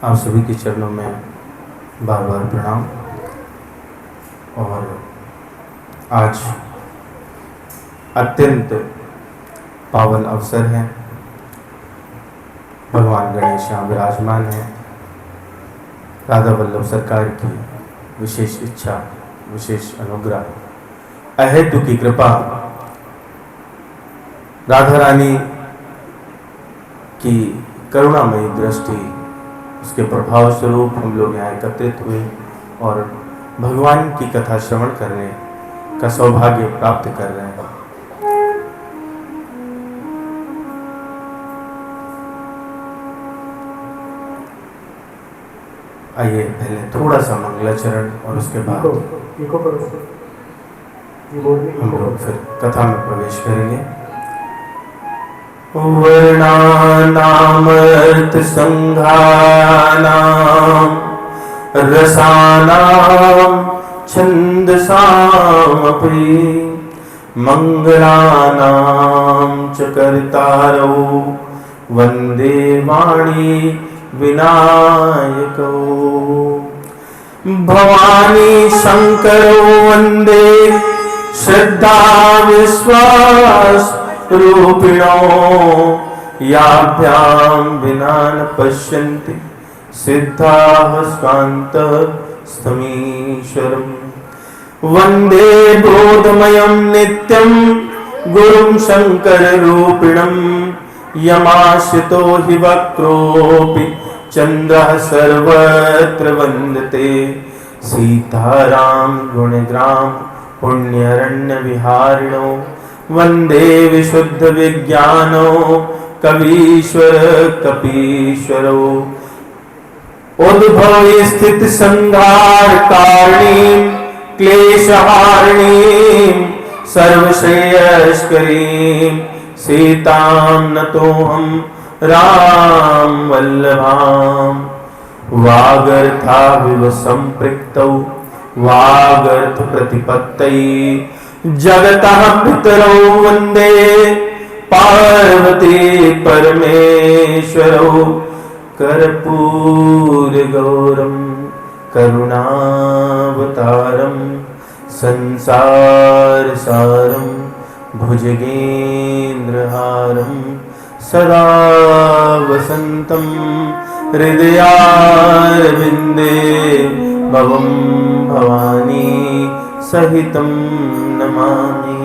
आप सभी के चरणों में बार बार प्रणाम। और आज अत्यंत पावन अवसर है, भगवान गणेश यहाँ विराजमान हैं। राधा वल्लभ सरकार की विशेष इच्छा, विशेष अनुग्रह, अहेतु की कृपा, राधा रानी की करुणामयी दृष्टि, उसके प्रभाव स्वरूप हम लोग यहाँ एकत्रित हुए और भगवान की कथा श्रवण करने का सौभाग्य प्राप्त कर रहे हैं। आइए पहले थोड़ा सा मंगलाचरण और उसके बाद हम लोग फिर कथा में प्रवेश करेंगे। वर्णानामर्थ संघानाम रसानाम छंदसामपि मंगलानाम च कर्तारौ वंदे वाणी विनायको भवानी शंकरो वंदे श्रद्धा विश्वास रूपिणो याभ्यां विना न पश्यन्ति सिद्धाः स्वान्तः स्तमीश्वरम् वन्दे बोधमयं नित्यं गुरुं शङ्कररूपिणं यमाश्रितो हि वक्रोऽपि चन्द्रः सर्वत्र वन्दते सीताराम गुणग्राम पुण्यरण्यविहारिणो वंदे विशुद्ध विज्ञानो कवीश्वर कपीश्वरो उद्भव स्थित संहार कारणीं क्लेशहारिणीं सर्वश्रेयस्करीं सीतां नतोऽहं राम वल्लभाम् वागर्थाविव सम्पृक्तौ वागर्थ प्रतिपत्तये जगतः पितरौ वन्दे पार्वती परमेश्वरौ कर्पूरगौरं करुणावतारं संसारसारं भुजगेन्द्रहारं सदा वसन्तं हृदयारविन्दे भवं भवानी सहितं नमामि।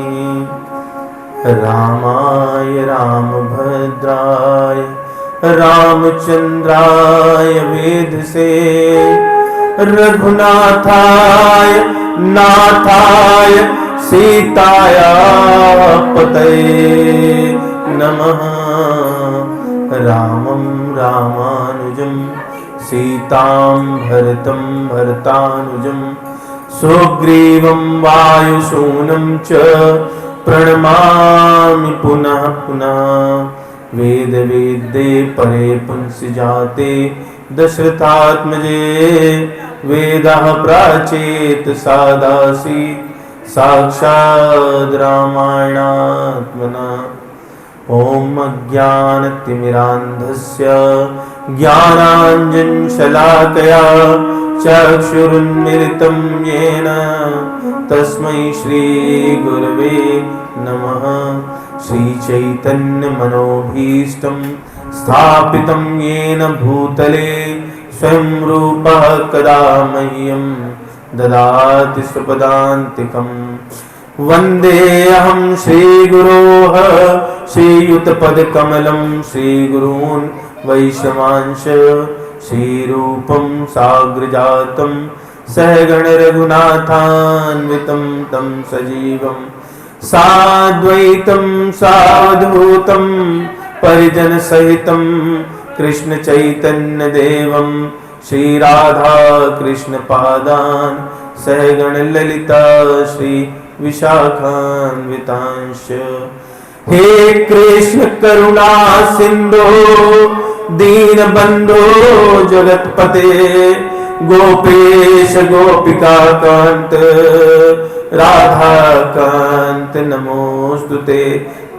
रामाय रामभद्राय रामचन्द्राय वेधसे रघुनाथाय नाथाय सीताया पतये नमः। रामं रामानुजं सीतां भरतं भरतानुजं सुग्रीवं वायुसूनं च प्रणमामि पुनः पुनः। वेद वेद्ये परे पुंसि जाते दशरथात्मजे वेदः प्राचेत सादासि साक्षाद् रामायणात्मना। ॐ अज्ञानतिमिरान्धस्य ज्ञानाञ्जनशलाकया चक्षुरुन्मिलितं येन तस्मै श्रीगुरवे नमः। श्रीचैतन्यमनोभीष्टं स्थापितं येन भूतले स्वयं रूपः कदा मह्यं ददाति स्वपदान्तिकम्। वन्देऽहं श्रीगुरोः श्रीयुतपदकमलं श्रीगुरून् वैष्णवांश श्रीरूपं साग्रजातं सहगण रघुनाथान्वितं तं सजीवं साद्वैतं सावधूतं परिजनसहितं कृष्ण चैतन्य देवं श्रीराधा कृष्ण पादान् सहगण ललिता श्री विशाखान्वितांश। हे कृष्ण करुणा सिंधु दीनबंधो जगतपते गोपेश गोपिका कांत राधा कांत नमोस्तुते।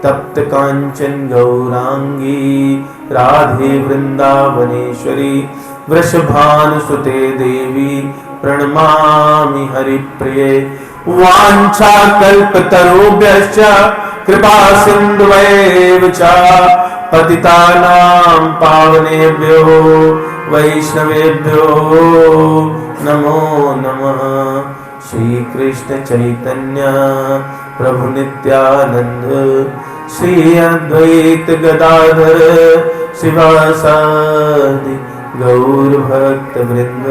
तप्त कांचन गौरांगी राधे वृंदावनेश्वरी वृषभानुसुते देवी प्रणमामि हरिप्रिये। वाञ्छाकल्पतरुभ्यश्च कृपा सिन्धुवैव च पतितानां पावनेभ्यो वैष्णवेभ्यो नमो नमः। श्री कृष्ण चैतन्य प्रभु नित्यानंद श्री अद्वैत गदाधर शिवासादि गौर भक्त वृंद।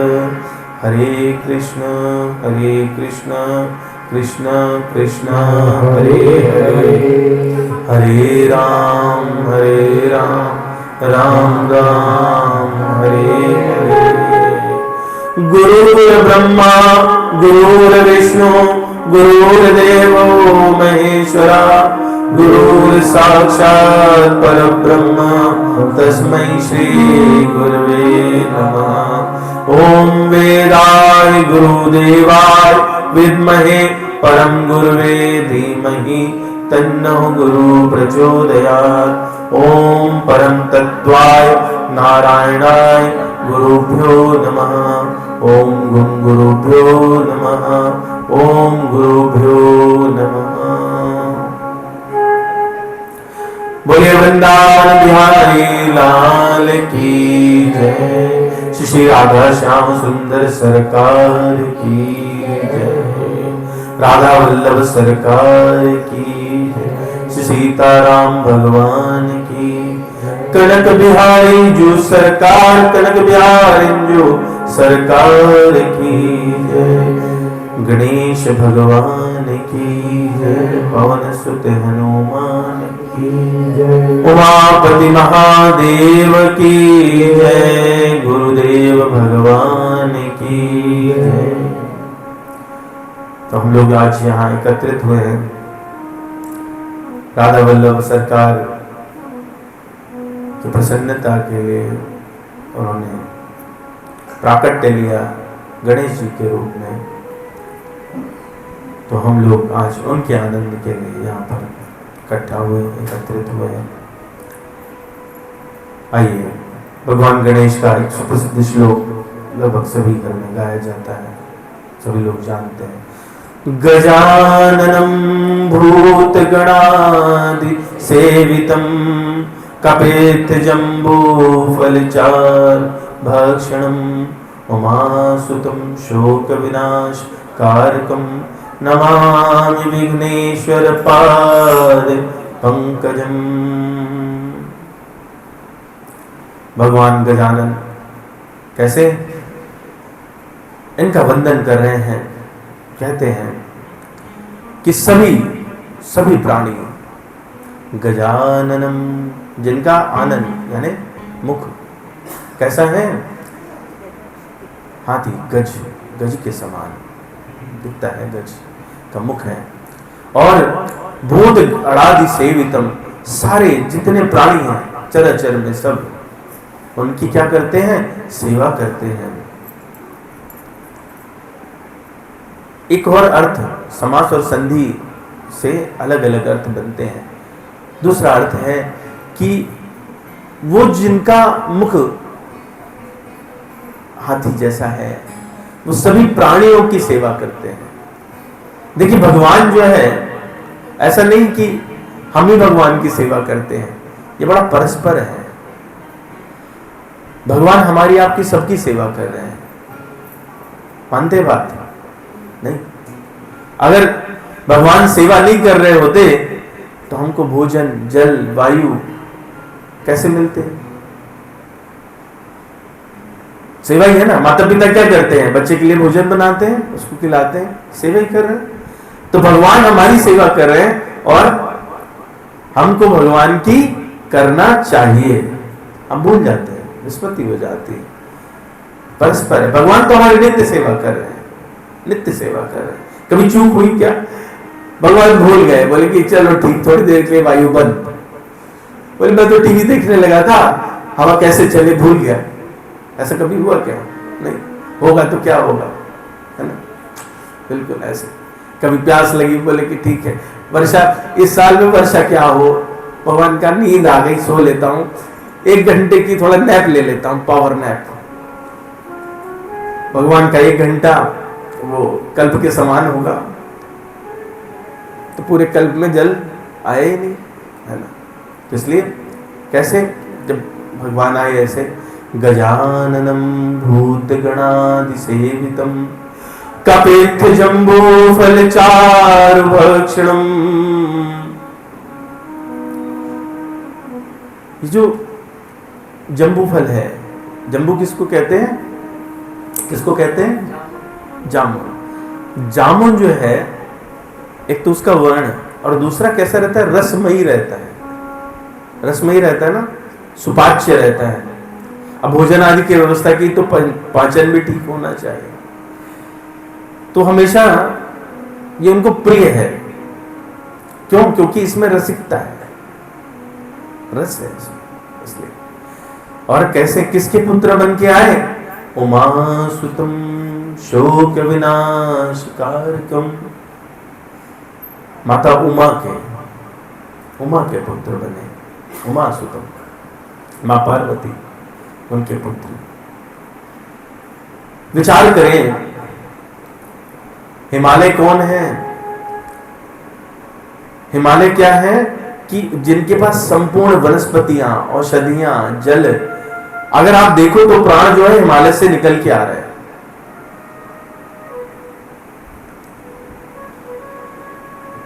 हरे कृष्ण कृष्ण कृष्ण हरे हरे, हरे राम राम राम हरे हरे। गुरुर्ब्रह्मा गुरुर्विष्णु गुरुर्देवो महेश्वरा, गुरुर्साक्षात् परब्रह्म तस्मै श्री गुरवे नमः। ओम वेदाय गुरुदेवाय विद्महे परम गुरुवे धीमहि तन्नो गुरु प्रचोदयात्। ओम परम तत्वाय नारायणाय गुरुभ्यो नमः। ओम गुरुभ्यो नमः। ओम गुरुभ्यो नमः। बोले वृंदावन बिहारी लाल की जय। श्री राधा श्याम सुंदर सरकार की जय। राधा वल्लभ सरकार की जय। श्री सीताराम भगवान की। कनक बिहारी जो सरकार, कनक बिहारी जो सरकार की जय। गणेश भगवान की जय। पवन सुत हनुमान की जय। उमापति महादेव की जय। गुरुदेव भगवान की जय। तो हम लोग आज यहाँ एकत्रित हुए हैं राधा वल्लभ सरकार की प्रसन्नता के लिए। उन्होंने प्राकट्य लिया गणेश जी के रूप में, तो हम लोग आज उनके आनंद के लिए यहाँ पर इकट्ठा हुए, एकत्रित हुए हैं। आइए, भगवान गणेश का एक सुप्रसिद्ध श्लोक लगभग सभी घर में गाया जाता है, सभी लोग जानते हैं। गजाननं भूतगणादि सेवितं कपेत जम्बूफलचार भक्षणम् उमासुतं शोकविनाशकारकं नमामि विघ्नेश्वर पाद पंकजम। भगवान गजानन कैसे इनका वंदन कर रहे हैं। कहते हैं कि सभी प्राणी गजाननम, जिनका आनन यानी मुख कैसा है, हाथी गज के समान दिखता है, गज का मुख है। और भूत अड़ादि सेवितम, सारे जितने प्राणी हैं चराचर में सब उनकी क्या करते हैं, सेवा करते हैं। एक और अर्थ, समास और संधि से अलग अलग अर्थ बनते हैं। दूसरा अर्थ है कि वो जिनका मुख हाथी जैसा है वो सभी प्राणियों की सेवा करते हैं। देखिए, भगवान जो है ऐसा नहीं कि हम ही भगवान की सेवा करते हैं, ये बड़ा परस्पर है। भगवान हमारी आपकी सबकी सेवा कर रहे हैं। मानते बात नहीं? अगर भगवान सेवा नहीं कर रहे होते तो हमको भोजन, जल, वायु कैसे मिलते हैं? सेवा ही है ना। माता पिता क्या करते हैं, बच्चे के लिए भोजन बनाते हैं, उसको खिलाते हैं, सेवा ही कर रहे हैं। तो भगवान हमारी सेवा कर रहे हैं और हमको भगवान की करना चाहिए। हम भूल जाते हैं, विस्मृति हो जाती है। परस्पर है। भगवान तो हमारी नित्य सेवा कर रहे हैं, नित्य सेवा कर रहे हैं। कभी चूक हुई क्या, भगवान भूल गए, बोले कि चलो ठीक, थोड़ी देर के लिए वायु बंद। बोले मैं तो टीवी देखने लगा था, हवा कैसे चले भूल गया। ऐसा कभी हुआ क्या? नहीं होगा तो क्या होगा, है ना? बिल्कुल ऐसे। कभी प्यास लगी, बोले कि ठीक है वर्षा, इस साल में वर्षा क्या हो, भगवान का नींद आ गई, सो लेता हूँ, 1 घंटे की थोड़ा नैप ले लेता हूँ, पावर नैप, भगवान का 1 घंटा वो कल्प के समान होगा, तो पूरे कल्प में जल आए ही नहीं, है ना। तो इसलिए कैसे, जब भगवान आए ऐसे, गजाननम भूतगणादिसेवितम कपित्थ जम्बो फल चारुभक्षणम। ये जो जम्बू फल है, जम्बू किसको कहते हैं, किसको कहते हैं, जामुन। जामुन जो है, एक तो उसका वर्ण और दूसरा कैसा रहता है, रसमयी रहता है, रसमयी रहता है ना, सुपाच्य रहता है। अब भोजन आदि की व्यवस्था की तो पाचन भी ठीक होना चाहिए, तो हमेशा ये उनको प्रिय है। क्यों? क्योंकि इसमें रसिकता है, रस है इसलिए। और कैसे, किसके पुत्र बन के आए, उमा सुतम शोक विनाशकारकम, माता उमा के पुत्र बने, उमा सुतम, मां पार्वती उनके पुत्र। विचार करें, हिमालय कौन है, हिमालय क्या है कि जिनके पास संपूर्ण वनस्पतियां, औषधियां, जल, अगर आप देखो तो प्राण जो है हिमालय से निकल के आ रहे हैं।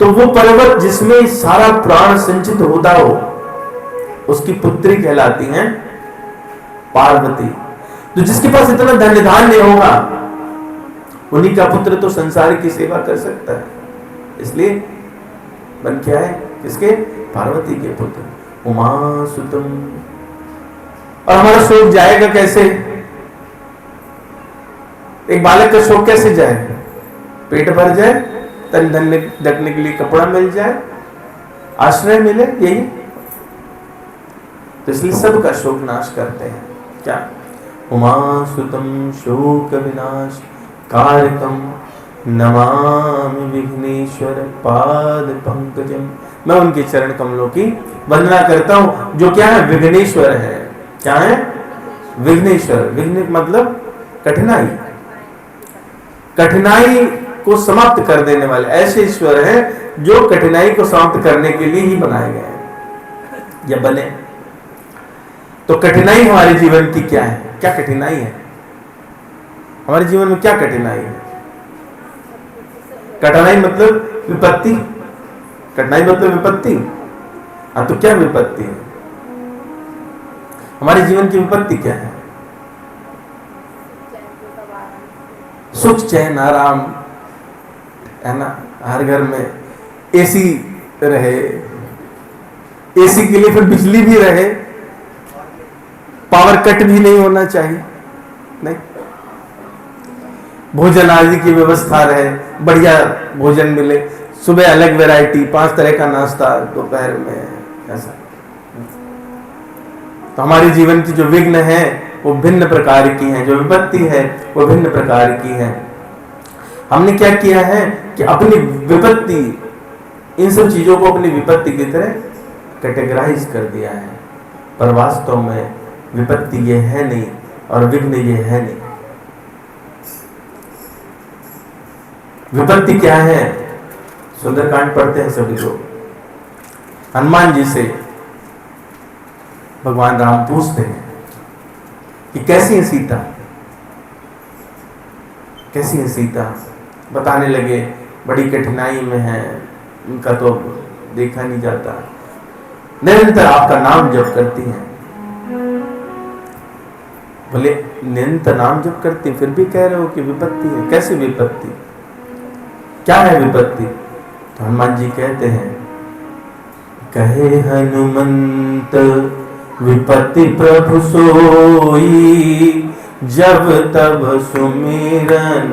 तो वो पर्वत जिसमें सारा प्राण संचित होता हो, उसकी पुत्री कहलाती हैं पार्वती। तो जिसके पास इतना धन धान्य होगा, उन्हीं का पुत्र तो संसार की सेवा कर सकता है। इसलिए बन क्या है, किसके, पार्वती के पुत्र, उमा सुतम। और हमारा शोक जाएगा कैसे, एक बालक का शोक कैसे जाए, पेट भर जाए, तन धन ढकने के लिए कपड़ा मिल जाए, आश्रय मिले, यही। तो इसलिए सबका शोक नाश करते हैं क्या, उमा सुतम शोक विनाश कारकम नमामि विघ्नेश्वर पाद पंकजम। मैं उनके चरण कमलों की वंदना करता हूं, जो क्या है, विघ्नेश्वर है। क्या है, विघ्नेश्वर। विघ्न मतलब कठिनाई, कठिनाई को समाप्त कर देने वाले ऐसे ईश्वर हैं जो कठिनाई को समाप्त करने के लिए ही बनाए गए हैं या बने। तो कठिनाई हमारे जीवन की क्या है, क्या कठिनाई है हमारे जीवन में, क्या कठिनाई है। कठिनाई मतलब विपत्ति, कठिनाई मतलब विपत्ति। हाँ, तो क्या विपत्ति है हमारे जीवन की, विपत्ति क्या है, सुख चैन आराम, है ना। हर घर में एसी रहे, एसी के लिए फिर बिजली भी रहे, पावर कट भी नहीं होना चाहिए, नहीं, भोजन आदि की व्यवस्था रहे, बढ़िया भोजन मिले, सुबह अलग वैरायटी, 5 तरह का नाश्ता, दोपहर में ऐसा। तो हमारे जीवन की जो विघ्न है वो भिन्न प्रकार की हैं, जो विपत्ति है वो भिन्न प्रकार की है। हमने क्या किया है कि अपनी विपत्ति, इन सब चीजों को अपनी विपत्ति की तरह कैटेगराइज कर दिया है, पर वास्तव में विपत्ति ये है नहीं और विघ्न ये है नहीं। विपत्ति क्या है, सुंदरकांड पढ़ते हैं सभी लोग। हनुमान जी से भगवान राम पूछते हैं कि कैसी है सीता, कैसी है सीता। बताने लगे बड़ी कठिनाई में है, उनका तो देखा नहीं जाता, निरंतर आपका नाम जप करती हैं। बोले निरंतर नाम जप करती, फिर भी कह रहे हो कि विपत्ति है, कैसी विपत्ति, क्या है विपत्ति। तो हनुमान जी कहते हैं, कहे हनुमंत विपत्ति प्रभु सोई, जब तब सुमिरन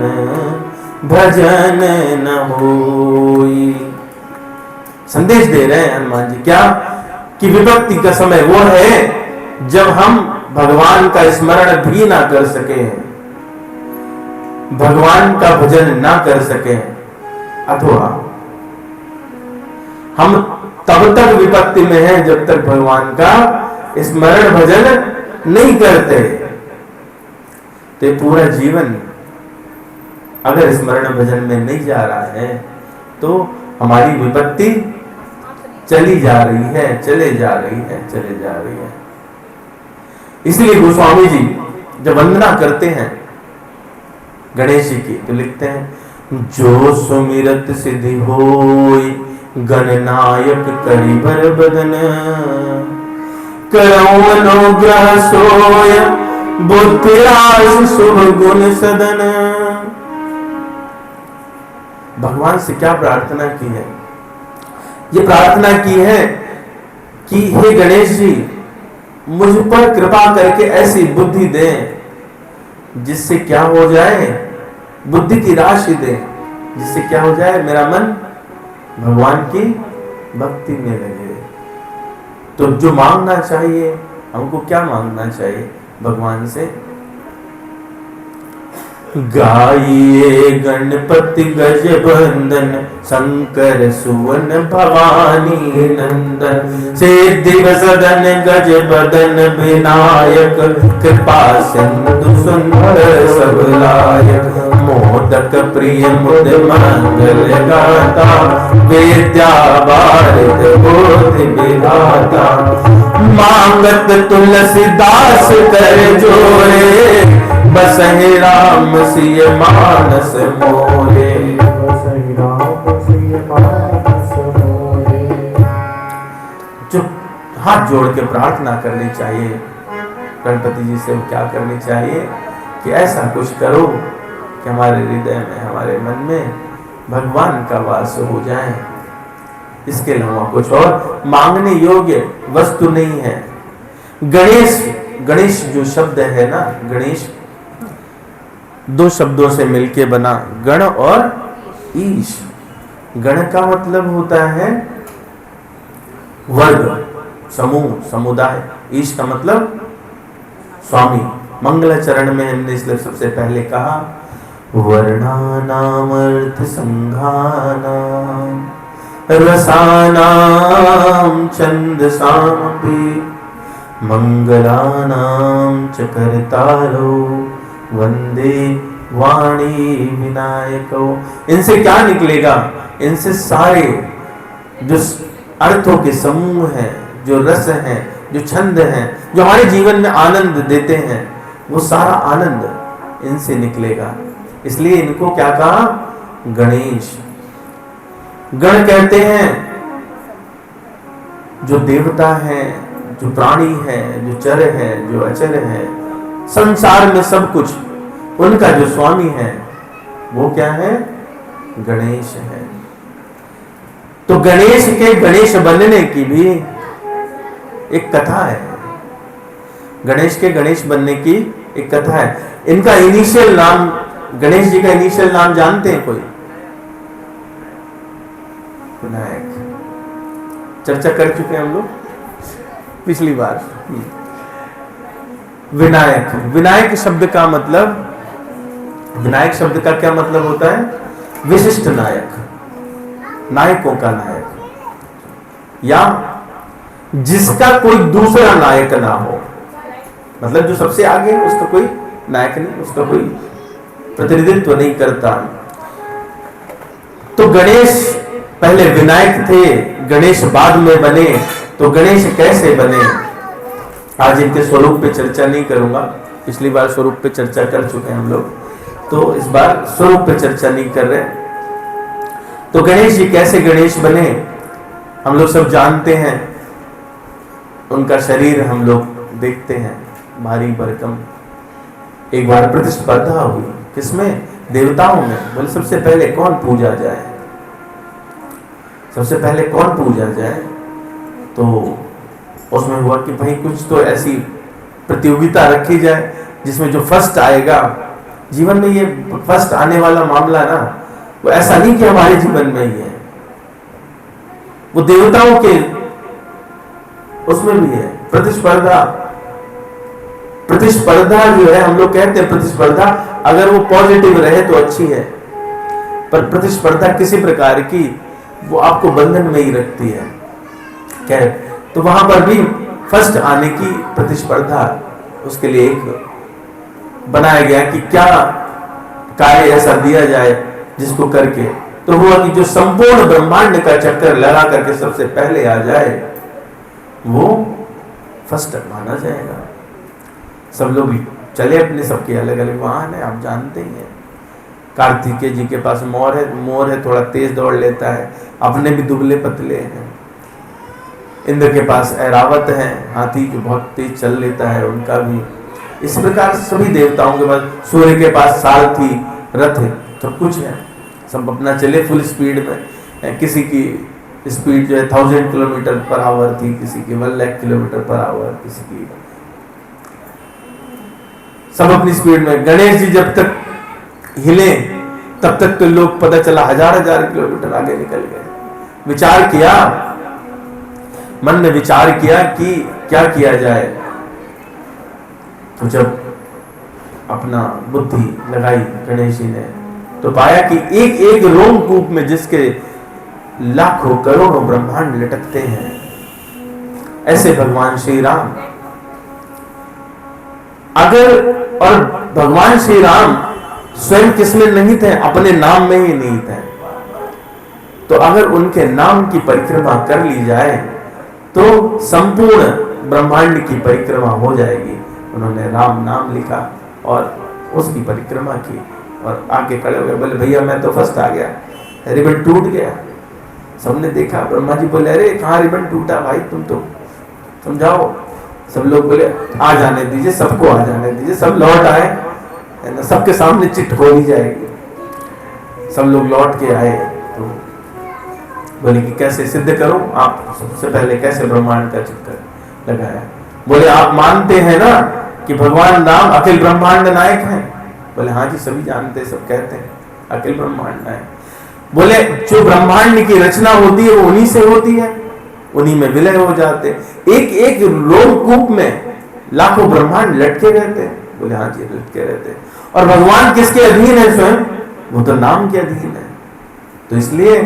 भजन न होई। संदेश दे रहे हैं हनुमान जी, क्या कि विपत्ति का समय वो है जब हम भगवान का स्मरण भी ना कर सके, भगवान का भजन ना कर सके, अथवा हम तब तक विपत्ति में हैं जब तक भगवान का स्मरण भजन नहीं करते। तो पूरा जीवन अगर स्मरण भजन में नहीं जा रहा है तो हमारी विपत्ति चली जा रही है, चले जा रही है, चले जा रही है। इसलिए गोस्वामी जी जब वंदना करते हैं गणेश जी की तो लिखते हैं, जो सुमिरत सिद्धि होय गणनायक करिबर बदन, करौ अनुग्रह सोय बुद्धिरास शुभ गुण सदन। भगवान से क्या प्रार्थना की है? ये प्रार्थना की है कि हे गणेश जी, मुझ पर कृपा करके ऐसी बुद्धि दें जिससे क्या हो जाए, बुद्धि की राशि दें जिससे क्या हो जाए, मेरा मन भगवान की भक्ति में लगे। तो जो मांगना चाहिए, हमको क्या मांगना चाहिए भगवान से? गाइए गणपति गज बंदन, शंकर सुवन भवानी नंदन, सिद्धि सदन गज बदन विनायक, कृपा सिंधु सुंदर सब लायक, मोदक प्रिय मुद मंगल गाता, विद्या वारिद बोधि विधाता, मांगत तुलसीदास कर जोरे, बसहि राम सिय मानस मोरे, बसहि राम सिय मानस मोरे। जो हाथ जोड़ के प्रार्थना करनी चाहिए गणपति जी से, क्या करनी चाहिए कि ऐसा कुछ करो कि हमारे हृदय में, हमारे मन में भगवान का वास हो जाए। इसके अलावा कुछ और मांगने योग्य वस्तु नहीं है। गणेश, गणेश जो शब्द है ना, गणेश दो शब्दों से मिलके बना, गण और ईश। गण का मतलब होता है वर्ग, समूह, समुदाय। ईश का मतलब स्वामी। मंगलाचरण में हमने इसलिए सबसे पहले कहा, वर्णानाम अर्थ संघानाम रसानाम छंदसामपि, मंगलानाम च करतारो वंदे वाणी विनायको। इनसे क्या निकलेगा? इनसे सारे जो अर्थों के समूह हैं, जो रस हैं, जो छंद हैं, जो हमारे जीवन में आनंद देते हैं, वो सारा आनंद इनसे निकलेगा। इसलिए इनको क्या कहा? गणेश। गण कहते हैं जो देवता है, जो प्राणी है, जो चर है, जो अचर है, संसार में सब कुछ, उनका जो स्वामी है वो क्या है? गणेश है। तो गणेश के गणेश बनने की भी एक कथा है। गणेश के गणेश बनने की एक कथा है। इनका इनिशियल नाम, गणेश जी का इनिशियल नाम जानते हैं कोई? विनायक। चर्चा कर चुके हैं हम लोग पिछली बार। विनायक, विनायक शब्द का मतलब, विनायक शब्द का क्या मतलब होता है? विशिष्ट नायक, नायकों का नायक, या जिसका कोई दूसरा नायक ना हो। मतलब जो सबसे आगे है उसका कोई नायक नहीं, उसका कोई प्रतिनिधित्व नहीं करता। तो गणेश पहले विनायक थे, गणेश बाद में बने। तो गणेश कैसे बने? आज इनके स्वरूप पे चर्चा नहीं करूंगा, पिछली बार स्वरूप पे चर्चा कर चुके हैं हम लोग, तो इस बार स्वरूप पे चर्चा नहीं कर रहे। तो गणेश जी कैसे गणेश बने हम लोग सब जानते हैं। उनका शरीर हम लोग देखते हैं, भारी भरकम। एक बार प्रतिस्पर्धा हुई, किसमें? देवताओं में। बोले सबसे पहले कौन पूजा जाए, सबसे पहले कौन पूजा जाए। तो उसमें हुआ कि भाई कुछ तो ऐसी प्रतियोगिता रखी जाए जिसमें जो फर्स्ट आएगा, जीवन में ये फर्स्ट आने वाला मामला ना, वो ऐसा नहीं कि हमारे जीवन में ही है, वो देवताओं के उसमें भी है प्रतिस्पर्धा। प्रतिस्पर्धा जो है, हम लोग कहते हैं प्रतिस्पर्धा अगर वो पॉजिटिव रहे तो अच्छी है, पर प्रतिस्पर्धा किसी प्रकार की वो आपको बंधन में ही रखती है। क्या? तो वहां पर भी फर्स्ट आने की प्रतिस्पर्धा, उसके लिए एक बनाया गया कि क्या कार्य ऐसा दिया जाए जिसको करके तो हुआ कि जो संपूर्ण ब्रह्मांड का चक्कर लगा करके सबसे पहले आ जाए वो फर्स्ट माना जाएगा। सब लोग चले, अपने सबके अलग अलग वाहन है, आप जानते ही हैं। कार्तिकेय जी के पास मोर है, थोड़ा तेज दौड़ लेता है, अपने भी दुबले पतले हैं। इंद्र के पास ऐरावत है, हाथी जो बहुत तेज चल लेता है, उनका भी। इस प्रकार सभी देवताओं के पास, सूर्य के पास सारथी, रथ, सब कुछ है, सब अपना चले फुल स्पीड में। किसी की स्पीड जो है 1000 किलोमीटर पर आवर थी, किसी की 1 लाख किलोमीटर पर आवर, किसी की, सब अपनी स्पीड में। गणेश जी जब तक हिले तब तक तो लोग पता चला 1000 किलोमीटर आगे निकल गए। विचार किया, मन ने विचार किया कि क्या किया जाए, तो जब अपना बुद्धि लगाई गणेश जी ने तो पाया कि एक एक रोमकूप में जिसके लाखों करोड़ों ब्रह्मांड लटकते हैं, ऐसे भगवान श्री राम। अगर और भगवान श्री राम स्वयं किसमें नहीं थे, अपने नाम में ही नहीं थे, तो अगर उनके नाम की परिक्रमा कर ली जाए तो संपूर्ण ब्रह्मांड की परिक्रमा हो जाएगी। उन्होंने राम नाम लिखा और उसकी परिक्रमा की और आके खड़े हो गए, बोले भैया मैं तो फर्स्ट आ गया, रिबन टूट गया। सबने देखा, ब्रह्मा जी बोले अरे कहाँ रिबन टूटा भाई, तुम तो समझाओ। सब लोग बोले आ जाने दीजिए, सबको आ जाने दीजिए, सब लौट आए, है ना, सबके सामने चिट खोली जाएगी। सब लोग लौट के आए तो बोले कि कैसे सिद्ध करो, आप सबसे पहले कैसे ब्रह्मांड का चक्कर लगाया। बोले आप मानते हैं ना कि भगवान राम अखिल ब्रह्मांड नायक हैं? बोले हाँ जी, सभी जानते हैं, सब कहते हैं अखिल ब्रह्मांड नायक। बोले जो ब्रह्मांड की रचना होती है वो उन्हीं से होती है, उन्हीं में विलय हो जाते, एक एक रोमकूप में लाखों ब्रह्मांड लटके रहते। बोले हाँ जी, लटके रहते। और भगवान किसके अधीन है स्वयं? वो तो नाम के अधीन है। तो इसलिए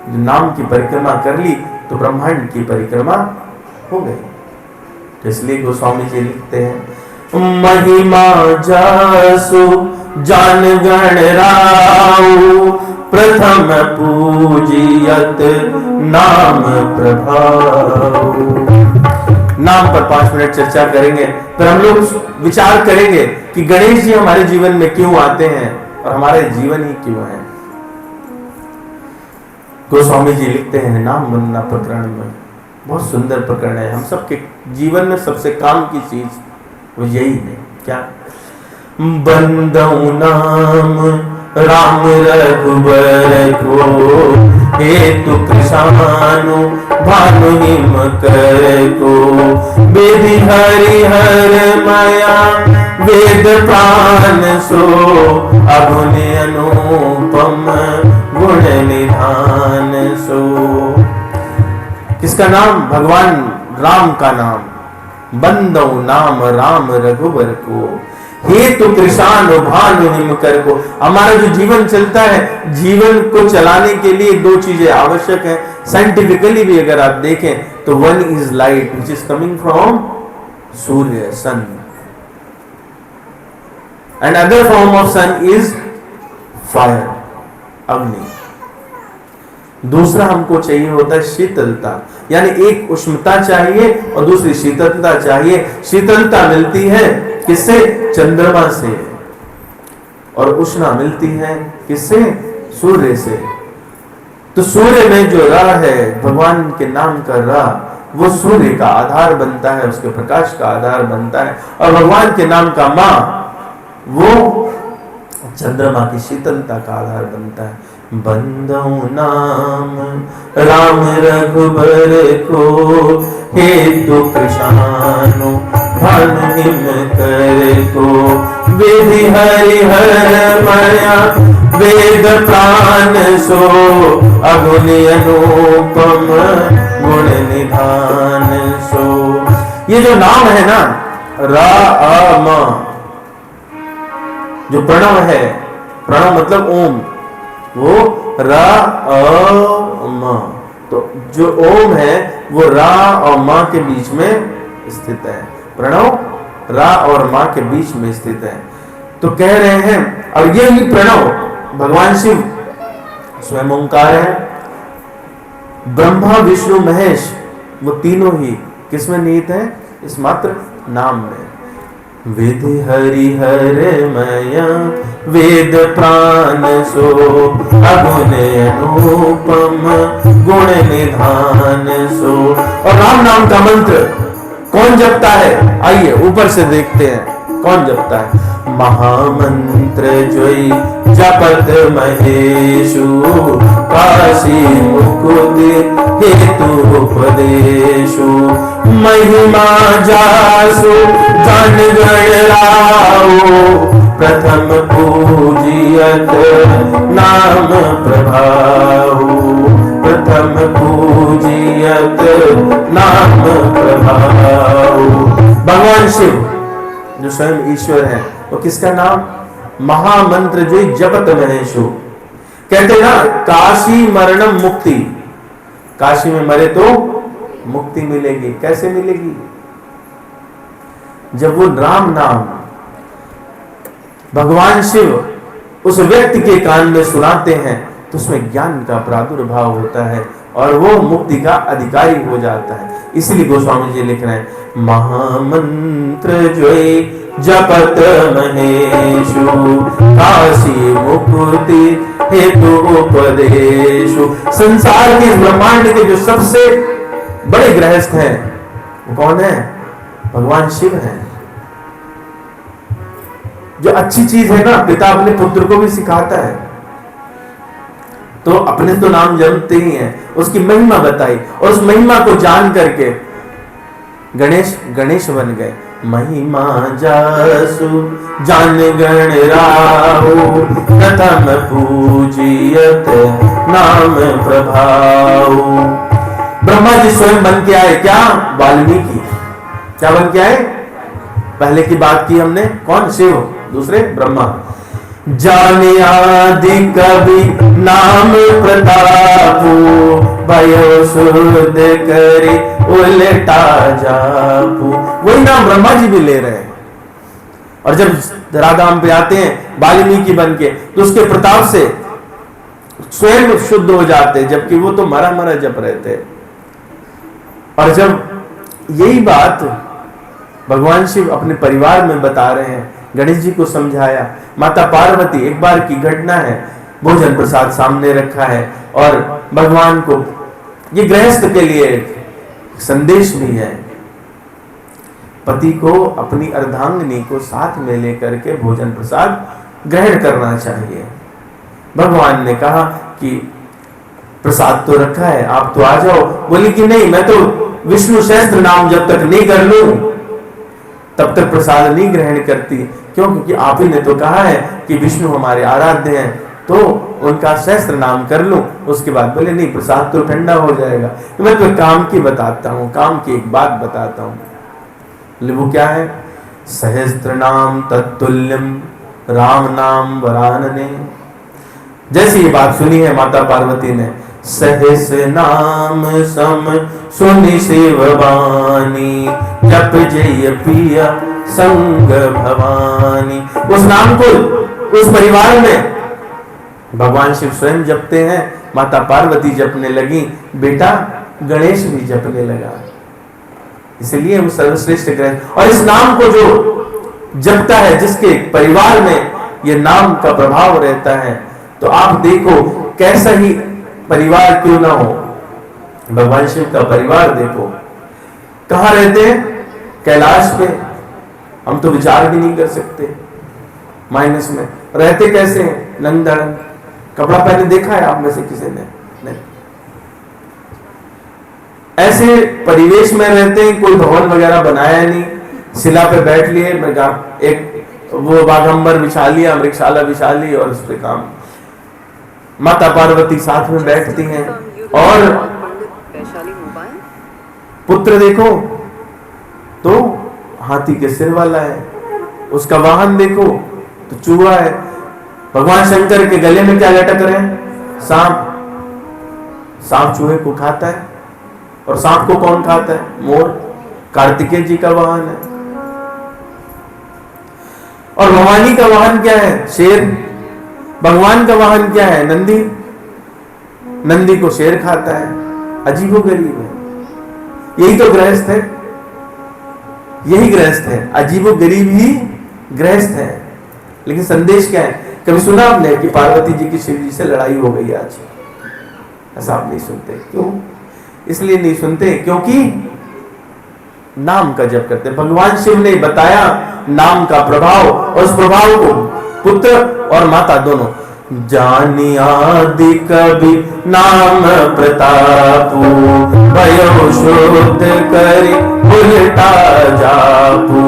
जो नाम की परिक्रमा कर ली तो ब्रह्मांड की परिक्रमा हो गई। तो इसलिए गोस्वामी जी लिखते हैं, महिमा जासु जान गण राउ, प्रथम पूजियत नाम प्रभाव। नाम पर 5 मिनट चर्चा करेंगे, फिर हम लोग विचार करेंगे कि गणेश जी हमारे जीवन में क्यों आते हैं और हमारे जीवन ही क्यों है। गोस्वामी जी लिखते हैं नाम वंदना प्रकरण में, बहुत सुंदर प्रकरण है। हम सबके जीवन में सबसे काम की चीज वो यही है, क्या? बंदऊ नाम राम रघुबर को, हेतु कृषानु भानु हिम कर को, वेदि हरि हर माया वेद प्राण सो, अगुण अनुपम गुण निधान सो। किसका नाम? भगवान राम का नाम। बंदौ नाम राम रघुबर को, हेतु कृषान भानु हिम कर को। हमारा जो जीवन चलता है, जीवन को चलाने के लिए 2 चीजें आवश्यक है। साइंटिफिकली भी अगर आप देखें तो one is light which is coming from सूर्य, sun, and other form of sun is fire, अग्नि। दूसरा हमको चाहिए होता है शीतलता, यानी एक उष्णता चाहिए और दूसरी शीतलता चाहिए। शीतलता मिलती है किससे? चंद्रमा से, और उष्णा मिलती है किससे? सूर्य से। तो सूर्य में जो रा है, भगवान के नाम का रा, वो सूर्य का आधार बनता है, उसके प्रकाश का आधार बनता है। और भगवान के नाम का मा, वो चंद्रमा की शीतलता का आधार बनता है। बंदौ नाम राम रघुबर को, हेतु कृषानु भानु हिम कर को, वेदि हरि हर माया वेद प्राण सो, अगुण अनुपम गुण निधान सो। ये जो नाम है ना, राम, जो प्रणव है, प्रणव मतलब ओम, वो राम। तो जो ओम है वो रा और मां के बीच में स्थित है। प्रणव रा और मां के बीच में स्थित है। तो कह रहे हैं, और ये ही प्रणव भगवान शिव स्वयं ओंकार है। ब्रह्मा विष्णु महेश वो तीनों ही किसमें निहित है? इस मात्र नाम में। विधि हरि हर मया वेद प्राण सो अगुण अनुपम गुण निधान सो। और राम नाम का मंत्र कौन जपता है? आइए ऊपर से देखते हैं कौन जपता है। महामंत्र जोई जपत महेशु काशी मुकुति हेतु उपदेशु। महिमा जासु जन गण राओ प्रथम पूजियत नाम प्रभाऊ। प्रथम पूजियत नाम प्रभाऊ। भगवान शिव जो स्वयं ईश्वर है वो किसका नाम? महामंत्र जो जपत महेशु। कहते ना काशी मरणम मुक्ति, काशी में मरे तो मुक्ति मिलेगी। कैसे मिलेगी? जब वो राम नाम भगवान शिव उस व्यक्ति के कान में सुनाते हैं तो उसमें ज्ञान का प्रादुर्भाव होता है और वो मुक्ति का अधिकारी हो जाता है। इसलिए गोस्वामी जी लिख रहे हैं, महामंत्र जोई जपत महेशु काशी मुक्ति हेतु उपदेशु। संसार के ब्रह्मांड के जो सबसे बड़े गृहस्थ हैं वो कौन है? भगवान शिव हैं। जो अच्छी चीज है ना, पिता अपने पुत्र को भी सिखाता है। तो अपने तो नाम जपते ही हैं, उसकी महिमा बताई और उस महिमा को जान करके गणेश बन गए। महिमा जासु जान गण राहु प्रथम पूजियत नाम प्रभाऊ। ब्रह्मा जी स्वयं बन के आए। क्या? वाल्मीकि। क्या बन के आए? पहले की बात की हमने, कौन? शिव, दूसरे ब्रह्मा। जाने आदि कवि नाम प्रतापु भयो सुध करी उलटा जापू। वही नाम ब्रह्मा जी भी ले रहे हैं। और जब धराधाम पे आते हैं वाल्मीकि बन के तो उसके प्रताप से स्वयं शुद्ध हो जाते, जबकि वो तो मरा मरा जप रहे थे। और जब यही बात भगवान शिव अपने परिवार में बता रहे हैं, गणेश जी को समझाया। माता पार्वती, एक बार की घटना है, भोजन प्रसाद सामने रखा है और भगवान को, ये गृहस्थ के लिए संदेश भी है, पति को अपनी अर्धांगिनी को साथ में लेकर के भोजन प्रसाद ग्रहण करना चाहिए। भगवान ने कहा कि प्रसाद तो रखा है, आप तो आ जाओ। बोली कि नहीं, मैं तो विष्णु सहस्त्र नाम जब तक नहीं कर लूं तब तक प्रसाद नहीं ग्रहण करती। क्यों? क्योंकि आप ही ने तो कहा है कि विष्णु हमारे आराध्य हैं, तो उनका सहस्त्र नाम कर लूं। उसके बाद बोले नहीं, प्रसाद तो ठंडा हो जाएगा। तो मैं तो काम की बताता हूं, काम की एक बात बताता हूं। वो क्या है? सहस्त्र नाम तत्तुल्यम राम नाम वरानने। जैसी ये बात सुनी है माता पार्वती ने, सहस नाम सम सुनि शिव वाणी जप जय पिया संग भवानी। उस नाम को उस परिवार में भगवान शिव स्वयं जपते हैं, माता पार्वती जपने लगी, बेटा गणेश भी जपने लगा। इसलिए वो सर्वश्रेष्ठ ग्रह। और इस नाम को जो जपता है, जिसके परिवार में ये नाम का प्रभाव रहता है, तो आप देखो कैसा ही परिवार क्यों ना हो, भगवान शिव का परिवार देखो कहां रहते हैं? कैलाश पे। हम तो विचार भी नहीं कर सकते। माइनस में रहते कैसे हैं? नंदन कपड़ा पहने देखा है आप में से किसी ने? नहीं। ऐसे परिवेश में रहते हैं, कोई भवन वगैरह बनाया नहीं, शिला पे बैठ लिए, एक वो बागंबर बिछा लिया, मृगशाला बिछा ली और उस पे काम। माता पार्वती साथ में बैठती हैं। और पुत्र देखो तो हाथी के सिर वाला है, उसका वाहन देखो तो चूहा है। भगवान शंकर के गले में क्या लटक रहे हैं? सांप। सांप चूहे को खाता है। और सांप को कौन खाता है? मोर। कार्तिकेय जी का वाहन है। और भवानी का वाहन क्या है? शेर। भगवान का वाहन क्या है? नंदी। नंदी को शेर खाता है। अजीबोगरीब है। यही तो गृहस्थ है, यही गृहस्थ है, अजीबोगरीब ही गृहस्थ है। लेकिन संदेश क्या है? कभी सुना आपने कि पार्वती जी की शिव जी से लड़ाई हो गई आज? ऐसा आप नहीं सुनते। क्यों? इसलिए नहीं सुनते क्योंकि नाम का जप करते। भगवान शिव ने बताया नाम का प्रभाव, और उस प्रभाव को पुत्र और माता दोनों जानी आदि कवि नाम प्रतापु, भयो शुद्ध करि उल्टा जापू,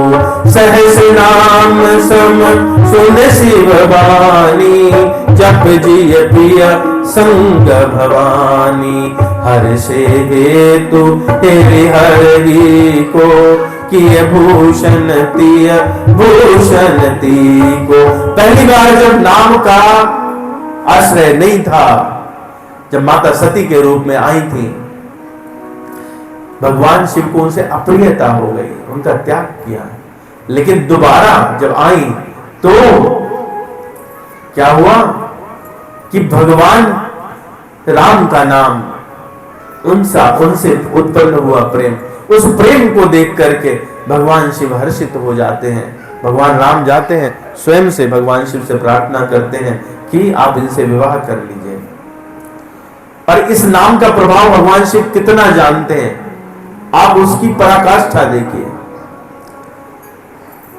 सहस नाम सम सुन शिव बानी, जप जिय पिय संग भवानी, हर से हेतु तेरे हरि को, किए भूषण तिय भूषण ती को। पहली बार जब नाम का आश्रय नहीं था, जब माता सती के रूप में आई थी, भगवान शिव को उनसे अप्रियता हो गई, उनका त्याग किया। लेकिन दोबारा जब आई तो क्या हुआ कि भगवान राम का नाम उनसे उत्पन्न हुआ प्रेम, उस प्रेम को देख करके भगवान शिव हर्षित हो जाते हैं। भगवान राम जाते हैं, स्वयं से भगवान शिव से प्रार्थना करते हैं कि आप इनसे विवाह कर लीजिए। और इस नाम का प्रभाव भगवान शिव कितना जानते हैं, आप उसकी पराकाष्ठा देखिए।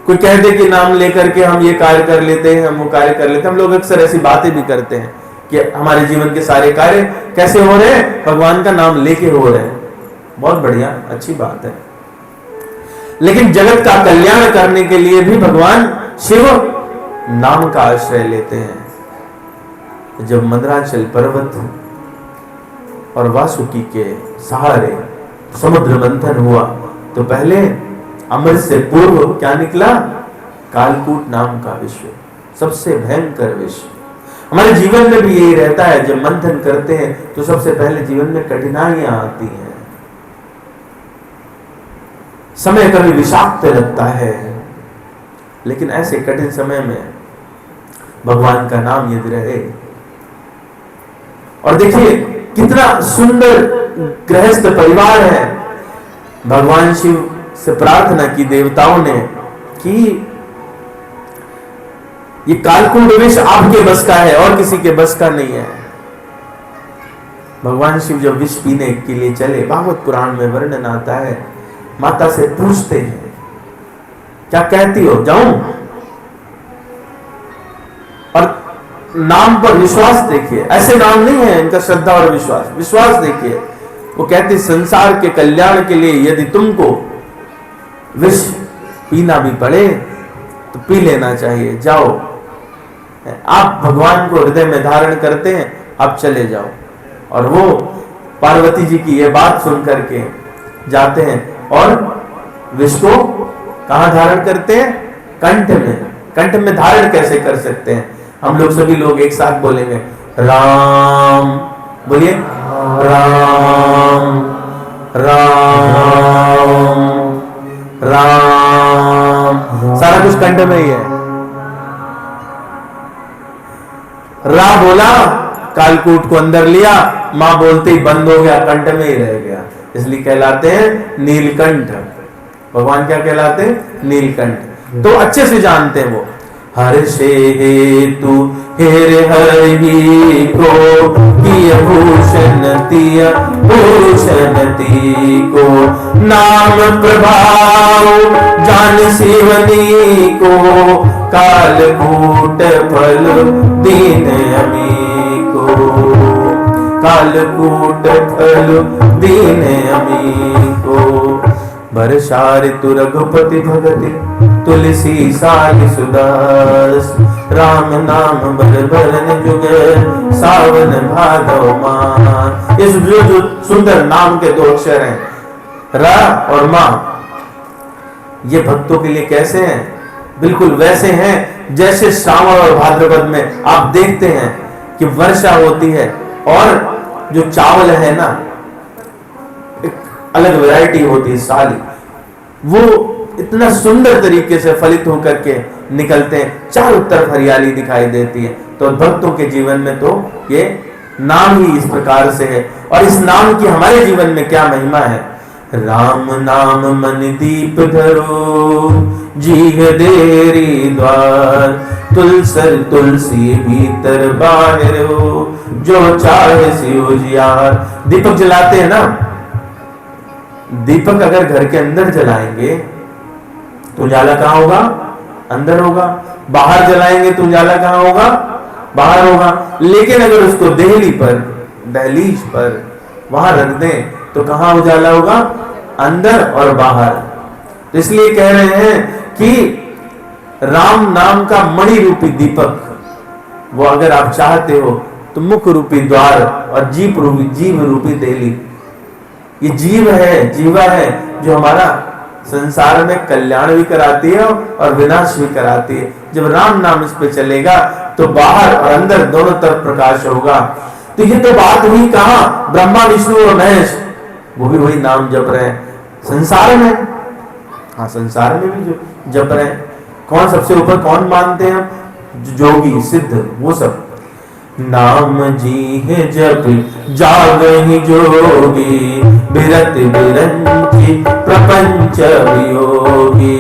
कोई कह दे कि नाम लेकर के हम ये कार्य कर लेते हैं, हम वो कार्य कर लेते हैं। हम लोग अक्सर ऐसी बातें भी करते हैं कि हमारे जीवन के सारे कार्य कैसे हो रहे हैं? भगवान का नाम लेके हो रहे हैं। बहुत बढ़िया, अच्छी बात है। लेकिन जगत का कल्याण करने के लिए भी भगवान शिव नाम का आश्रय लेते हैं। जब मंदराचल पर्वत और वासुकी के सहारे समुद्र मंथन हुआ तो पहले अमृत से पूर्व क्या निकला? कालकूट नाम का विश्व, सबसे भयंकर विश्व। हमारे जीवन में भी यही रहता है, जब मंथन करते हैं तो सबसे पहले जीवन में कठिनाइयां आती हैं, समय कभी विषाक्त लगता है। लेकिन ऐसे कठिन समय में भगवान का नाम यदि रहे, और देखिए कितना सुंदर गृहस्थ परिवार है। भगवान शिव से प्रार्थना की देवताओं ने कि ये कालकूट विष आपके बस का है और किसी के बस का नहीं है। भगवान शिव जब विष पीने के लिए चले, भागवत पुराण में वर्णन आता है, माता से पूछते हैं क्या कहती हो, जाऊं? और नाम पर विश्वास देखिए, ऐसे नाम नहीं है इनका, श्रद्धा और विश्वास। विश्वास देखिए, वो कहती संसार के कल्याण के लिए यदि तुमको विष पीना भी पड़े तो पी लेना चाहिए, जाओ। आप भगवान को हृदय में धारण करते हैं, आप चले जाओ। और वो पार्वती जी की ये बात सुन करके जाते हैं और विष को कहां धारण करते हैं? कंठ में। कंठ में धारण कैसे कर सकते हैं? हम लोग सभी लोग एक साथ बोलेंगे राम, बोलिए राम राम राम। सारा कुछ कंठ में ही है। रा बोला, कालकूट को अंदर लिया, मां बोलते ही बंद हो गया, कंठ में ही रह गया। इसलिए कहलाते हैं नीलकंठ। भगवान क्या कहलाते हैं? नीलकंठ। तो अच्छे से जानते हैं वो। हर से हेतु हेरे हरि को, किय भूषण तिय भूषण ती को, नाम प्रभाव जान शिवनी को, कालकूट फल दीन अमी को, कालकूट फल दीन अमी को। वर्षा ऋतु रघुपति भगति, तुलसी साल सुदास, राम नाम बर बरन जुग, सावन भादव मास। इस जो सुंदर नाम के दो अक्षर हैं, रा और मां, ये भक्तों के लिए कैसे हैं? बिल्कुल वैसे हैं जैसे श्रावण और भाद्रपद में आप देखते हैं कि वर्षा होती है और जो चावल है ना, एक अलग वैरायटी होती है साली, वो इतना सुंदर तरीके से फलित होकर के निकलते हैं, चारों तरफ हरियाली दिखाई देती है। तो भक्तों के जीवन में तो ये नाम ही इस प्रकार से है। और इस नाम की हमारे जीवन में क्या महिमा है। राम नाम मन दीप धरो, जीह देरी द्वार, तुलसी भीतर बाहर हो, जो चाहे सियो जियार। दीपक जलाते हैं ना, दीपक अगर घर के अंदर जलाएंगे तो उजाला कहां होगा, अंदर होगा। बाहर जलाएंगे तो उजाला कहां होगा, बाहर होगा। लेकिन अगर उसको देहली पर, दहलीज पर वहां रख दें तो कहां उजाला होगा, अंदर और बाहर। तो इसलिए कह रहे हैं कि राम नाम का मणि रूपी दीपक, वो अगर आप चाहते हो तो मुख रूपी द्वार और जीव रूपी देहली। ये जीव है, जीवा है, जो हमारा संसार में कल्याण भी कराती है और विनाश भी कराती है। जब राम नाम इस पे चलेगा तो बाहर और अंदर दोनों तरफ प्रकाश होगा। तो ये तो बात हुई कहां, ब्रह्मा विष्णु और महेश, वो भी वही नाम जप रहे हैं संसार में। हाँ, संसार में भी जो जप रहे हैं। कौन सबसे ऊपर, कौन मानते हैं, जोगी सिद्ध, वो सब। नाम जी है जप जागहि जोगी, बिरत बिरंची प्रपंच वियोगी,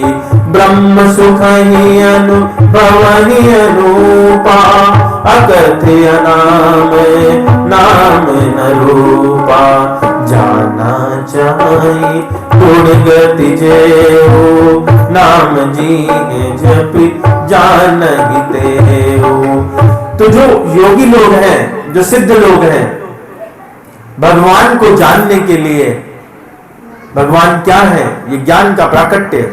ब्रह्म सुख ही अनुभव ही अनूपा, अकथ्य नाम न रूपा, जाना चाहिए गुण गति जेऊ, नाम जी है जपि जानहि तेऊ। तो जो योगी लोग हैं, जो सिद्ध लोग हैं, भगवान को जानने के लिए, भगवान क्या है ये ज्ञान का प्राकट्य,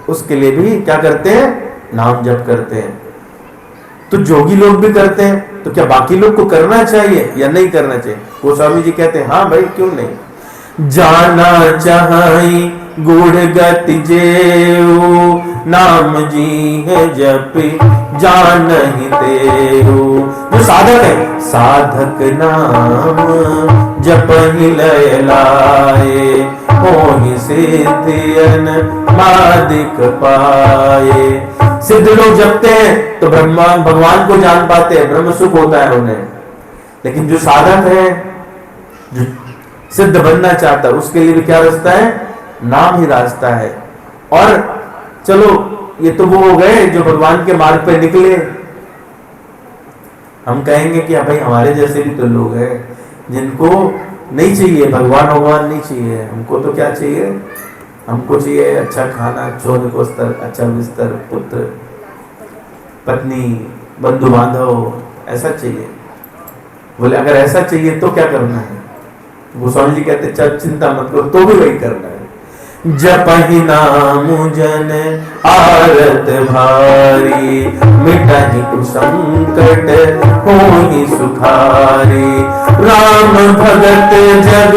उसके लिए भी क्या करते हैं, नाम जप करते हैं। तो जोगी लोग भी करते हैं, तो क्या बाकी लोग को करना चाहिए या नहीं करना चाहिए? गोस्वामी जी कहते हैं हाँ भाई, क्यों नहीं। जाना चाहिए गुण गति जेऊ, नाम जी है जपि जानहि तेऊ। जो साधक है, साधक नाम जपहि लय लाए, होहि सिद्धियन मादिक पाए। सिद्ध लोग जपते हैं तो भगवान को जान पाते हैं, ब्रह्म सुख होता है उन्हें। लेकिन जो साधक है, जो सिद्ध बनना चाहता है, उसके लिए भी क्या रास्ता है, नाम ही रास्ता है। और चलो ये तो वो हो गए जो भगवान के मार्ग पे निकले। हम कहेंगे कि भाई हमारे जैसे भी तो लोग हैं जिनको नहीं चाहिए भगवान नहीं चाहिए। हमको तो क्या चाहिए, हमको चाहिए अच्छा खाना, सोने को स्तर, अच्छा बिस्तर, पुत्र पत्नी, बंधु बांधव, ऐसा चाहिए। बोले अगर ऐसा चाहिए तो क्या करना है? गोस्वामी जी कहते चल चिंता मत करो, तो भी वही करना है। जपहि नाम जन आरत भारी, मिटहि कुसंकट होहि सुखारी। राम भगत जग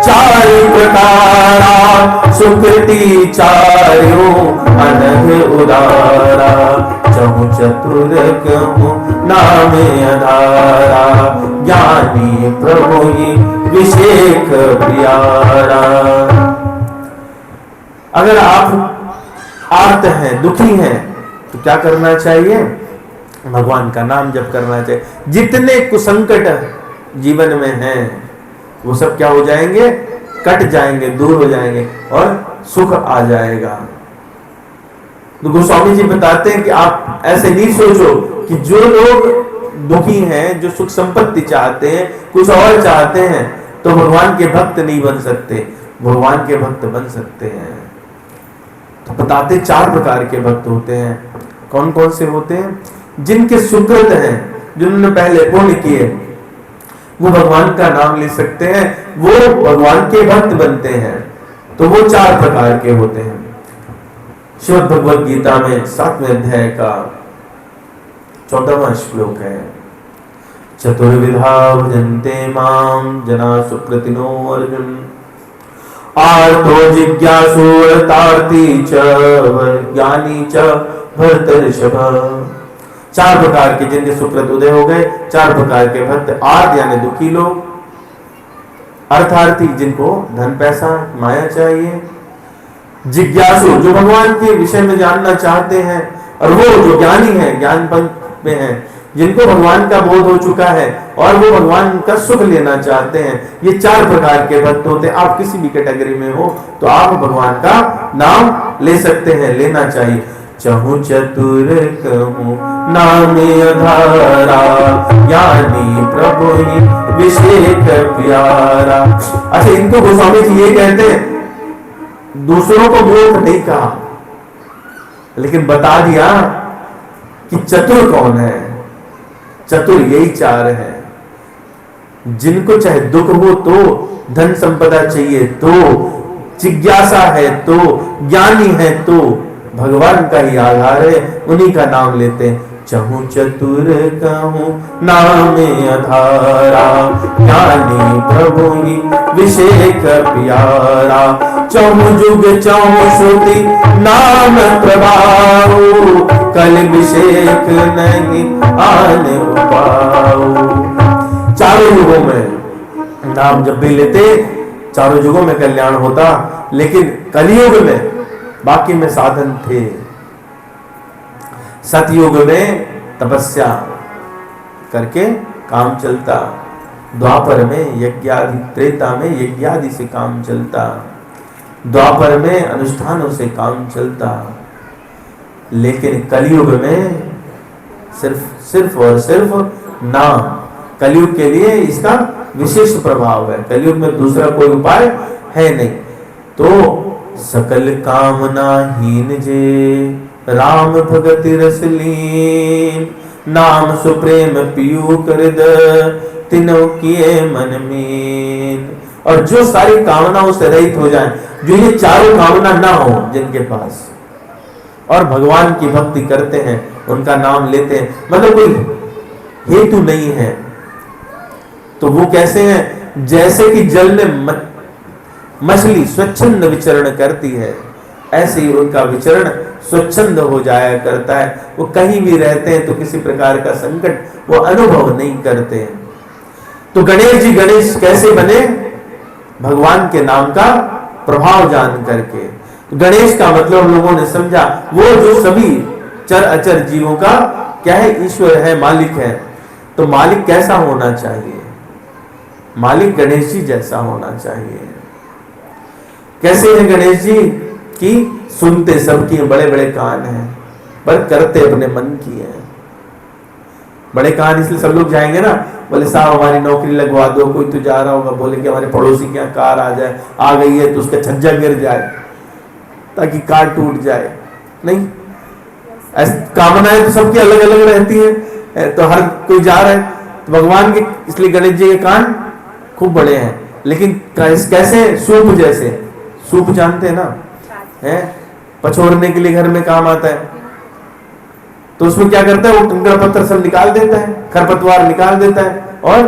चार प्रकारा, सुकृति चार्यो अनघ उदारा। चहु चतुर कहूँ नाम आधारा, ज्ञानी प्रभु विषेक प्यारा। अगर आप आर्त हैं, दुखी हैं, तो क्या करना चाहिए, भगवान का नाम जप करना चाहिए। जितने कुसंकट जीवन में हैं वो सब क्या हो जाएंगे, कट जाएंगे, दूर हो जाएंगे और सुख आ जाएगा। तो गोस्वामी जी बताते हैं कि आप ऐसे नहीं सोचो कि जो लोग दुखी हैं, जो सुख संपत्ति चाहते हैं, कुछ और चाहते हैं, तो भगवान के भक्त नहीं बन सकते। भगवान के भक्त बन सकते हैं। तो बताते चार प्रकार के भक्त होते हैं। कौन कौन से होते हैं? जिनके सुकृत हैं, जिन्होंने पहले पुण्य किए, वो भगवान का नाम ले सकते हैं, वो भगवान के भक्त बनते हैं। तो वो चार प्रकार के होते हैं। श्रीमद् भगवद गीता में 7वें अध्याय का 14वां श्लोक है, चतुर्विधा भजन्ते माम जना सुकृतिनो अर्जुन, आर्तो जिज्ञासु अर्थार्थी च ज्ञानी च भरतर्षभ। चार प्रकार के जिनके सुकृत उदय हो गए, चार प्रकार के भक्त। आर्त यानी दुखी लोग, अर्थार्थी जिनको धन पैसा माया चाहिए, जिज्ञासु जो भगवान के विषय में जानना चाहते हैं, और वो जो ज्ञानी है, ज्ञान पंथ में है, जिनको भगवान का बोध हो चुका है और वो भगवान का सुख लेना चाहते हैं। ये 4 प्रकार के भक्त होते हैं। आप किसी भी कैटेगरी में हो तो आप भगवान का नाम ले सकते हैं, लेना चाहिए। चहु चतुर कहूँ नाम आधारा, ज्ञानी प्रभु ही विषेक प्यारा। अच्छा, इनको गोस्वामी जी ये कहते हैं, दूसरों को मूर्ख नहीं कहा, लेकिन बता दिया कि चतुर कौन है। चतुर यही 4 हैं, जिनको चाहे दुख हो तो, धन संपदा चाहिए तो, जिज्ञासा है तो, ज्ञानी है तो, भगवान का ही आधार है, उन्हीं का नाम लेते हैं। चहु चतुर कहूँ नाम आधारा, ज्ञानी प्रभु ही विषेक प्यारा। चहु जुग चहु श्रुति नाम प्रभाव, कल विषेक नहीं आन पाओ। चारों युगों में नाम जब भी लेते, चारों युगों में कल्याण होता, लेकिन कलियुग में बाकी में साधन थे। सतयुग में तपस्या करके काम चलता, द्वापर में यज्ञादि, त्रेता में यज्ञादि से काम चलता, द्वापर में अनुष्ठानों से काम चलता, लेकिन कलियुग में सिर्फ और सिर्फ नाम। कलियुग के लिए इसका विशेष प्रभाव है, कलियुग में दूसरा कोई उपाय है नहीं। तो सकल कामना हीन जे, राम भगति रस लीन, नाम सुप्रेम पियू कृद, तिनों किए मन मीन। और जो सारी कामनाओं से रहित हो जाए, जो ये चारों कामना ना हो जिनके पास, और भगवान की भक्ति करते हैं, उनका नाम लेते हैं, मतलब कोई हेतु नहीं है, तो वो कैसे हैं? जैसे कि जल में मछली स्वच्छंद विचरण करती है, ऐसे ही उनका विचरण स्वच्छंद हो जाया करता है। वो कहीं भी रहते हैं तो किसी प्रकार का संकट वो अनुभव नहीं करते हैं। तो गणेश जी गणेश कैसे बने? भगवान के नाम का प्रभाव जान करके। तो गणेश का मतलब हम लोगों ने समझा, वो जो सभी चर अचर जीवों का क्या है? ईश्वर है, मालिक है। तो मालिक कैसा होना चाहिए? मालिक गणेश जी जैसा होना चाहिए। कैसे है गणेश जी? कि सुनते सबकी, बड़े बड़े कान हैं, पर करते अपने मन की है। बड़े कान इसलिए सब लोग जाएंगे ना, बोले साहब हमारी नौकरी लगवा दो। कोई तो जा रहा होगा, बोले कि हमारे पड़ोसी के यहाँ कार आ जाए, आ गई है तो उसका छज्जा गिर जाए ताकि कार टूट जाए। नहीं, ऐसी कामनाएं तो सबकी अलग अलग रहती है, तो हर कोई जा रहा है। तो भगवान के इसलिए गणेश जी के कान खूब बड़े हैं, लेकिन कैसे? सूप जैसे। सूप जानते हैं ना, है पछोड़ने के लिए घर में काम आता है। तो उसमें क्या करता है? वो कंकड़ पत्थर सब निकाल देता है, खरपतवार निकाल देता है, और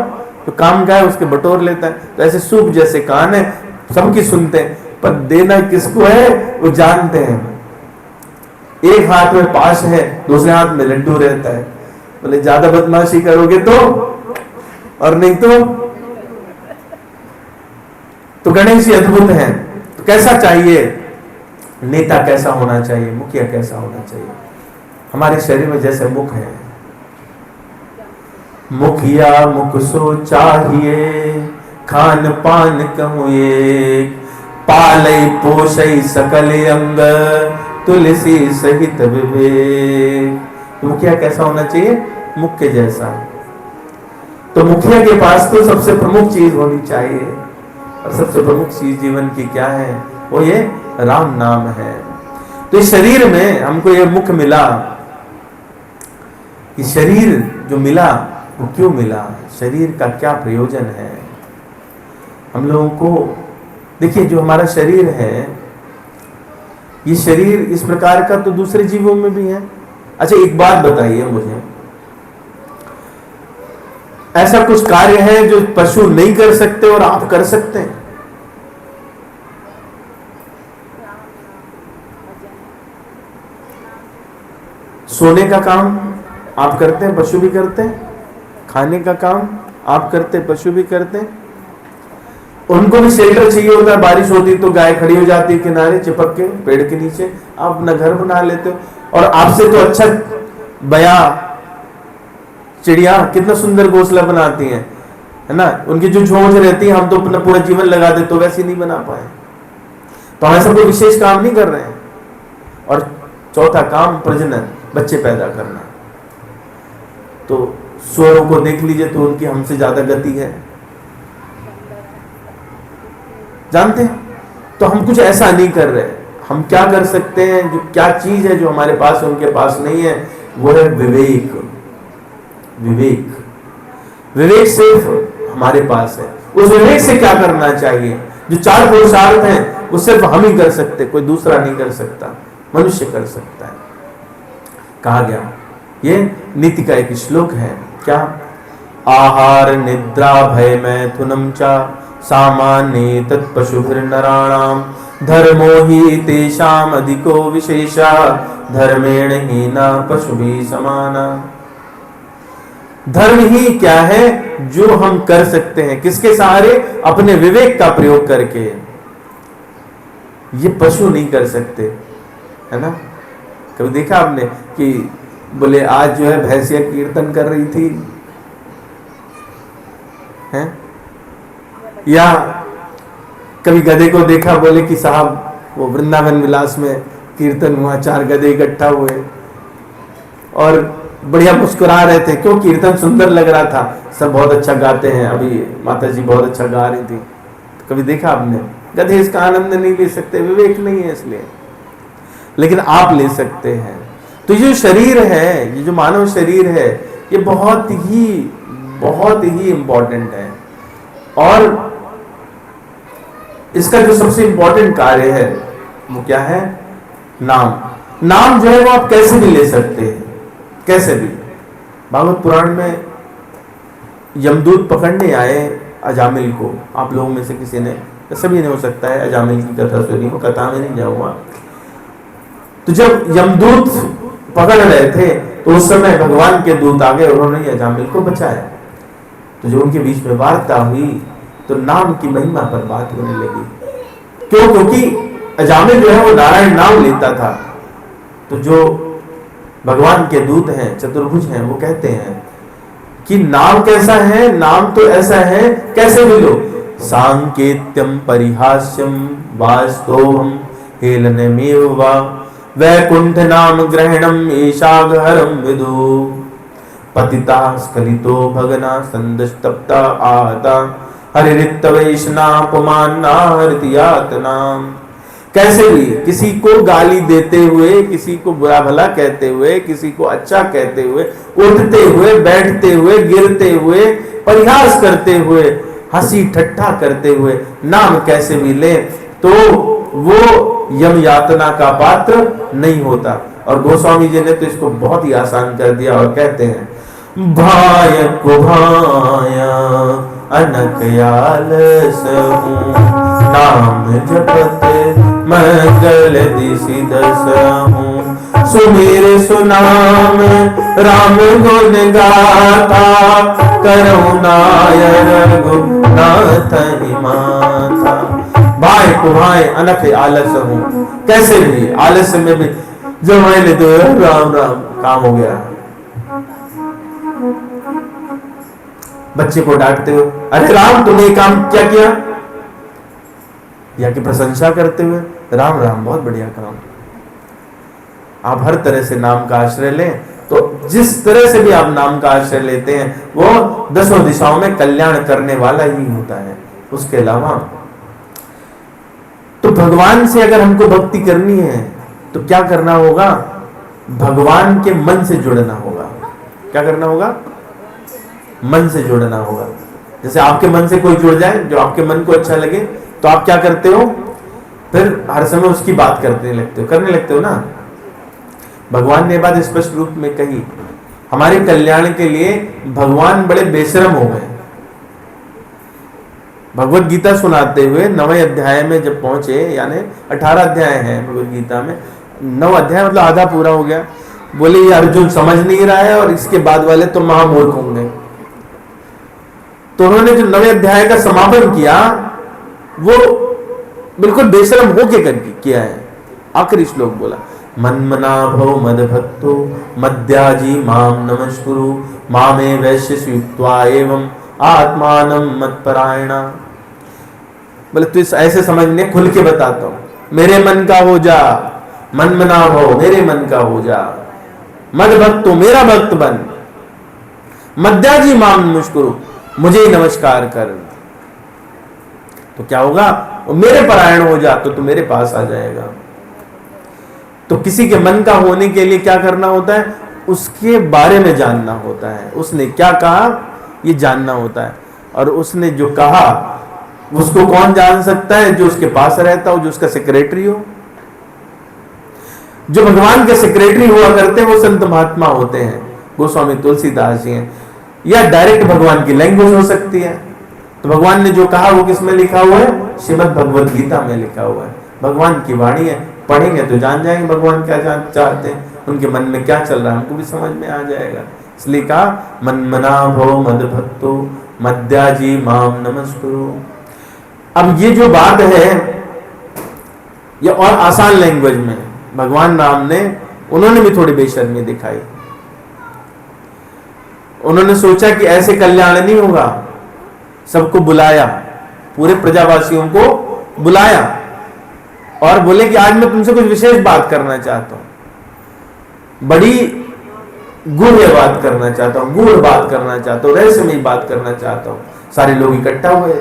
तो काम का है उसके बटोर लेता है। तो ऐसे सूप जैसे कान है, सबकी सुनते हैं, पर देना किसको है वो जानते हैं। एक हाथ में पाश है, दूसरे हाथ में लड्डू रहता है। बोले ज्यादा बदमाशी करोगे तो, और नहीं तो गणेश जी अद्भुत हैं। तो कैसा चाहिए नेता? कैसा होना चाहिए? मुखिया कैसा होना चाहिए? हमारे शरीर में जैसे मुख है, मुखिया मुख सो चाहिए, खान पान कहूँ एक, पालई पोषई सकल अंग, तुलसी सहित विवेक। मुखिया कैसा होना चाहिए? मुख के जैसा। तो मुखिया के पास तो सबसे प्रमुख चीज होनी चाहिए, और सबसे प्रमुख चीज जीवन की क्या है? वो ये राम नाम है। तो इस शरीर में हमको ये मुख मिला, ये शरीर जो मिला वो क्यों मिला? शरीर का क्या प्रयोजन है हम लोगों को? देखिए, जो हमारा शरीर है, ये शरीर इस प्रकार का तो दूसरे जीवों में भी है। अच्छा, एक बात बताइए मुझे, ऐसा कुछ कार्य है जो पशु नहीं कर सकते और आप कर सकते हैं? सोने का काम आप करते हैं, पशु भी करते हैं। खाने का काम आप करते हैं, पशु भी करते हैं। उनको भी शेल्टर चाहिए होता है। बारिश होती तो गाय खड़ी हो जाती है किनारे चिपक के पेड़ के नीचे, आप अपना घर बना लेते हो। और आपसे तो अच्छा बया चिड़िया कितना सुंदर घोंसला बनाती हैं, है ना, उनकी जो झोंझ रहती है हम तो अपना पूरा जीवन लगा देते तो वैसे नहीं बना पाए। तो हम ऐसा कोई विशेष काम नहीं कर रहे हैं। और चौथा काम प्रजनन, बच्चे पैदा करना। तो सुअरों को देख लीजिए तो उनकी हमसे ज्यादा गति है, जानते हैं। तो हम कुछ ऐसा नहीं कर रहे। हम क्या कर सकते हैं, जो क्या चीज है जो हमारे पास उनके पास नहीं है, वो है विवेक। विवेक, विवेक सिर्फ हमारे पास है। उस विवेक से क्या करना चाहिए, जो 4 पुरुषार्थ हैं वो सिर्फ हम ही कर सकते, कोई दूसरा नहीं कर सकता, मनुष्य कर सकता है। कहा गया, ये नीति का एक श्लोक है, क्या, आहार निद्रा भय मैथुनम चा सामान्य तत्पशुभिर्नराणाम धर्मो ही तेषाम अधिको विशेषा धर्मेण हीना पशुभि समाना। धर्म ही क्या है जो हम कर सकते हैं, किसके सहारे, अपने विवेक का प्रयोग करके। ये पशु नहीं कर सकते, है ना। कभी देखा आपने कि बोले आज जो है भैंसिया कीर्तन कर रही थी, हैं? या कभी गधे को देखा, बोले कि साहब वो वृंदावन विलास में कीर्तन हुआ, 4 गधे इकट्ठा हुए और बढ़िया मुस्कुरा रहे थे, क्यों, कीर्तन सुंदर लग रहा था, सब बहुत अच्छा गाते हैं, अभी माता जी बहुत अच्छा गा रही थी। तो कभी देखा आपने, गधे इसका आनंद नहीं ले सकते, विवेक नहीं है इसलिए, लेकिन आप ले सकते हैं। तो ये जो शरीर है, ये जो मानव शरीर है, ये बहुत ही इंपॉर्टेंट है। और इसका जो सबसे इंपॉर्टेंट कार्य है वो क्या है, नाम। नाम जो है वो आप कैसे भी ले सकते हैं, कैसे भी। भागवत पुराण में यमदूत पकड़ने आए अजामिल को, आप लोगों में से किसी ने, सभी ने हो सकता है अजामिल की कथा सुनी हो, कथा में नहीं जाऊंगा। तो जब यमदूत पकड़ रहे थे तो उस समय भगवान के दूत आ गए, उन्होंने अजामिल को बचाया। तो जो उनके बीच में वार्ता हुई तो नाम की महिमा पर बात होने लगी। क्यों, क्योंकि अजामिल जो है वो नारायण नाम लेता था। तो जो भगवान के दूत हैं, चतुर्भुज हैं, वो कहते हैं कि नाम कैसा है, नाम तो ऐसा है, कैसे भी लो, सांकेत्यम परिहास्यम वास्तवम हेलनमेव वा वैकुंठ नाम ग्रहणम ईशागहरम विदु पतिता स्खलितो भगना संदस्तप्ता आहता हरिरित वैष्णापमाना हृदयातनाम। कैसे भी किसी को गाली देते हुए, किसी को बुरा भला कहते हुए, किसी को अच्छा कहते हुए, उठते हुए, बैठते हुए, गिरते हुए, परिहास करते हुए, हंसी ठट्ठा करते हुए नाम कैसे भी ले तो वो यम यातना का पात्र नहीं होता। और गोस्वामी जी ने तो इसको बहुत ही आसान कर दिया और कहते हैं, भाय को भाया अनक आलस हूँ नाम जपत मंगल दिशि दस हूँ सुमीर सुनाम राम गुण गाथा करुणाय रघुनाथ माथा। भाई को भाई अनक आलस हूँ, कैसे भी आलस्य में भी जब मैंने तो राम राम काम हो गया। बच्चे को डांटते हुए, अरे राम तुमने काम क्या किया, या कि प्रशंसा करते हुए, राम राम बहुत बढ़िया काम। आप हर तरह से नाम का आश्रय लें, तो जिस तरह से भी आप नाम का आश्रय लेते हैं वो 10 दिशाओं में कल्याण करने वाला ही होता है। उसके अलावा तो भगवान से अगर हमको भक्ति करनी है तो क्या करना होगा, भगवान के मन से जुड़ना होगा। क्या करना होगा, मन से जुड़ना होगा। जैसे आपके मन से कोई जुड़ जाए जो आपके मन को अच्छा लगे तो आप क्या करते हो, फिर हर समय उसकी बात करने लगते हो ना। भगवान ने बात स्पष्ट रूप में कही, हमारे कल्याण के लिए भगवान बड़े बेशरम हो गए। भगवत गीता सुनाते हुए 9वें अध्याय में जब पहुंचे, यानी 18 अध्याय हैं भगवत गीता में, 9 अध्याय मतलब आधा पूरा हो गया। बोले ये अर्जुन समझ नहीं रहा है और इसके बाद वाले तो महामूर्ख होंगे। तो उन्होंने जो 9वें अध्याय का समापन किया वो बिल्कुल बेशरम होके करके किया है। आखिरी श्लोक बोला, मन्मना भव मद भक्तो मद्याजी माम नमस्कुरु मामे वैश्य युक्त्वा एवं आत्मानं मत्परायणा। बोले तू ऐसे समझने, खुल के बताता हूं, मेरे मन का हो जा, मन्मना भव, मेरे मन का हो जा, मद भक्तो, मेरा भक्त बन, मद्याजी माम नमस्कुरु, मुझे ही नमस्कार कर। तो क्या होगा, वो मेरे परायण हो जा तो तू मेरे पास आ जाएगा। तो किसी के मन का होने के लिए क्या करना होता है, उसके बारे में जानना होता है, उसने क्या कहा ये जानना होता है। और उसने जो कहा उसको कौन जान सकता है, जो उसके पास रहता हो, जो उसका सेक्रेटरी हो। जो भगवान के सेक्रेटरी हुआ करते हैं वो संत महात्मा होते हैं, गोस्वामी तुलसीदास जी हैं, या डायरेक्ट भगवान की लैंग्वेज हो सकती है। तो भगवान ने जो कहा वो किसमें लिखा हुआ है, श्रीमद् भगवद गीता में लिखा हुआ है, भगवान की वाणी है। पढ़ेंगे तो जान जाएंगे भगवान क्या चाहते हैं, उनके मन में क्या चल रहा है, हमको भी समझ में आ जाएगा। इसलिए कहा, मन्मना भव मद भक्तो मद्याजी माम नमस्कुरु। अब ये जो बात है ये और आसान लैंग्वेज में भगवान राम ने, उन्होंने भी थोड़ी बेशर्मी दिखाई। उन्होंने सोचा कि ऐसे कल्याण नहीं होगा, सबको बुलाया, पूरे प्रजावासियों को बुलाया और बोले कि आज मैं तुमसे कुछ विशेष बात करना चाहता हूं, बड़ी गूढ़ बात करना चाहता हूं, गूढ़ बात करना चाहता हूं, रहस्यमयी बात करना चाहता हूं। सारे लोग इकट्ठा हुए,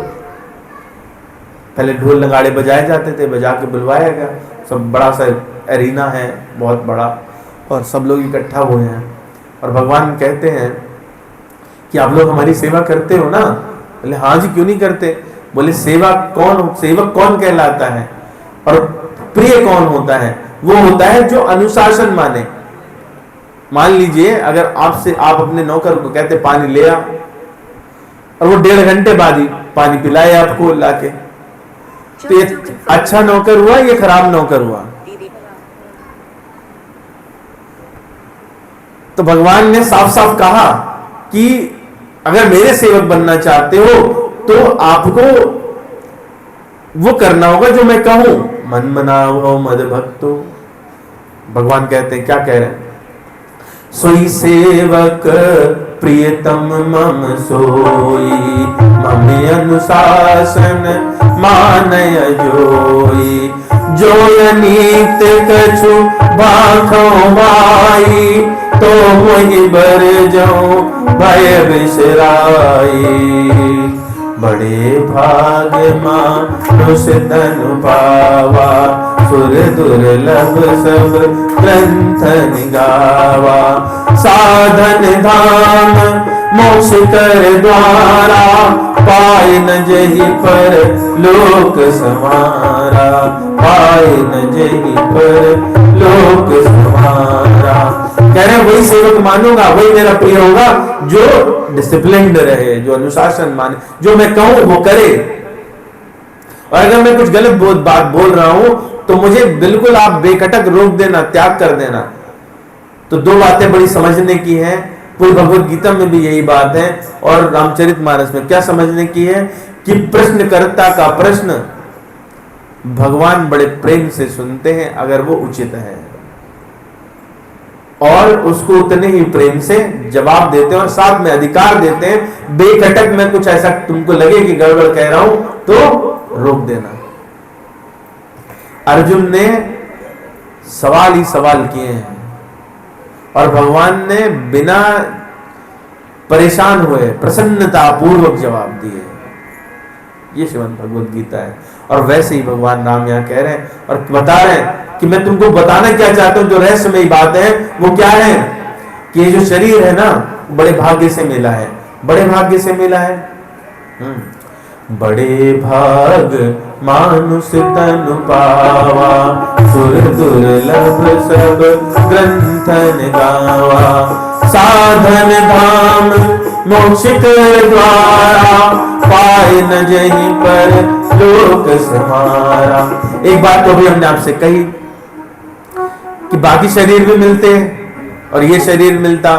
पहले ढोल नगाड़े बजाए जाते थे, बजा के बुलवाया गया, सब बड़ा सा एरिना है बहुत बड़ा, और सब लोग इकट्ठा हुए हैं। और भगवान कहते हैं कि आप लोग हमारी सेवा करते हो ना? बोले हाँ जी, क्यों नहीं करते। बोले सेवक कौन कहलाता है और प्रिय कौन होता है? वो होता है जो अनुशासन माने। मान लीजिए अगर आप अपने नौकर को कहते पानी ले आ, और वो 1.5 घंटे बाद ही पानी पिलाए आपको लाके, तो ये अच्छा नौकर हुआ, ये खराब नौकर हुआ? तो भगवान ने साफ साफ कहा कि अगर मेरे सेवक बनना चाहते हो तो आपको वो करना होगा जो मैं कहूं। मन मनाओ मद भक्तो, भगवान कहते हैं, क्या कह रहे हैं? सोई सेवक प्रियतम मम सोई, मम अनुशासन मानय जोई, जो नीत कछु भाखो भाई, तो वही बर जाऊं भय बिसराई। बड़े भाग मानुष तन पावा, सुर दुर्लभ सब ग्रंथन गावा। साधन धाम मोक्ष कर द्वारा, पाए न जही पर लोक समारा, पाए न जही पर लोक समारा। कह रहे वही सेवक मानूंगा, वही मेरा प्रिय होगा जो डिसिप्लिन्ड रहे, जो अनुशासन माने, जो मैं कहूं वो करे। और अगर मैं कुछ गलत बात बोल रहा हूं तो मुझे बिल्कुल आप बेखटक रोक देना, त्याग कर देना। तो 2 बातें बड़ी समझने की हैं, पूरी भगवत गीता में भी यही बात है और रामचरितमानस में क्या समझने की है कि प्रश्नकर्ता का प्रश्न भगवान बड़े प्रेम से सुनते हैं अगर वो उचित है, और उसको उतने ही प्रेम से जवाब देते हैं और साथ में अधिकार देते हैं। बेखटक में कुछ ऐसा तुमको लगे कि गड़बड़ कह रहा हूं तो रोक देना। अर्जुन ने सवाल ही सवाल किए हैं और भगवान ने बिना परेशान हुए प्रसन्नता पूर्वक जवाब दिए। ये श्रीमद् भगवद गीता है। और वैसे ही भगवान राम यहाँ कह रहे हैं और बता रहे हैं कि मैं तुमको बताना क्या चाहता हूं, जो रहस्यमयी बात है वो क्या है कि ये जो शरीर है ना, बड़े भाग्य से मिला है, बड़े भाग्य से मिला है। बड़े भाग मानुष तन पावा, सुर दुर्लभ सब ग्रंथन गावा। साधन धाम मोक्ष कर द्वारा, पाए न जहीं पर लोक समारा। एक बात तो भी हमने आपसे कही कि बाकी शरीर भी मिलते हैं और ये शरीर मिलता,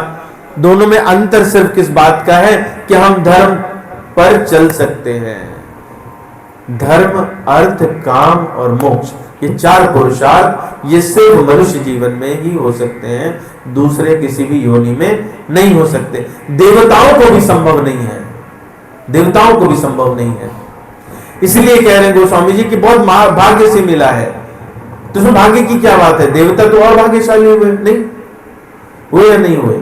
दोनों में अंतर सिर्फ किस बात का है कि हम धर्म पर चल सकते हैं। धर्म, अर्थ, काम और मोक्ष, ये 4 पुरुषार्थ ये सिर्फ मनुष्य जीवन में ही हो सकते हैं, दूसरे किसी भी योनि में नहीं हो सकते। देवताओं को भी संभव नहीं है, देवताओं को भी संभव नहीं है। इसलिए कह रहे हैं गोस्वामी जी कि बहुत भाग्य से मिला है। तो उसमें भाग्य की क्या बात है? देवता तो और भाग्यशाली हुए, नहीं हुए या नहीं हुए?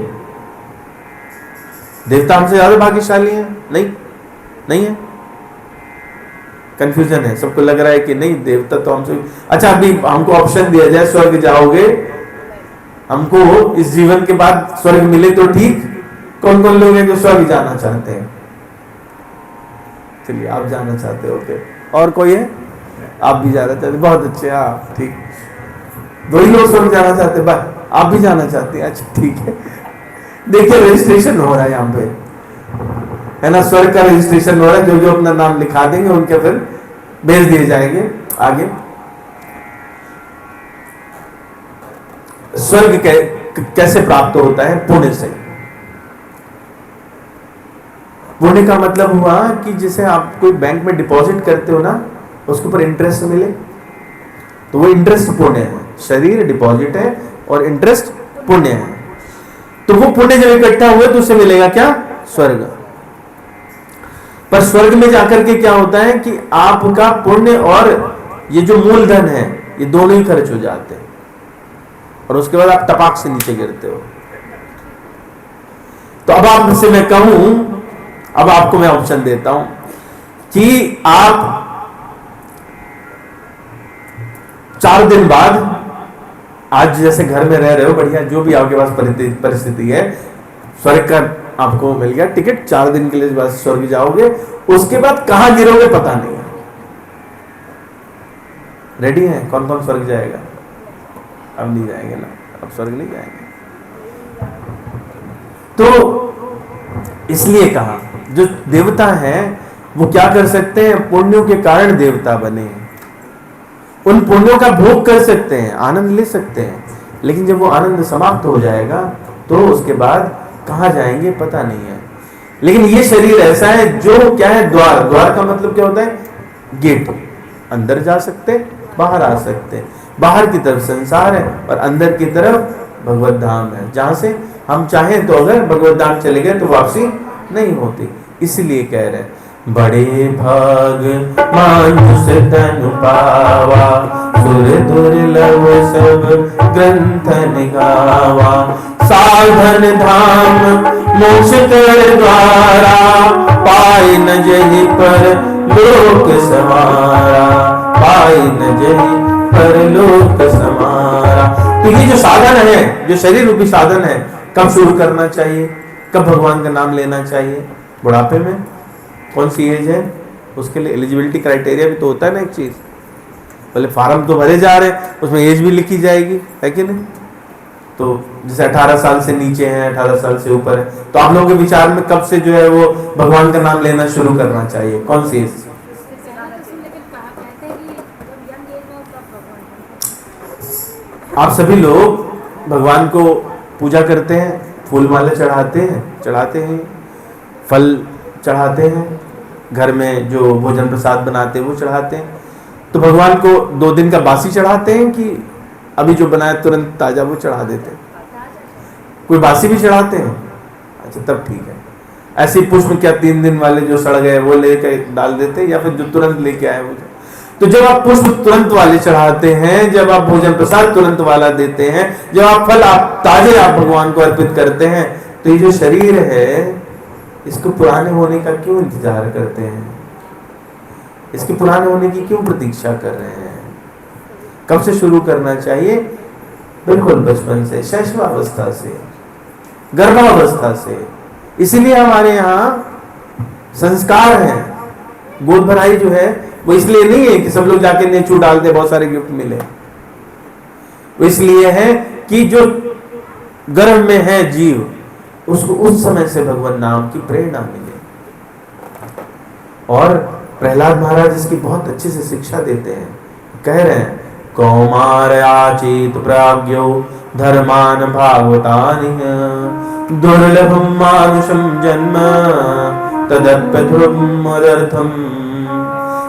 देवता हमसे ज्यादा भाग्यशाली हैं? नहीं है। कंफ्यूजन है, सबको लग रहा है कि नहीं देवता तो हमसे। अच्छा, अभी हमको ऑप्शन दिया जाए, स्वर्ग जाओगे, हमको इस जीवन के बाद स्वर्ग मिले तो ठीक। कौन कौन लोग हैं जो स्वर्ग जाना चाहते हैं? चलिए, आप जाना चाहते हो, ओके। और कोई है? आप भी जाना चाहते? बहुत अच्छे, हाँ ठीक। 2 ही लोग स्वर्ग जाना चाहते हैं, बस आप भी जाना चाहते हैं, अच्छा ठीक है। देखिए, रजिस्ट्रेशन हो रहा है यहाँ पे, है ना, स्वर्ग का रजिस्ट्रेशन हो रहा है। जो अपना नाम लिखा देंगे उनके फिर भेज दिए जाएंगे आगे। स्वर्ग कैसे प्राप्त होता है? पुण्य से। पुण्य का मतलब हुआ कि जैसे आप कोई बैंक में डिपॉजिट करते हो ना, उसके ऊपर इंटरेस्ट मिले, तो वो इंटरेस्ट पुण्य है। शरीर डिपॉजिट है और इंटरेस्ट पुण्य है। तो वो पुण्य जब इकट्ठा हुए तो उससे मिलेगा क्या? स्वर्ग। पर स्वर्ग में जाकर के क्या होता है कि आपका पुण्य और ये जो मूलधन है, ये दोनों ही खर्च हो जाते हैं, और उसके बाद आप टपाक से नीचे गिरते हो। तो अब आपसे मैं कहूं, अब आपको मैं ऑप्शन देता हूं कि आप 4 दिन बाद, आज जैसे घर में रह रहे हो बढ़िया, जो भी आपके पास परिस्थिति है, स्वर्ग का आपको मिल गया टिकट, 4 दिन के लिए बस स्वर्ग जाओगे। उसके बाद कहां गिरोगे पता नहीं है। रेडी है? कौन कौन स्वर्ग जाएगा? अब नहीं जाएंगे ना, अब स्वर्ग नहीं जाएंगे। तो इसलिए कहा, जो देवता है वो क्या कर सकते हैं? पुण्यों के कारण देवता बने, उन पुण्यों का भोग कर सकते हैं, आनंद ले सकते हैं। लेकिन जब वो आनंद समाप्त हो जाएगा तो उसके बाद कहां जाएंगे पता नहीं है। लेकिन ये शरीर ऐसा है जो क्या है? द्वार का मतलब क्या होता है? गेट। अंदर जा सकते, बाहर आ सकते। बाहर की तरफ संसार है और अंदर की तरफ भगवत धाम है, जहां से हम चाहें तो अगर भगवत धाम चले गए तो वापसी नहीं होती। इसलिए कह रहे हैं, बड़े भाग मानुष तनु पावा, सुर दुर्लभ सब ग्रंथ निगावा, साधन धाम मोक्ष कर द्वारा, पाई न जहि पर लोक समारा, पाई न जहि पर लोक समारा। तो ये जो साधन है, जो शरीर रूपी साधन है, कब शुरू करना चाहिए? कब भगवान का नाम लेना चाहिए? बुढ़ापे में। कौन सी एज है? उसके लिए एलिजिबिलिटी क्राइटेरिया भी तो होता है ना एक चीज। पहले फार्म तो भरे जा रहे हैं, उसमें एज भी लिखी जाएगी, है कि नहीं? तो जैसे 18 साल से नीचे हैं, 18 साल से ऊपर है, तो आप लोगों के विचार में कब से जो है वो भगवान का नाम लेना शुरू करना चाहिए? कौन सी एज? आप सभी लोग भगवान को पूजा करते हैं, फूल माला चढ़ाते हैं, फल चढ़ाते हैं, घर में जो भोजन प्रसाद बनाते हैं वो चढ़ाते हैं। तो भगवान को 2 दिन का बासी चढ़ाते हैं कि अभी जो बनाया तुरंत ताजा वो चढ़ा देते हैं? कोई बासी भी चढ़ाते हैं? अच्छा, तब ठीक है। ऐसे पुष्प क्या 3 दिन वाले जो सड़ गए वो लेकर डाल देते हैं, या फिर जो तुरंत लेके आए वो? तो जब आप पुष्प तुरंत वाले चढ़ाते हैं, जब आप भोजन प्रसाद तुरंत वाला देते हैं, जब आप फल ताजे आप भगवान को अर्पित करते हैं, तो ये जो शरीर है इसको पुराने होने का क्यों इंतजार करते हैं? इसके पुराने होने की क्यों प्रतीक्षा कर रहे हैं? कब से शुरू करना चाहिए? बिल्कुल बचपन से, शैशवावस्था से, गर्भावस्था से। इसीलिए हमारे यहाँ संस्कार है। गोद भराई जो है वो इसलिए नहीं है कि सब लोग जाके नेचू डालते बहुत सारे गिफ्ट मिले, वो इसलिए है कि जो गर्भ में है जीव, उसको उस समय से भगवान नाम की प्रेरणा मिले। और प्रहलाद महाराज इसकी बहुत अच्छे से शिक्षा देते हैं। कह रहे हैं, कौमारयाचित प्राज्ञो धर्मान भागवतानि, दुर्लभम मानुषम जन्म तदप्यर्थम।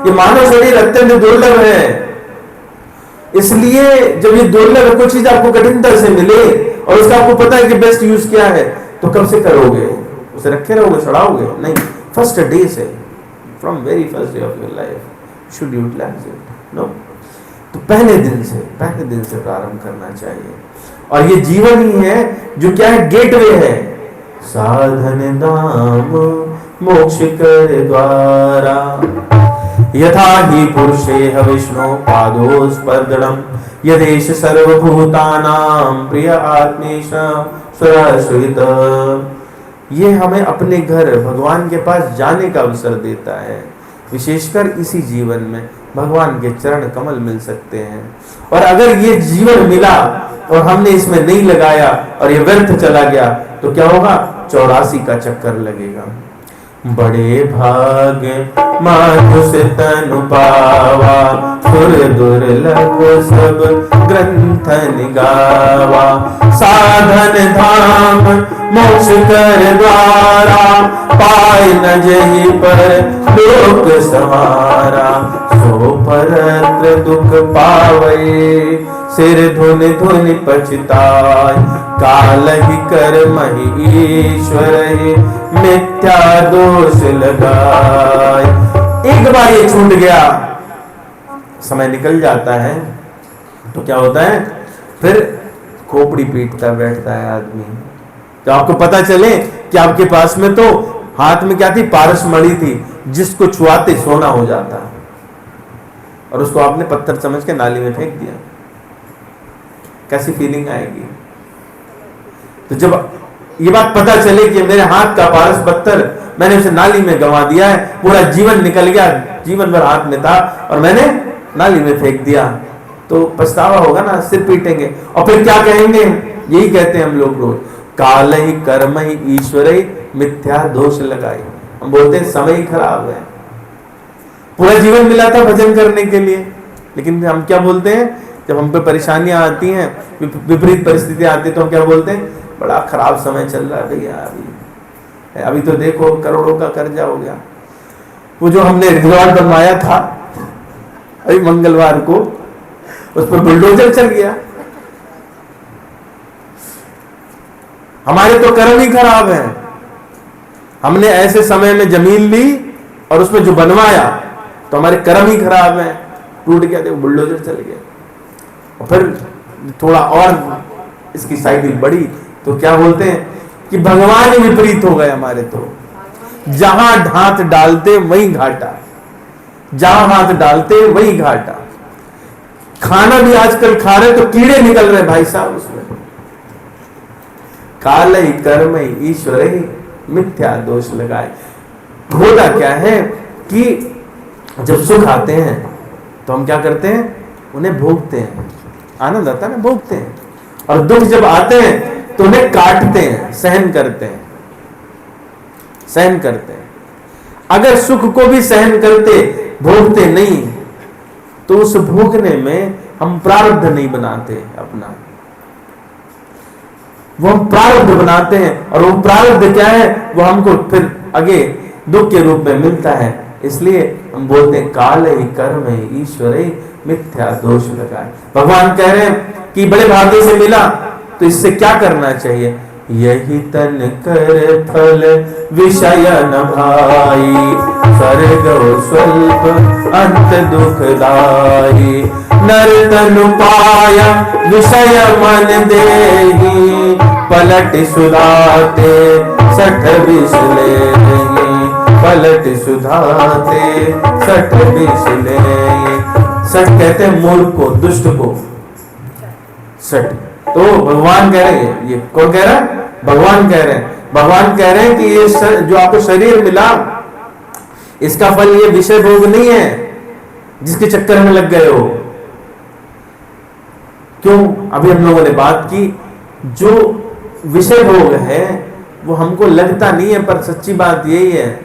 ये मानव शरीर अत्यंत दुर्लभ है, इसलिए जब ये दुर्लभ कोई चीज आपको कठिनता से मिले और उसका आपको पता है कि बेस्ट यूज क्या है, तो कब से करोगे? उसे रखे रहोगे, सड़ाओगे? नहीं, फर्स्ट डे से, from very first day of your life should utilize it. No, तो पहले दिन से प्रारंभ करना चाहिए। और ये जीवन ही है जो क्या है, गेटवे है, साधन धाम मोक्ष कर द्वारा। यथा ही पुरुषे विष्णु पादोस्पर्दम यदेश सर्वभूतानां प्रिय आत्मेश सुराश्रित। ये हमें अपने घर भगवान के पास जाने का अवसर देता है। विशेषकर इसी जीवन में भगवान के चरण कमल मिल सकते हैं। और अगर ये जीवन मिला और हमने इसमें नहीं लगाया और ये व्यर्थ चला गया, तो क्या होगा? 84 का चक्कर लगेगा। बड़े भाग्य मानुष तनु पावा, सुर दुर्लभ सब ग्रंथ निगावा। साधन धाम मोक्ष कर द्वारा, पाय न जहि पर लोक समारा। सो परत्र दुख पावै, सिर धुन धुन पछताय। काल ही कर्म ही ईश्वर ही, मिथ्या दोष लगाए। एक बार ये छूट गया, समय निकल जाता है, तो क्या होता है? फिर खोपड़ी पीटता बैठता है आदमी। तो आपको पता चले कि आपके पास में तो हाथ में क्या थी? पारस मणि थी, जिसको छुआते सोना हो जाता, और उसको आपने पत्थर समझ के नाली में फेंक दिया। कैसी फीलिंग आएगी? तो जब ये बात पता चले कि मेरे हाथ का पारस पत्थर मैंने उसे नाली में गंवा दिया है, पूरा जीवन निकल गया, जीवन भर हाथ में था और मैंने नाली में फेंक दिया, तो पछतावा होगा ना, सिर पीटेंगे। और फिर क्या कहेंगे? यही कहते हैं हम लोग रोज, काल ही कर्म ही ईश्वर ही, मिथ्या दोष लगाई। हम बोलते हैं समय ही खराब है। पूरा जीवन मिला था भजन करने के लिए, लेकिन हम क्या बोलते हैं? जब हम पे परेशानियां आती हैं, विपरीत परिस्थितियां आती है, तो हम क्या बोलते हैं? बड़ा खराब समय चल रहा है भैया, अभी तो देखो करोड़ों का कर्जा हो गया। वो जो हमने रिजॉर्ट बनवाया था अभी मंगलवार को, उस पर बुलडोजर चल गया। हमारे तो कर्म ही खराब है। हमने ऐसे समय में जमीन ली और उसमें जो बनवाया, तो हमारे कर्म ही खराब है। टूट गया, देखो बुलडोजर चल गया। और फिर थोड़ा और इसकी साइकिल बढ़ी, तो क्या बोलते हैं कि भगवान ही विपरीत हो गए हमारे। तो जहां हाथ डालते वहीं घाटा, जहां हाथ डालते वहीं घाटा। खाना भी आजकल खा रहे तो कीड़े निकल रहे भाई साहब उसमें। काल ही कर्म ही ईश्वर ही, मिथ्या दोष लगाए। होता क्या है कि जब सुख आते हैं तो हम क्या करते हैं? उन्हें भोगते हैं, आनंद आता है ना, भोगते हैं। और दुख जब आते हैं तो उन्हें काटते हैं, सहन करते हैं, सहन करते हैं। अगर सुख को भी सहन करते, भोगते नहीं, तो उस भोगने में हम प्रारब्ध नहीं बनाते अपना, वो हम प्रारब्ध बनाते हैं। और वो प्रारब्ध क्या है? वो हमको फिर आगे दुख के रूप में मिलता है। इसलिए हम बोलते हैं काल ही कर्म ही ईश्वर ही, मिथ्या दोष लगाए। भगवान कह रहे हैं कि बड़े भाग्य से मिला, तो इससे क्या करना चाहिए? यही तन कर फल विषय न भाई, स्वर्ग स्वल्प अंत दुखदाई। नर तनु पाया विषय मन देही, पलट सुधाते सठ विष लेही। पलट सुधाते सठ विष लेही। सठ कहते हैं मूर्ख को, दुष्ट को, सठ। तो भगवान कह रहे हैं, ये कौन कह रहा है? भगवान कह रहे हैं। भगवान कह रहे हैं कि ये जो आपको शरीर मिला, इसका फल ये विषय भोग नहीं है जिसके चक्कर में लग गए हो। क्यों? अभी हम लोगों ने बात की, जो विषय भोग है वो हमको लगता नहीं है, पर सच्ची बात यही है,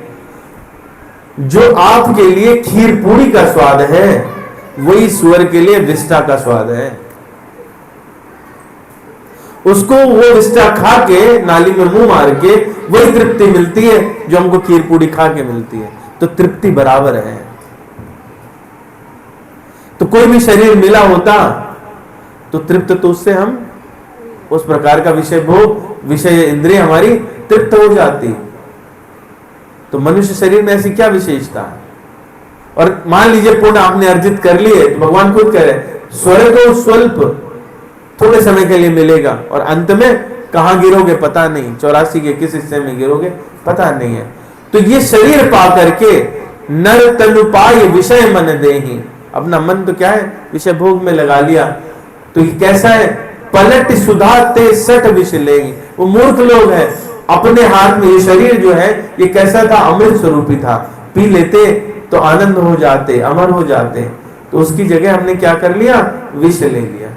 जो आपके लिए खीर पूरी का स्वाद है, वही सुअर के लिए विष्ठा का स्वाद है। उसको वो विष्ठा खा के, नाली में मुंह मार के, वही तृप्ति मिलती है जो हमको खीर पूरी खा के मिलती है। तो तृप्ति बराबर है। तो कोई भी शरीर मिला होता तो तृप्त तो उससे हम उस प्रकार का विषय भोग विषय इंद्रिय हमारी तृप्त हो जाती। तो मनुष्य शरीर में ऐसी क्या विशेषता है? और मान लीजिए पुण्य आपने अर्जित कर लिए तो भगवान खुद कह रहे स्वर्ग स्वल्प थोड़े समय के लिए मिलेगा और अंत में कहां गिरोगे पता नहीं, 84 के किस हिस्से में गिरोगे पता नहीं है। तो ये शरीर पा करके नर तनु पाय विषय मन देहि, अपना मन तो क्या है विषय भोग में लगा लिया। तो ये कैसा है? पलट सुधाते सठ विष लेंगे। वो मूर्ख लोग हैं, अपने हाथ में ये शरीर जो है ये कैसा था? अमृत स्वरूपी था, पी लेते तो आनंद हो जाते, अमर हो जाते। तो उसकी जगह हमने क्या कर लिया? विष ले लिया,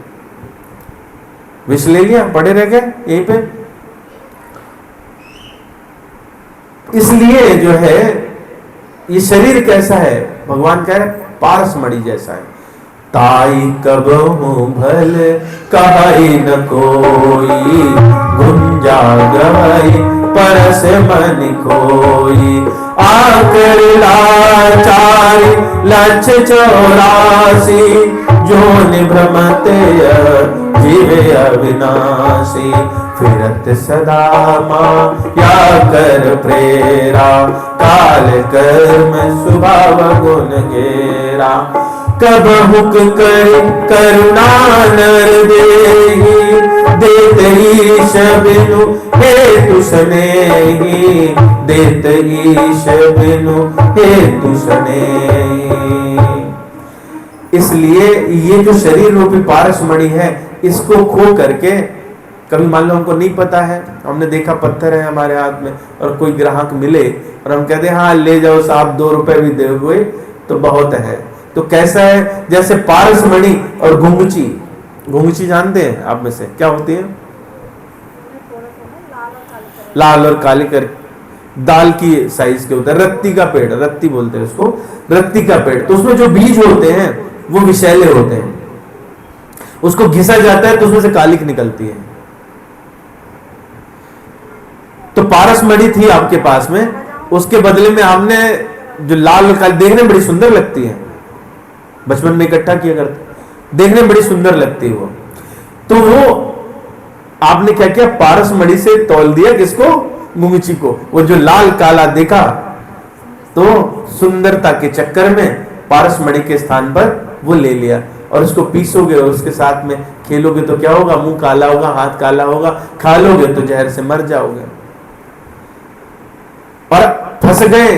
विष ले लिया, पड़े रह गए यहीं पे। इसलिए जो है ये शरीर कैसा है? भगवान कह रहे पारस मणि जैसा है। ताई कबहु भल कहाई न कोई, गुंजा गवाई परस मन खोई। आकर लाचारी लक्ष 84, जोन भ्रमत जीवे अविनाशी। फिरत सदा माया कर प्रेरा, काल कर्म स्वभाव गुण गेरा। कब हुक कर करुणा नर देहि, देत ईश बिनु हेतु सनेहि। देत ईश बिनु हेतु सनेहि। इसलिए ये जो शरीर रूपी पारस मणि है इसको खो करके, कभी मान लो हमको नहीं पता है, हमने देखा पत्थर है हमारे हाथ में और कोई ग्राहक मिले और हम कहते हैं हाँ ले जाओ साहब 2 रुपए भी दोगे तो बहुत है। तो कैसा है? जैसे पारस मणि और घुंघची। घुंघची जानते हैं आप में से? क्या होती है? लाल और काली कर दाल की साइज के होता है। रत्ती का पेड़, रत्ती बोलते हैं उसको, रत्ती का पेड़। तो उसमें जो बीज होते हैं वो विषैले होते हैं, उसको घिसा जाता है तो उसमें से कालिक निकलती है। तो पारस मणि थी आपके पास में, उसके बदले में हमने जो लाल और काली देखने में बड़ी सुंदर लगती है, बचपन में इकट्ठा किया करते, देखने में बड़ी सुंदर लगती है वो। तो वो आपने क्या किया? पारस मणि से तौल दिया किसको? घुंघची को। वो जो लाल काला देखा तो सुंदरता के चक्कर में पारस मणि के स्थान पर वो ले लिया और उसको पीसोगे और उसके साथ में खेलोगे तो क्या होगा? मुंह काला होगा, हाथ काला होगा, खा लोगे तो जहर से मर जाओगे। और फंस गए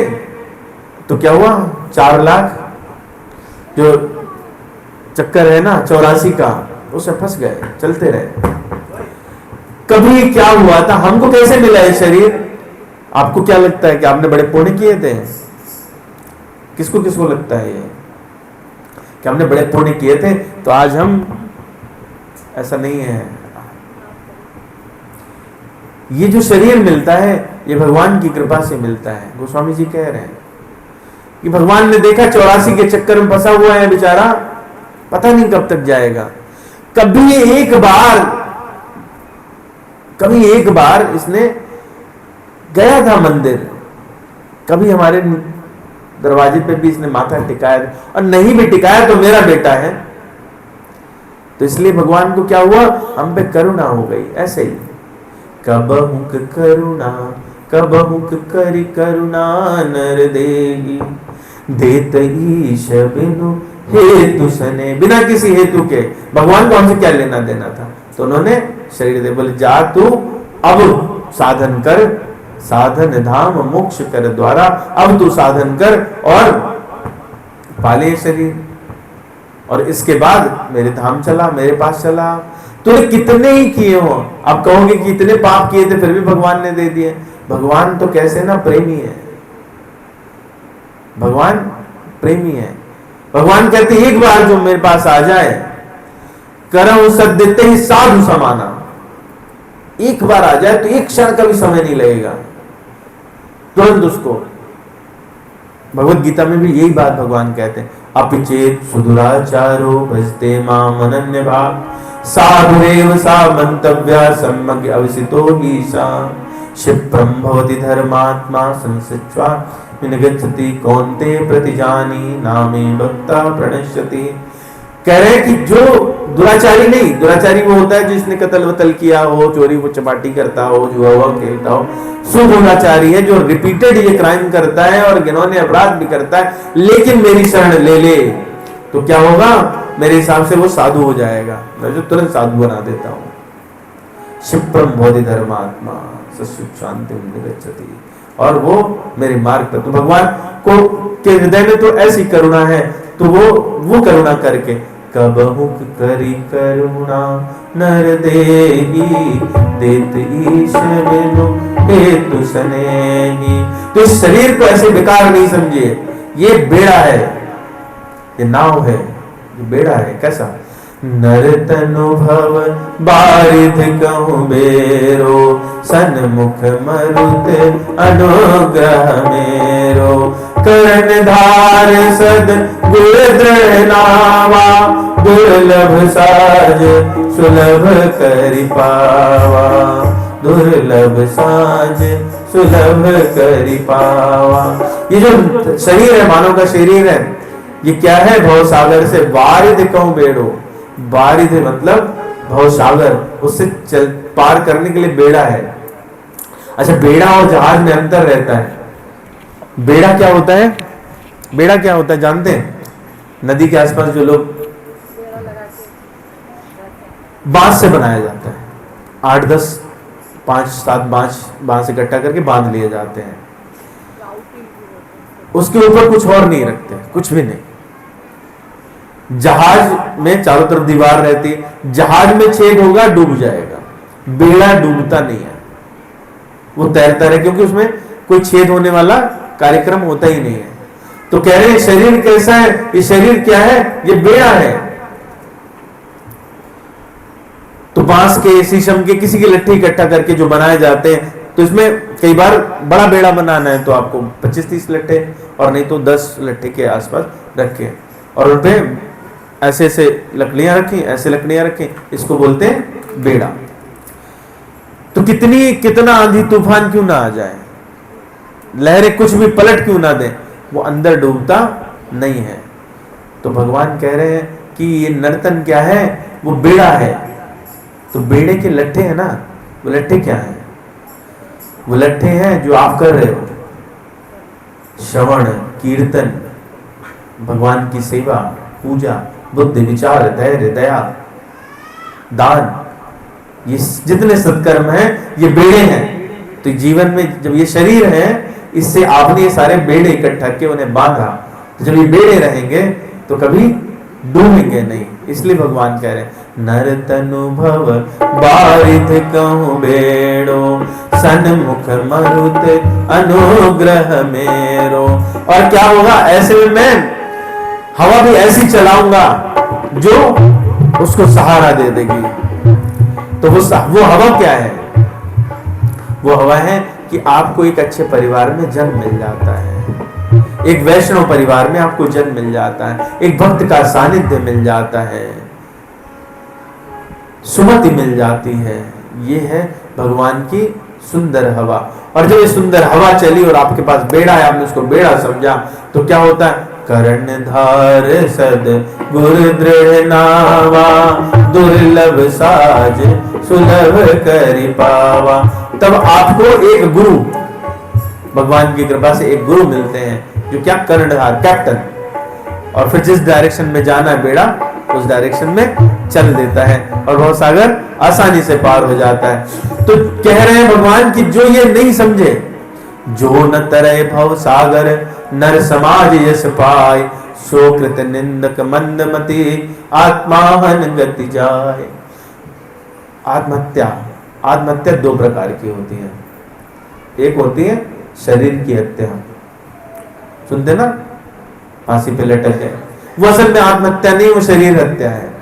तो क्या हुआ? 4 लाख जो चक्कर है ना 84 का, उसे फंस गए, चलते रहे। कभी क्या हुआ था? हमको कैसे मिला ये शरीर? आपको क्या लगता है कि आपने बड़े पुण्य किए थे? किसको किसको लगता है ये कि हमने बड़े पुण्य किए थे तो आज हम? ऐसा नहीं है। ये जो शरीर मिलता है ये भगवान की कृपा से मिलता है। गोस्वामी जी कह रहे हैं कि भगवान ने देखा 84 के चक्कर में फंसा हुआ है बेचारा, पता नहीं कब तक जाएगा। कभी एक बार इसने गया था मंदिर, कभी हमारे दरवाजे पे भी इसने माथा टिकाया, और नहीं भी टिकाया तो मेरा बेटा है। तो इसलिए भगवान को क्या हुआ? हम पे करुणा हो गई। ऐसे ही कबहुक करुणा, कबहुक करि करुणा नर देहि। देत ईश बिनु हेतु सने, बिना किसी हेतु के भगवान को हमसे क्या लेना देना था? तो उन्होंने शरीर दे, बोले जा तू अब साधन कर, साधन धाम मोक्ष कर द्वारा, अब तू साधन कर और पाले शरीर, और इसके बाद मेरे धाम चला, मेरे पास चला। तूने कितने ही किए हो, आप कहोगे कि इतने पाप किए थे फिर भी भगवान ने दे दिए। भगवान तो कैसे ना प्रेमी है, भगवान प्रेमी है। भगवान कहते एक बार जो मेरे पास आ जाए, करम सद्यते ही साधु समाना, एक बार आ जाए तो एक क्षण का भी समय नहीं लगेगा, तुरंत उसको। भगवत गीता में भी यही बात भगवान कहते हैं, अपिचेत सुदुराचारो भजते माम अनन्य भाव, साधुरेव सा मंतव्या सम्यग् अवसितो ही सा, क्षिप्रम भवति धर्मात्मा संसित्वा विनिगच्छति कौन्ते प्रतिजानी नामे भक्ता प्रणश्यति। कह रहे हैं कि जो दुराचारी नहीं, दुराचारी वो होता है जिसने कत्ल वतल किया हो, चोरी वो चपाटी करता हो, जुआ हुआ खेलता हो। सुदुराचारी है जो रिपीटेड ये क्राइम करता है और घिनौने अपराध भी करता है, लेकिन मेरी शरण ले ले तो क्या होगा, मेरे हिसाब से वो साधु हो जाएगा। मैं जो तुरंत साधु बना देता हूँ। क्षिप्रम बोधि धर्मात्मा सत्सुख शांति निगच्छति, और वो मेरे मार्ग पर। तो भगवान को के हृदय में तो ऐसी करुणा है, तो वो करुणा करके कबहु करी करुणा नर देही देत ईश बिनु हेतु सनेही। तो इस शरीर को ऐसे बेकार नहीं समझिए, ये बेड़ा है, ये नाव है, ये बेड़ा है। कैसा? नर तनु भव बारिध कहूं बेरो, सन्मुख मरुत अनुग्रह मेरो। कर्ण धार सद गुर दृढ़ नावा, दुर्लभ साज सुलभ करि पावा, दुर्लभ साज सुलभ करि पावा। ये जो शरीर है, मानव का शरीर है, ये क्या है? भव सागर से बारिध कहूं बेड़ो। बारिध मतलब भव सागर, उससे चल पार करने के लिए बेड़ा है। अच्छा, बेड़ा और जहाज में अंतर रहता है। बेड़ा क्या होता है? बेड़ा क्या होता है जानते हैं? नदी के आसपास जो लोग बांस से बनाया जाता है, 8-10 5-7 बांस इकट्ठा करके बांध लिए जाते हैं। उसके ऊपर कुछ और नहीं रखते, कुछ भी नहीं। जहाज में चारों तरफ दीवार रहती है, जहाज में छेद होगा डूब जाएगा, बेड़ा डूबता नहीं है, वो तैरता रहे, क्योंकि उसमें कोई छेद होने वाला कार्यक्रम होता ही नहीं है। तो कह रहे हैं शरीर कैसा है? ये शरीर क्या है? ये बेड़ा है। तो बांस के, शीशम के, किसी के लट्ठे इकट्ठा करके जो बनाए जाते हैं, तो इसमें कई बार बड़ा बेड़ा बनाना है तो आपको 25-30 लट्ठे, और नहीं तो 10 लट्ठे के आसपास रखे, और उन पे ऐसे ऐसे लकड़ियां रखी, ऐसे लकड़ियां रखी, इसको बोलते हैं बेड़ा। तो कितना आंधी तूफान क्यों ना आ जाए, लहरें कुछ भी पलट क्यों ना दे, वो अंदर डूबता नहीं है। तो भगवान कह रहे हैं कि ये नर्तन क्या है? वो बेड़ा है। तो बेड़े के लट्ठे हैं ना, वो लट्ठे क्या है? वो लट्ठे हैं जो आप कर रहे हो, श्रवण कीर्तन, भगवान की सेवा, पूजा, बुद्धि, विचार, धैर्य, दया, दान, ये जितने सत्कर्म हैं ये बेड़े हैं। तो जीवन में जब ये शरीर है, इससे आपने ये सारे बेड़े इकट्ठा किए, उन्हें बांधा, तो जब ये बेड़े रहेंगे तो कभी डूबेंगे नहीं। इसलिए भगवान कह रहे हैं नर तनु भव बारिध कहूं बेड़ो, सन्मुख मरुत अनुग्रह मेरो। और क्या होगा? ऐसे में मैं हवा भी ऐसी चलाऊंगा जो उसको सहारा दे देगी। तो वो हवा क्या है? वो हवा है कि आपको एक अच्छे परिवार में जन्म मिल जाता है, एक वैष्णव परिवार में आपको जन्म मिल जाता है, एक भक्त का सानिध्य मिल जाता है, सुमति मिल जाती है। ये है भगवान की सुंदर हवा। और जब ये सुंदर हवा चली और आपके पास बेड़ा है, आपने उसको बेड़ा समझा, तो क्या होता है? कर्ण धार सद गुर दृढ़ नावा, दुर्लभ साज सुलभ करि पावा। तब आपको एक गुरु, भगवान की कृपा से एक गुरु मिलते हैं, जो क्या? कर्णधार, कैप्टन। और फिर जिस डायरेक्शन में जाना है बेड़ा, उस डायरेक्शन में चल देता है और भव सागर आसानी से पार हो जाता है। तो कह रहे हैं भगवान कि जो ये नहीं समझे, जो न तरय भव सागर नर समाज यश पाय, सो कृत निंदक मंदमति आत्माहन गति जाए। आत्महत्या 2 प्रकार की होती है। एक होती है शरीर की हत्या, सुनते ना, फांसी पे लटक है, वो असल में आत्महत्या नहीं, वो शरीर हत्या है।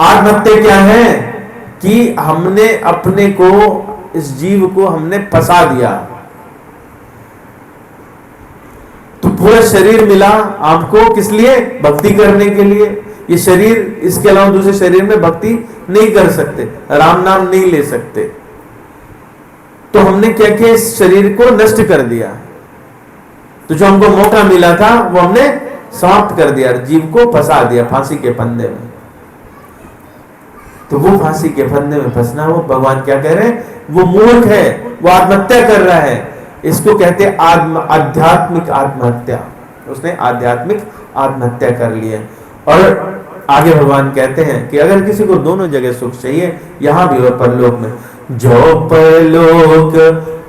आत्महत्या क्या है? कि हमने अपने को, इस जीव को हमने फंसा दिया। तो पूरा शरीर मिला आपको किस लिए? भक्ति करने के लिए। ये शरीर, इसके अलावा दूसरे शरीर में भक्ति नहीं कर सकते, राम नाम नहीं ले सकते। तो हमने क्या किया? इस शरीर को नष्ट कर दिया। तो जो हमको मौका मिला था वो हमने समाप्त कर दिया, जीव को फंसा दिया फांसी के फंदे में। तो वो फांसी के फंदे में फंसना, वो भगवान क्या कह रहे हैं, वो मूर्ख है, वो आत्महत्या कर रहा है। इसको कहते हैं आध्यात्मिक आत्महत्या। उसने आध्यात्मिक आत्महत्या कर ली है। और आगे भगवान कहते हैं कि अगर किसी को दोनों जगह सुख चाहिए, यहां भी और परलोक में, जो परलोक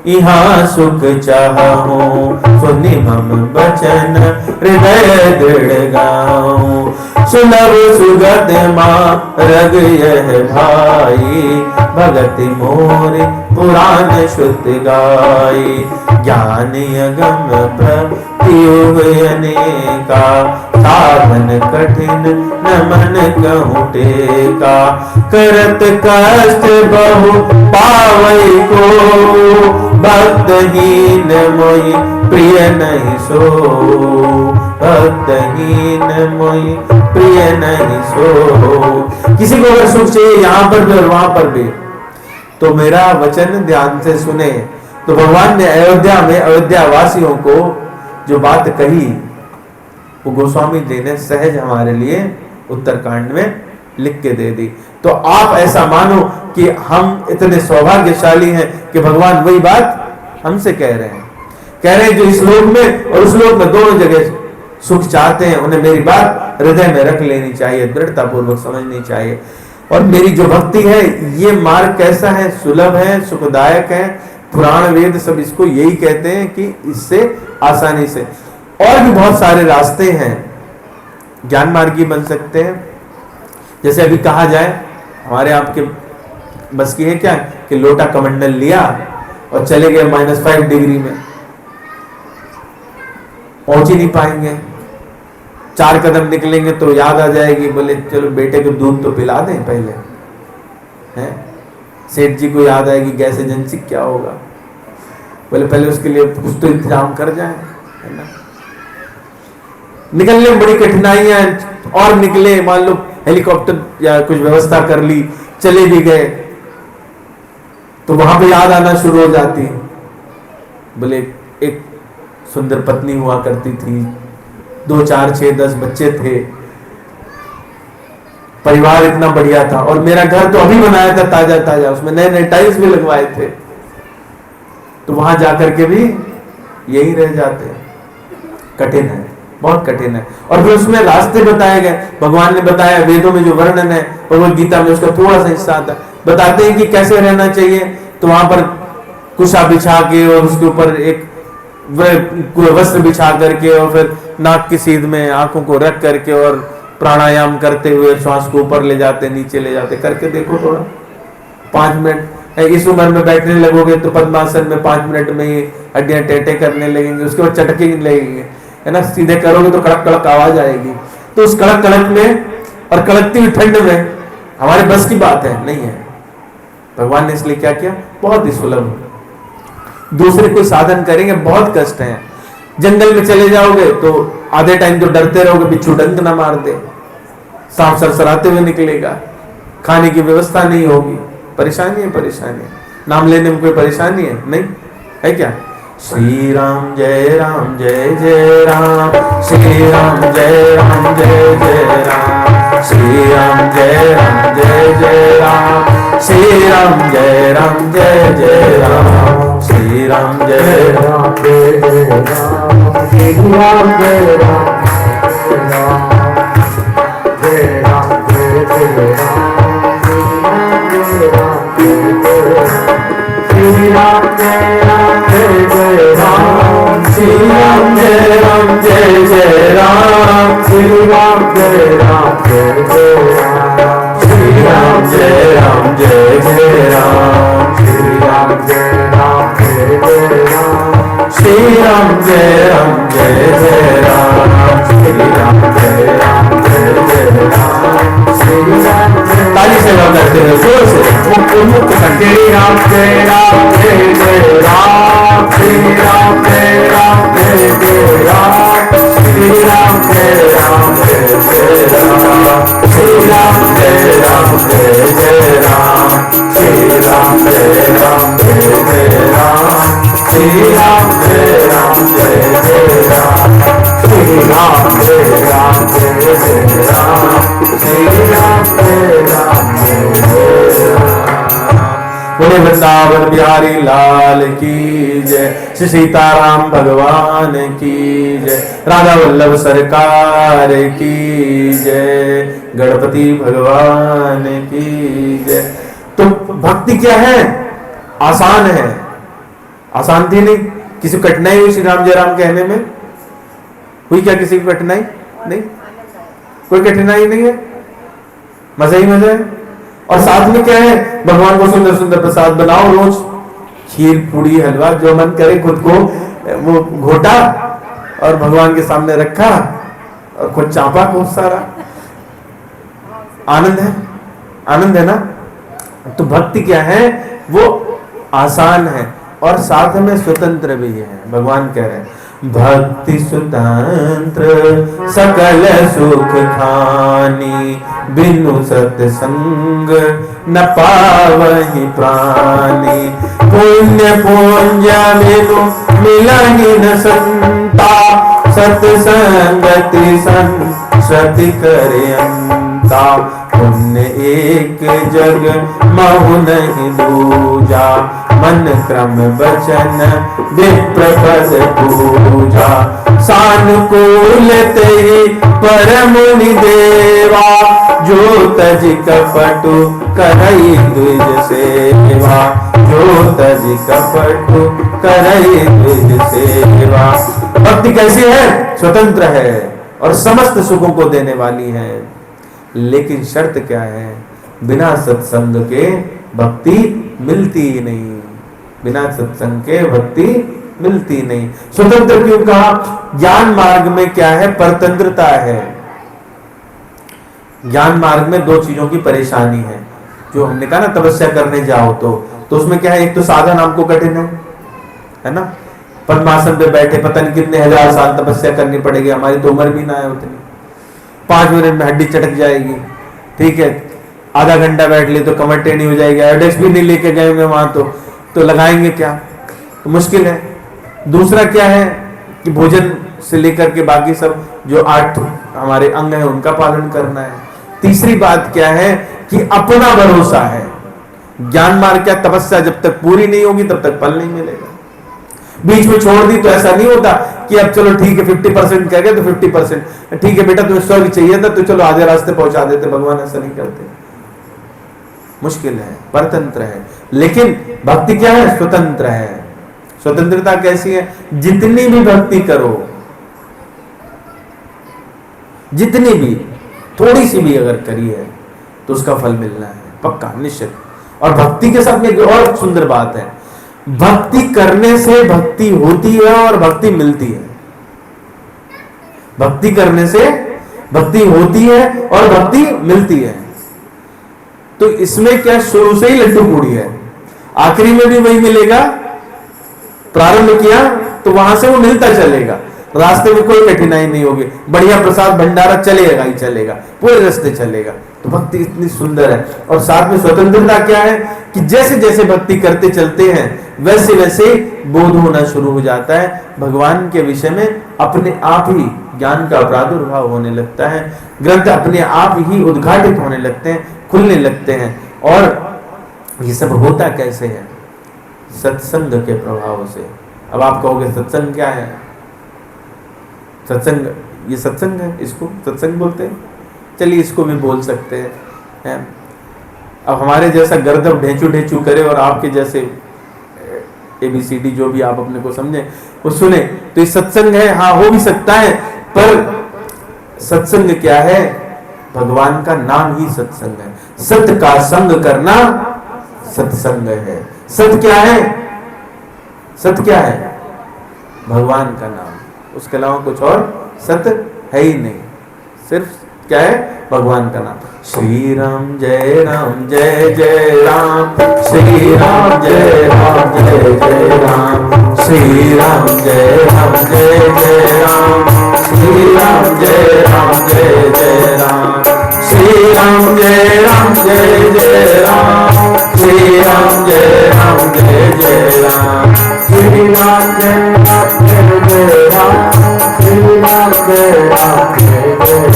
यहाँ सुख चाहूं, सुनि मम बचन हृदय दृढ़ गाऊं, सुलभ सुगत मार्ग यह भाई, भगति मोर पुराण शुद्ध गाई, ज्ञान अगम प्रत्युग अनेका, साधन कठिन न मन कहूं टेका, करत कष्ट बहु पावई को, भक्तहीन मोहि प्रिय नहीं सो, भक्तहीन मोहि प्रिय नहीं सो। किसी को अगर सुख चाहिए यहाँ पर भी और वहां पर भी, तो मेरा वचन ध्यान से सुने। तो भगवान ने अयोध्या में अयोध्या वासियों को जो बात कही, वो गोस्वामी जी ने सहज हमारे लिए उत्तरकांड में लिख के दे दी। तो आप ऐसा मानो कि हम इतने सौभाग्यशाली हैं कि भगवान वही बात हमसे कह रहे हैं जो इस लोक में और उस लोक में दोनों जगह सुख चाहते हैं, उन्हें मेरी बात हृदय में रख लेनी चाहिए, दृढ़ता पूर्वक समझनी चाहिए। और मेरी जो भक्ति है, ये मार्ग कैसा है, सुलभ है, सुखदायक है। पुराण वेद सब इसको यही कहते हैं कि इससे आसानी से, और भी बहुत सारे रास्ते हैं ज्ञान मार्गी बन सकते हैं। जैसे अभी कहा जाए, हमारे आपके बस की है क्या कि लोटा कमंडल लिया और चले गए -5 डिग्री में, पहुंच ही नहीं पाएंगे। 4 कदम निकलेंगे तो याद आ जाएगी, बोले चलो बेटे को दूध तो पिला दें पहले, हैं? सेठ जी को याद आएगी गैस एजेंसी क्या होगा, बोले पहले उसके लिए कुछ तो इंतजाम कर जाए, है ना। निकलने में बड़ी कठिनाइयां, और निकले, मान लो हेलीकॉप्टर या कुछ व्यवस्था कर ली, चले भी गए, तो वहां पे याद आना शुरू हो जाती। बोले एक सुंदर पत्नी हुआ करती थी, 2, 4, 6, 10 बच्चे थे, परिवार इतना बढ़िया था, और मेरा घर तो अभी बनाया था ताजा ताजा, उसमें नए नए टाइल्स भी लगवाए थे। तो वहां जाकर के भी यही रह जाते। कठिन है, बहुत कठिन है। और फिर उसमें रास्ते बताए गए, भगवान ने बताया, वेदों में जो वर्णन है, भगवद गीता में उसका थोड़ा सा हिस्सा आता है, बताते हैं कि कैसे रहना चाहिए। तो वहां पर कुशा बिछा के और उसके ऊपर एक वस्त्र बिछा करके, और फिर नाक की सीध में आंखों को रख करके, और प्राणायाम करते हुए श्वास को ऊपर ले जाते, नीचे ले जाते, करके देखो थोड़ा 5 मिनट। इस उम्र में बैठने लगोगे तो पद्मासन में 5 मिनट में ही हड्डियां टेटे करने लगेंगे, उसके बाद चटके लगेंगे, है ना। सीधे करोगे तो कड़क कड़क आवाज आएगी। तो उस कड़क कड़क में और कड़कती हुई ठंड में हमारे बस की बात है नहीं है। भगवान ने इसलिए क्या किया, बहुत ही सुलभ। दूसरे कोई साधन करेंगे बहुत कष्ट है। जंगल में चले जाओगे तो आधे टाइम तो डरते रहोगे बिच्छू डंक ना मार दे, सांप सरसराते हुए निकलेगा, खाने की व्यवस्था नहीं होगी, परेशानी है, परेशानी है। नाम लेने में कोई परेशानी है नहीं है क्या। श्री राम जय राम जय जय राम, श्री राम जय राम जय जय राम, श्री राम जय राम जय जय राम, श्री राम जय राम जय जय राम, श्री राम जय राम जय जय राम, श्री राम जय राम जय राम जय जय राम, श्री राम जय राम जय जय राम, श्री राम जय राम जय जय राम, श्री राम जय राम जय जय राम, श्री राम जय राम जय जय राम, श्री राम जय राम जय जय राम, श्री राम जय राम जय जय राम, श्री राम जय राम जय जय राम, श्री राम। ताली से गाओ करते हैं जोर से, मुक्त श्री राम जय राम जय जय राम, श्री राम जय राम जय जय राम, श्री राम जय राम जय जय राम, श्री राम जय राम जय जय राम, श्री राम जय राम जय जय राम, श्री राम जय राम जय जय राम, श्री राम जय वृंदावन बिहारी लाल की जय, श्री सीताराम भगवान की जय, राधा वल्लभ सरकार की जय, गणपति भगवान की जय। तो भक्ति क्या है? आसान है। आसान थी नहीं? किसी को कठिनाई हुई श्री राम जय राम कहने में? हुई क्या किसी को कठिनाई? नहीं, कोई कठिनाई नहीं है, मजा ही मजा है। और साथ में क्या है? भगवान को सुंदर सुंदर प्रसाद बनाओ रोज, खीर पूड़ी हलवा जो मन करे खुद को वो घोटा और भगवान के सामने रखा और खुद चापा खूब सारा। आनंद है, आनंद है ना। तो भक्ति क्या है? वो आसान है और साथ में स्वतंत्र भी है। भगवान कह रहे हैं भक्ति स्वतंत्र सकल सुख खानी, बिनु सत्संग न पावहि प्राणी। पुण्य पुंज बिनु मिलहि न संता, सत्संगति संसति करे अंता। पुण्य एक जग महु नहीं दूजा, मन क्रम बचन विप्र पद पूजा। सानुकूल तेहि परम मुनि देवा, जो तज कपटु करई द्विज सेवा। जो तज कपटु करई द्विज सेवा। भक्ति कैसी है? स्वतंत्र है और समस्त सुखों को देने वाली है। लेकिन शर्त क्या है? बिना सत्संग के भक्ति मिलती ही नहीं। बिना सत्संग के भक्ति मिलती नहीं। स्वतंत्र क्यों कहा? ज्ञान मार्ग में क्या है? परतंत्रता है। ज्ञान मार्ग में दो चीजों की परेशानी है। जो हमने कहा ना तपस्या करने जाओ तो उसमें क्या है? एक तो साधन आपको कठिन है ना। पद्मासन पे बैठे पता नहीं कितने हजार साल तपस्या करनी पड़ेगी। हमारी तो उम्र भी ना है उतनी। 5 मिनट में हड्डी चटक जाएगी, ठीक है। आधा घंटा बैठ ले तो कमर टेढ़ी हो जाएगी। एडेक्स भी नहीं लेके गए होंगे वहां तो लगाएंगे क्या? तो मुश्किल है। दूसरा क्या है कि भोजन से लेकर के बाकी सब जो 8 हमारे अंग है उनका पालन करना है। तीसरी बात क्या है कि अपना भरोसा है। ज्ञान मार्ग क्या? तपस्या जब तक पूरी नहीं होगी तब तक फल नहीं मिलेगा। बीच में छोड़ दी तो ऐसा नहीं होता कि अब चलो ठीक है 50% कह गए तो 50%, ठीक है बेटा तुम्हें स्वर्ग चाहिए था तो चलो आधे रास्ते पहुंचा देते। भगवान ऐसा नहीं करते। मुश्किल है, परतंत्र है। लेकिन भक्ति क्या है? स्वतंत्र है। स्वतंत्रता कैसी है? जितनी भी भक्ति करो, जितनी भी थोड़ी सी भी अगर करी है तो उसका फल मिलना है पक्का, निश्चित। और भक्ति के साथ में एक और सुंदर बात है, भक्ति करने से भक्ति होती है और भक्ति मिलती है। भक्ति करने से भक्ति होती है और भक्ति मिलती है। तो इसमें क्या शुरू से ही लड्डू पूड़ी है, आखिरी में भी वही मिलेगा। प्रारंभ किया तो वहां से वो मिलता चलेगा, रास्ते में कोई कठिनाई नहीं होगी। बढ़िया प्रसाद भंडारा चलेगा ही चलेगा, पूरे रास्ते चलेगा। तो भक्ति इतनी सुंदर है। और साथ में स्वतंत्रता क्या है कि जैसे जैसे भक्ति करते चलते हैं वैसे वैसे बोध होना शुरू हो जाता है। भगवान के विषय में अपने आप ही ज्ञान का प्रादुर्भाव होने लगता है। ग्रंथ अपने आप ही उद्घाटित होने लगते हैं, खुलने लगते हैं। और ये सब होता कैसे है? सत्संग के प्रभाव से। अब आप कहोगे सत्संग क्या है? सत्संग, ये सत्संग है, इसको सत्संग बोलते हैं। चलिए इसको भी बोल सकते हैं। अब हमारे जैसा गर्दभ ढेंचू ढेंचू करे और आपके जैसे ABCD जो भी आप अपने को समझे वो सुने तो ये सत्संग है। हाँ, हो भी सकता है, पर सत्संग क्या है? भगवान का नाम ही सत्संग है। सत्य का संग करना सत्संग है। सत्य क्या है? सत्य क्या है? भगवान का नाम, उसके अलावा कुछ और सत्य है ही नहीं। सिर्फ क्या है? भगवान का नाम। श्री राम जय जय राम, श्री राम जय जय राम, श्री राम जय जय राम, श्री राम जय जय राम, श्री राम जय जय राम, श्री राम जय जय राम, श्री राम जय जय राम, श्री राम जय जय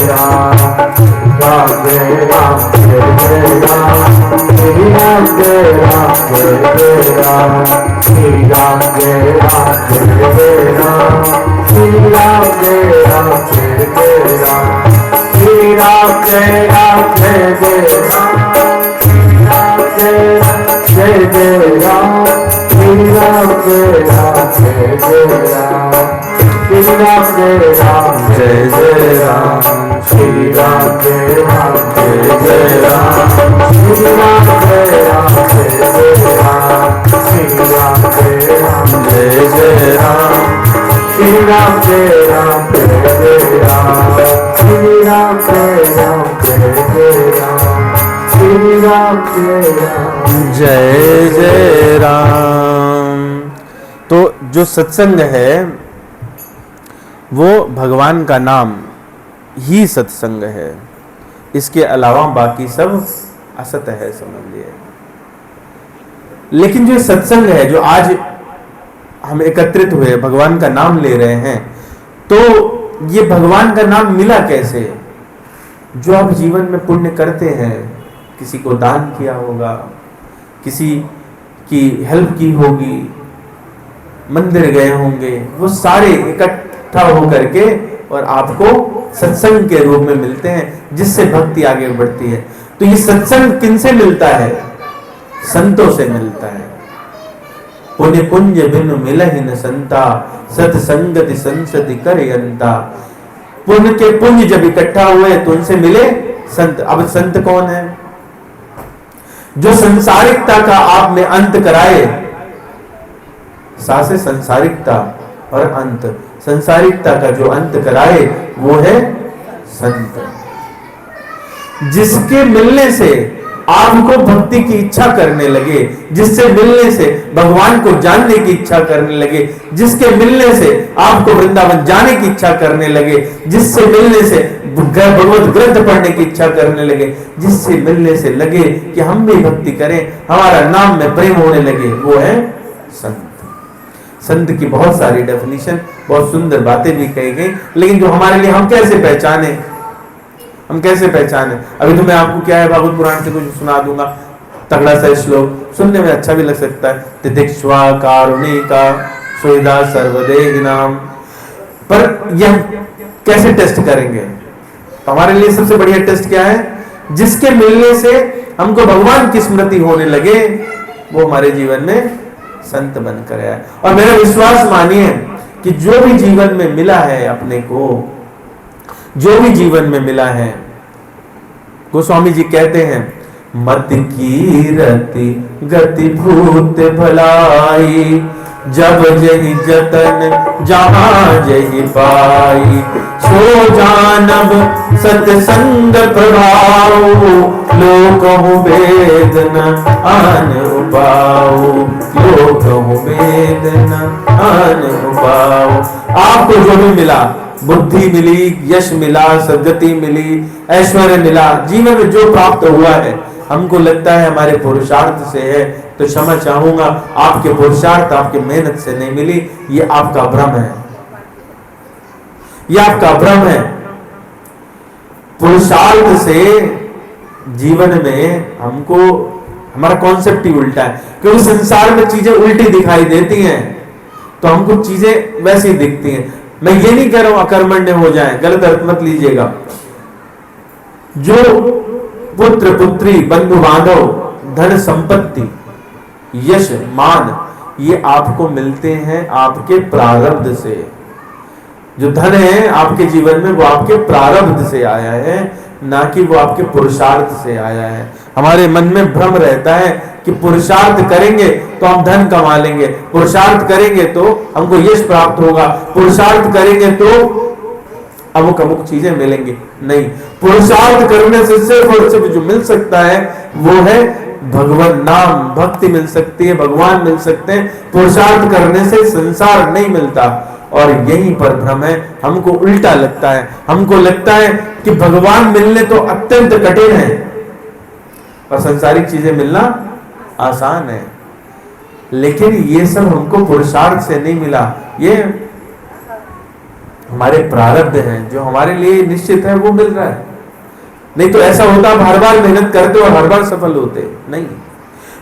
राम, राम जय राम जय राम, श्री राम जय राम जय जय राम, श्री राम जय राम जय जय राम, श्री राम जय राम जय जय राम, श्री राम जय राम जय जय राम, श्री राम जय राम जय जय राम, श्री राम जय राम जय जय राम, श्री राम जय राम जय जय राम, श्री राम जय राम जय जय राम, श्री राम जय राम जय जय राम, श्री राम जय राम जय जय राम, श्री राम जय राम जय जय राम, श्री राम जय राम जय जय राम, श्री राम जय राम जय जय राम। तो जो सत्संग है वो भगवान का नाम ही सत्संग है, इसके अलावा बाकी सब असत है, समझिए। लेकिन जो सत्संग है, जो आज हम एकत्रित हुए भगवान का नाम ले रहे हैं, तो ये भगवान का नाम मिला कैसे? जो आप जीवन में पुण्य करते हैं, किसी को दान किया होगा, किसी की हेल्प की होगी, मंदिर गए होंगे, वो सारे इकट्ठा होकर के और आपको सत्संग के रूप में मिलते हैं, जिससे भक्ति आगे बढ़ती है। तो ये सत्संग किनसे मिलता है? संतों से मिलता है। पुण्य पुंज बिनु मिलहि न संता, सत्संगति संसति करे अंता। पुण्य के पुंज जब इकट्ठा हुए तो उनसे मिले संत। अब संत कौन है? जो संसारिकता का आप में अंत कराए। सासे संसारिकता और अंत, संसारिकता का जो अंत कराए वो है संत। जिसके मिलने से आपको भक्ति की इच्छा करने लगे, जिससे मिलने से भगवान को जानने की इच्छा करने लगे, जिसके मिलने से आपको वृंदावन जाने की इच्छा करने लगे, जिससे मिलने से भगवत ग्रंथ पढ़ने की इच्छा करने लगे, जिससे मिलने से लगे कि हम भी भक्ति करें, हमारा नाम में प्रेम होने लगे, वो है संत। संत की बहुत सारी डेफिनेशन, बहुत सुंदर बातें भी कही गई, लेकिन जो हमारे लिए हम कैसे पहचाने, हम कैसे पहचाने? अभी तो मैं आपको क्या है भागवत पुराण से कुछ सुना दूंगा, तगड़ा सा श्लोक, सुनने में अच्छा भी लग सकता है। तितिक्ष्वा कारुणिका सुहृदा सर्वदेहि नाम। पर यह कैसे टेस्ट करेंगे? हमारे लिए सबसे बढ़िया टेस्ट क्या है? जिसके मिलने से हमको भगवान की स्मृति होने लगे, वो हमारे जीवन में संत बनकर आया। और मेरा विश्वास मानिए कि जो भी जीवन में मिला है अपने को, जो भी जीवन में मिला है, गोस्वामी जी कहते हैं, मत की रति गति भूत भलाई, जब जही जतन जहां जही पाई, सो जानब सत्संग प्रभाव, लोकहु वेद न आन उपाओ, लोकहु वेद न आन उपाओ। आपको जो भी मिला, बुद्धि मिली, यश मिला, सद्गति मिली, ऐश्वर्य मिला, जीवन में जो प्राप्त हुआ है, हमको लगता है हमारे पुरुषार्थ से है, तो क्षमा चाहूंगा, आपके पुरुषार्थ आपके मेहनत से नहीं मिली, ये आपका भ्रम है, ये आपका भ्रम है। पुरुषार्थ से जीवन में हमको, हमारा कॉन्सेप्ट ही उल्टा है, क्योंकि संसार में चीजें उल्टी दिखाई देती हैं, तो हमको चीजें वैसी दिखती हैं। मैं ये नहीं कह रहा हूं अकर्मण्य हो जाए, गलत अर्थ मत लीजिएगा। जो पुत्र पुत्री बंधु बांधव धन संपत्ति यश मान, ये आपको मिलते हैं आपके प्रारब्ध से। जो धन है आपके जीवन में, वो आपके प्रारब्ध से आया है, ना कि वो आपके पुरुषार्थ से आया है। हमारे मन में भ्रम रहता है कि पुरुषार्थ करेंगे तो हम धन कमा लेंगे, पुरुषार्थ करेंगे तो हमको यश प्राप्त होगा, पुरुषार्थ करेंगे तो अमुक अमुक चीजें मिलेंगी। नहीं, पुरुषार्थ करने से सिर्फ और सिर्फ जो मिल सकता है वो है भगवान नाम, भक्ति मिल सकती है, भगवान मिल सकते हैं। पुरुषार्थ करने से संसार नहीं मिलता, और यहीं पर भ्रम है, हमको उल्टा लगता है। हमको लगता है कि भगवान मिलने तो अत्यंत कठिन है और संसारिक चीजें मिलना आसान है, लेकिन ये सब हमको पुरुषार्थ से नहीं मिला, ये हमारे प्रारब्ध हैं, जो हमारे लिए निश्चित है वो मिल रहा है। नहीं तो ऐसा होता, हर बार मेहनत करते और हर बार सफल होते नहीं।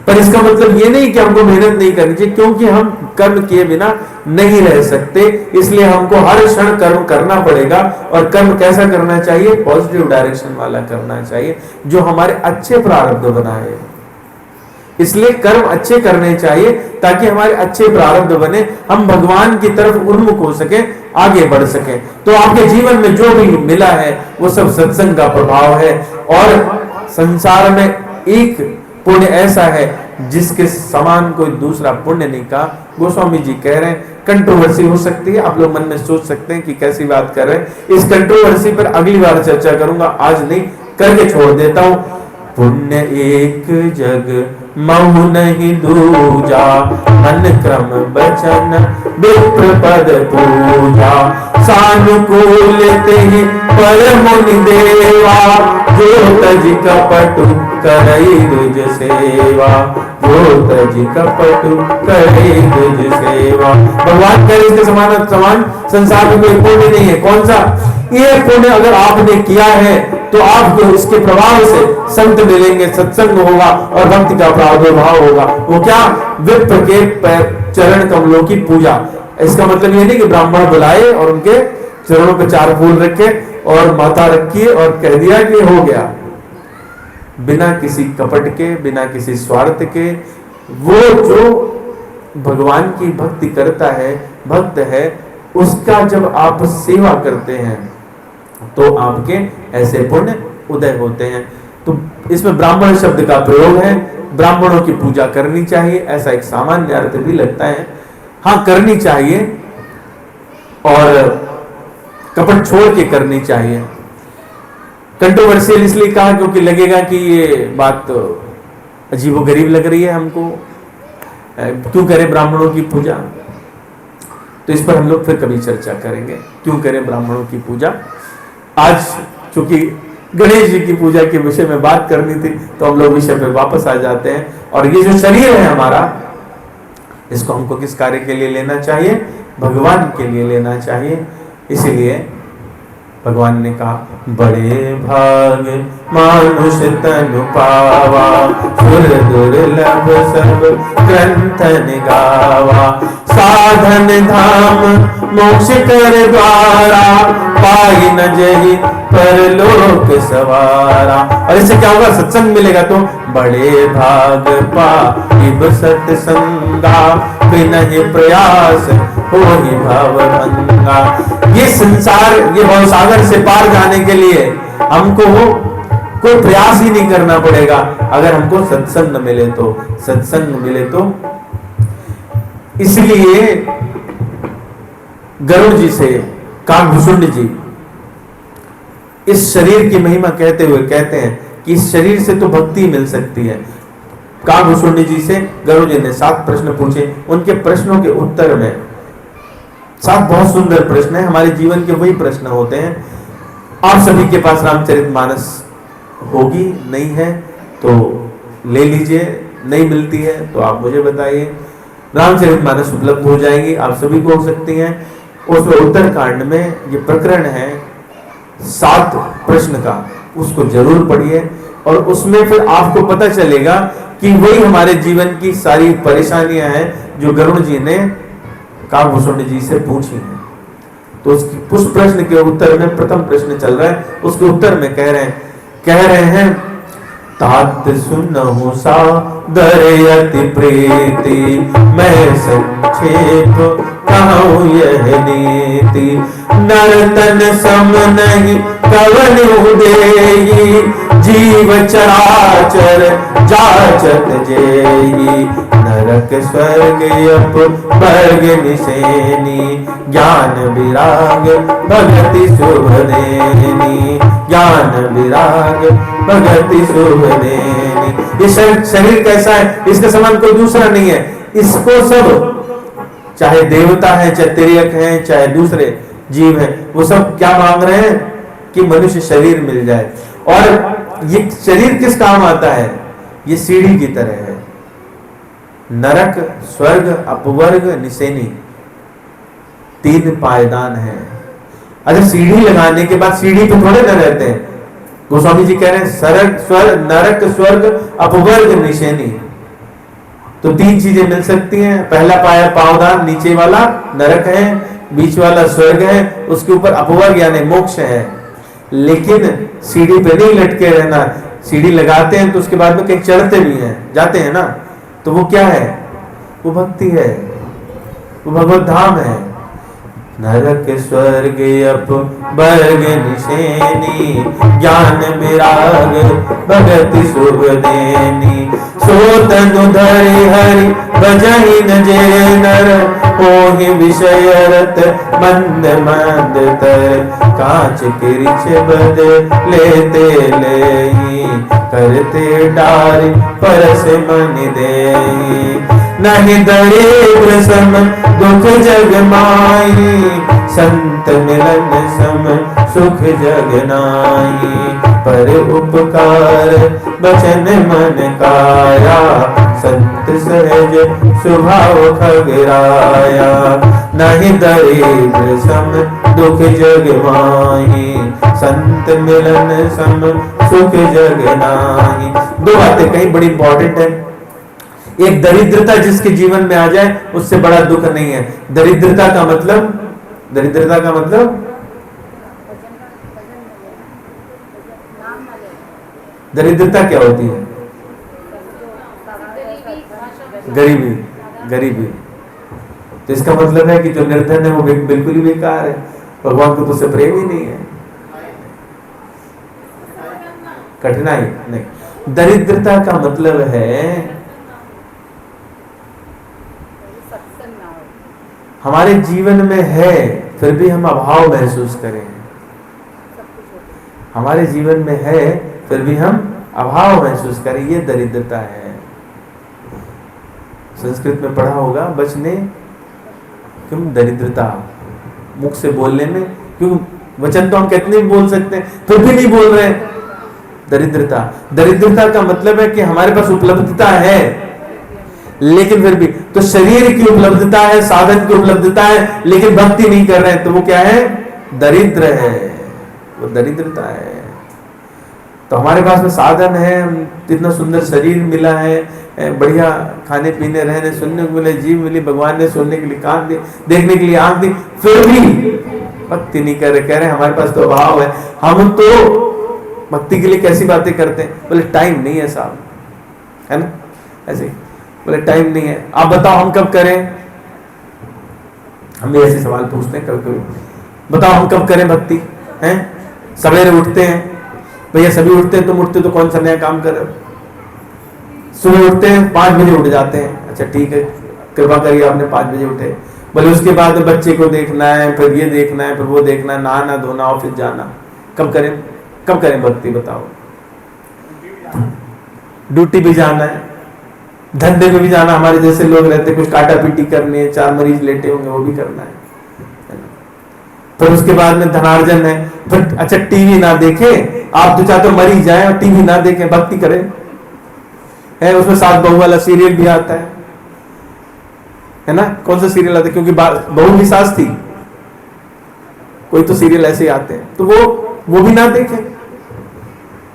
पर इसका मतलब ये नहीं कि हमको मेहनत नहीं करनी चाहिए, क्योंकि हम कर्म किए बिना नहीं रह सकते, इसलिए हमको हर क्षण कर्म करना पड़ेगा। और कर्म कैसा करना चाहिए? पॉजिटिव डायरेक्शन वाला करना चाहिए, जो हमारे अच्छे प्रारब्ध बनाए। इसलिए कर्म अच्छे करने चाहिए ताकि हमारे अच्छे प्रारब्ध बने, हम भगवान की तरफ उन्मुख हो सके, आगे बढ़ सके। तो आपके जीवन में जो भी मिला है वो सब सत्संग का प्रभाव है। और संसार में एक पुण्य ऐसा है जिसके समान कोई दूसरा पुण्य नहीं कहा। गोस्वामी जी कह रहे हैं, कंट्रोवर्सी हो सकती है, आप लोग मन में सोच सकते हैं कि कैसी बात कर रहे हैं। इस कंट्रोवर्सी पर अगली बार चर्चा करूंगा, आज नहीं, करके छोड़ देता हूं। पुण्य एक जग महु नहीं दूजा, मन क्रम बचन विप्र पद पूजा। सानुकूल तेहि पर मुनि देवा, जो तज कपटु करई दुज सेवा, जो तज कपटु करई दुज सेवा। भगवान करे इसके समान संसार में कोई पुण्य नहीं है। कौन सा? ये पुण्य अगर आपने किया है तो आपको इसके प्रभाव से संत मिलेंगे, सत्संग होगा और भक्ति का प्रादुर्भाव होगा। वो क्या? विप्र के चरण कमलों की पूजा। इसका मतलब ये नहीं कि ब्राह्मण बुलाए और उनके चरणों पे 4 फूल रखे और माथा रखी और कह दिया कि हो गया। बिना किसी कपट के, बिना किसी स्वार्थ के, वो जो भगवान की भक्ति करता है, भक्त है, उसका जब आप सेवा करते हैं तो आपके ऐसे पुण्य उदय होते हैं। तो इसमें ब्राह्मण शब्द का प्रयोग है। ब्राह्मणों की पूजा करनी चाहिए, ऐसा एक सामान्य अर्थ भी लगता है। हाँ, करनी चाहिए और कपट छोड़ के करनी चाहिए। कंट्रोवर्शियल इसलिए कहा क्योंकि लगेगा कि ये बात तो अजीबोगरीब लग रही है हमको, क्यों करें ब्राह्मणों की पूजा। तो इस पर हम लोग फिर कभी चर्चा करेंगे, क्यों करें ब्राह्मणों की पूजा। आज चूंकि गणेश जी की पूजा के विषय में बात करनी थी तो हम लोग विषय पे वापस आ जाते हैं। और ये जो शरीर है हमारा, इसको हमको किस कार्य के लिए लेना चाहिए? भगवान के लिए लेना चाहिए। इसीलिए भगवान ने कहा, बड़े भाग मानुष तनु पावा, सुर दुर्लभ सब ग्रंथन गावा। साधन धाम मोक्ष कर द्वारा, पाई न जही परलोक सवारा। और इससे क्या होगा? सत्संग मिलेगा तो बड़े भाग पाइब सत्संगा, बिनहि प्रयास होहि भवभंगा। ये संसार, ये भवसागर से पार जाने के लिए हमको कोई प्रयास ही नहीं करना पड़ेगा, अगर हमको सत्संग मिले तो। सत्संग मिले तो इसलिए गरुड़ जी से काकभूषुंड जी इस शरीर की महिमा कहते हुए कहते हैं कि इस शरीर से तो भक्ति मिल सकती है। काकभूषुंड जी से गरुड़ जी ने 7 प्रश्न पूछे। उनके प्रश्नों के उत्तर में 7 बहुत सुंदर प्रश्न है, हमारे जीवन के वही प्रश्न होते हैं। आप सभी के पास रामचरितमानस होगी, नहीं है तो ले लीजिए, नहीं मिलती है तो आप मुझे बताइए। रामचरितमानस उपलब्ध हो जाएगी, आप सभी को हो सकती हैं। उसमें उत्तरकांड में ये प्रकरण है 7 प्रश्न का, उसको जरूर पढ़िए और उसमें फिर आपको पता चलेगा कि वही हमारे जीवन की सारी परेशानियां हैं जो गरुड़ जी ने काकभूषुंड जी से पूछी हैं। तो उस प्रश्न के उत्तर में प्रथम प्रश्न चल रहा है, उसके उत्तर में कह रहे हैं तात सुनहु सादर अति प्रीति, मैं संक्षेप कहूँ यह नीति। नर्तन सम नहीं कवनु देई, जीव चराचर जाचत जेई। नरक स्वर्ग अप वर्ग निसेनी, ज्ञान विराग भगति शुभ देनी। ज्ञान विराग भगति शुभ देनी। ये शरीर कैसा है? इसके समान कोई दूसरा नहीं है। इसको सब, चाहे देवता है, चाहे तिर्यक है, चाहे दूसरे जीव है, वो सब क्या मांग रहे हैं कि मनुष्य शरीर मिल जाए। और ये शरीर किस काम आता है? ये सीढ़ी की तरह है। नरक, स्वर्ग, अपवर्ग, निसेनी, 3 पायदान है। अच्छा, सीढ़ी लगाने के बाद सीढ़ी पे थोड़े न रहते हैं। गोस्वामी जी कह रहे हैं नरक, स्वर्ग, अपवर्ग, निसेनी, तो 3 चीजें मिल सकती हैं। पहला पाया पावदान, नीचे वाला नरक है, बीच वाला स्वर्ग है, उसके ऊपर अपवर्ग यानी मोक्ष है। लेकिन सीढ़ी पे नहीं लटके रहना, सीढ़ी लगाते हैं तो उसके बाद में कहीं चढ़ते भी हैं, जाते हैं ना, तो वो क्या है? वो भक्ति है, वो भगवत धाम है। नरक स्वर्ग अपवर्ग निशेनी, ज्ञान विराग भगति शुभ देनी। सो तनु धरि हरि भजहि न जे नर, होहि विषय रत मंद मंद तर। कांच किरिच बद लेते लेहि, करते डारि परस मन देहि। नहीं दरिद्र सम दुख जग माई, संत मिलन सम सुख जग नाई। पर उपकार बचन मन काया, संत सहज स्वभाव खगराया। नहीं दरिद्र सम दुख जग माई, संत मिलन सम सुख जग नाई। 2 बातें कहीं बड़ी इंपॉर्टेंट है। एक दरिद्रता जिसके जीवन में आ जाए उससे बड़ा दुख नहीं है। दरिद्रता का मतलब दरिद्रता क्या होती है? गरीबी। तो इसका मतलब है कि जो निर्धन है वो बिल्कुल ही बेकार है, भगवान को तो उससे प्रेम ही नहीं है। कठिनाई नहीं, दरिद्रता का मतलब है हमारे जीवन में है फिर भी हम अभाव महसूस करें। हमारे जीवन में है फिर भी हम अभाव महसूस करें, ये दरिद्रता है। संस्कृत में पढ़ा होगा, बचने क्यों दरिद्रता, मुख से बोलने में क्यों, वचन तो हम कितने भी बोल सकते हैं फिर भी नहीं बोल रहे। दरिद्रता का मतलब है कि हमारे पास उपलब्धता है लेकिन फिर भी, तो शरीर की उपलब्धता है, साधन की उपलब्धता है, लेकिन भक्ति नहीं कर रहे हैं, तो वो क्या है? दरिद्र है, वो दरिद्रता है। तो हमारे पास में साधन है, इतना सुंदर शरीर मिला है, बढ़िया खाने पीने रहने सुनने को मिले, जीव मिली, भगवान ने सुनने के लिए कान दी, देखने के लिए आंख दी, फिर भी भक्ति नहीं कर रहे। कह रहे हमारे पास तो अभाव है। हम तो भक्ति के लिए कैसी बातें करते हैं, बोले टाइम नहीं है साहब, है ना, ऐसे बोले टाइम नहीं है, आप बताओ हम कब करें। हम भी ऐसे सवाल पूछते हैं कभी कभी, बताओ हम कब करें भक्ति, हैं? सवेरे उठते हैं, भैया सभी उठते हैं, तुम उठते तो कौन सा नया काम कर रहे हो? सुबह उठते हैं 5 बजे उठ जाते हैं, अच्छा ठीक है, कृपा करिए आपने 5 बजे उठे, बोले उसके बाद बच्चे को देखना है, फिर ये देखना है, फिर वो देखना है, नहाना धोना, ऑफिस जाना, कब करें भक्ति बताओ? ड्यूटी भी जाना है, धंधे में भी जाना, हमारे जैसे लोग रहते, कुछ काटा पीटी करनी है, 4 मरीज लेटे होंगे वो भी करना है। फिर उसके बाद में धनार्जन है, फिर अच्छा टीवी ना देखे, आप तो चाहते हो मरीज जाए और टीवी ना देखें, भक्ति करें, है उसमें 7 बहू वाला सीरियल भी आता है ना? कौन सा सीरियल आता है? क्योंकि बहू की सास थी, कोई तो सीरियल ऐसे ही आते हैं, तो वो भी ना देखें,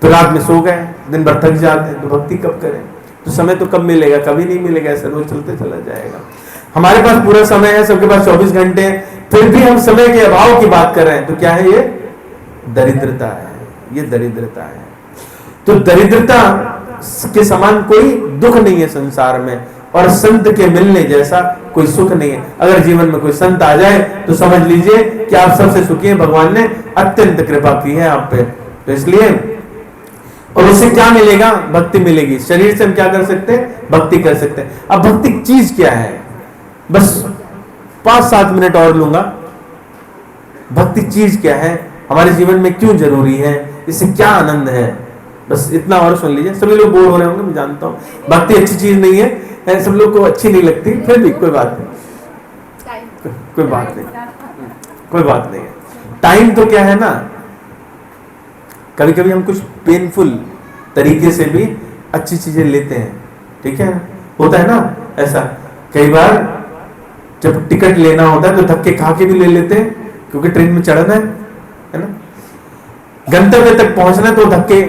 तो रात में सो गए, दिन भर थक जाते हैं, तो भक्ति कब करें? तो समय तो कब मिलेगा? कभी नहीं मिलेगा, ऐसा रोज चलते चला जाएगा। हमारे पास पूरा समय है, सबके पास 24 घंटे हैं, फिर भी हम समय के अभाव की बात कर रहे हैं, तो क्या है? ये दरिद्रता है, ये दरिद्रता है। तो दरिद्रता के समान कोई दुख नहीं है संसार में, और संत के मिलने जैसा कोई सुख नहीं है। अगर जीवन में कोई संत आ जाए तो समझ लीजिए कि आप सबसे सुखी हैं, भगवान ने अत्यंत कृपा की है आप पे। तो इसलिए, और उससे क्या मिलेगा? भक्ति मिलेगी। शरीर से हम क्या कर सकते हैं? भक्ति कर सकते हैं। अब भक्ति चीज क्या है? बस 5-7 मिनट और लूंगा। भक्ति चीज क्या है, हमारे जीवन में क्यों जरूरी है, इससे क्या आनंद है, बस इतना और सुन लीजिए। सभी लोग बोर हो रहे होंगे, मैं जानता हूँ, भक्ति अच्छी चीज नहीं है, सब लोग को अच्छी नहीं लगती, फिर भी कोई बात नहीं, कोई बात नहीं है। टाइम तो क्या है ना, कभी कभी हम कुछ पेनफुल तरीके से भी अच्छी चीजें लेते हैं, ठीक है, होता है ना ऐसा। कई बार जब टिकट लेना होता है तो धक्के खा के भी ले लेते हैं, क्योंकि ट्रेन में चढ़ना है ना, गंतव्य तक पहुंचना है, तो धक्के,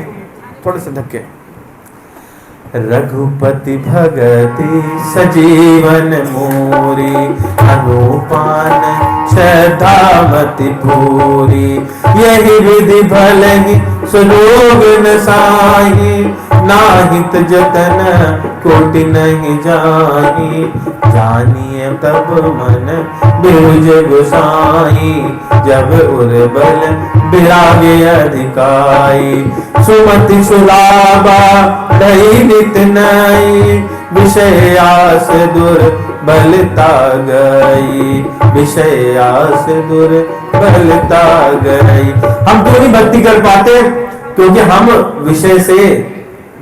थोड़े से धक्के। रघुपति भगति सजीवन मोरी, अनुपान श्रद्धा मति पूरी। यही विधि भलहि सुलोग न साही, नाहित जतन कोटि नहीं जाही। जानिए तब मन बिरज गोसाई, जब उर्बल बिरागे अधिकाई। सुमति सुलाबा दई नित नई, विषय आस दुर्बलता गई, विषय आस दुर्बलता गई। हम क्यों नहीं भक्ति कर पाते? क्योंकि हम विषय से,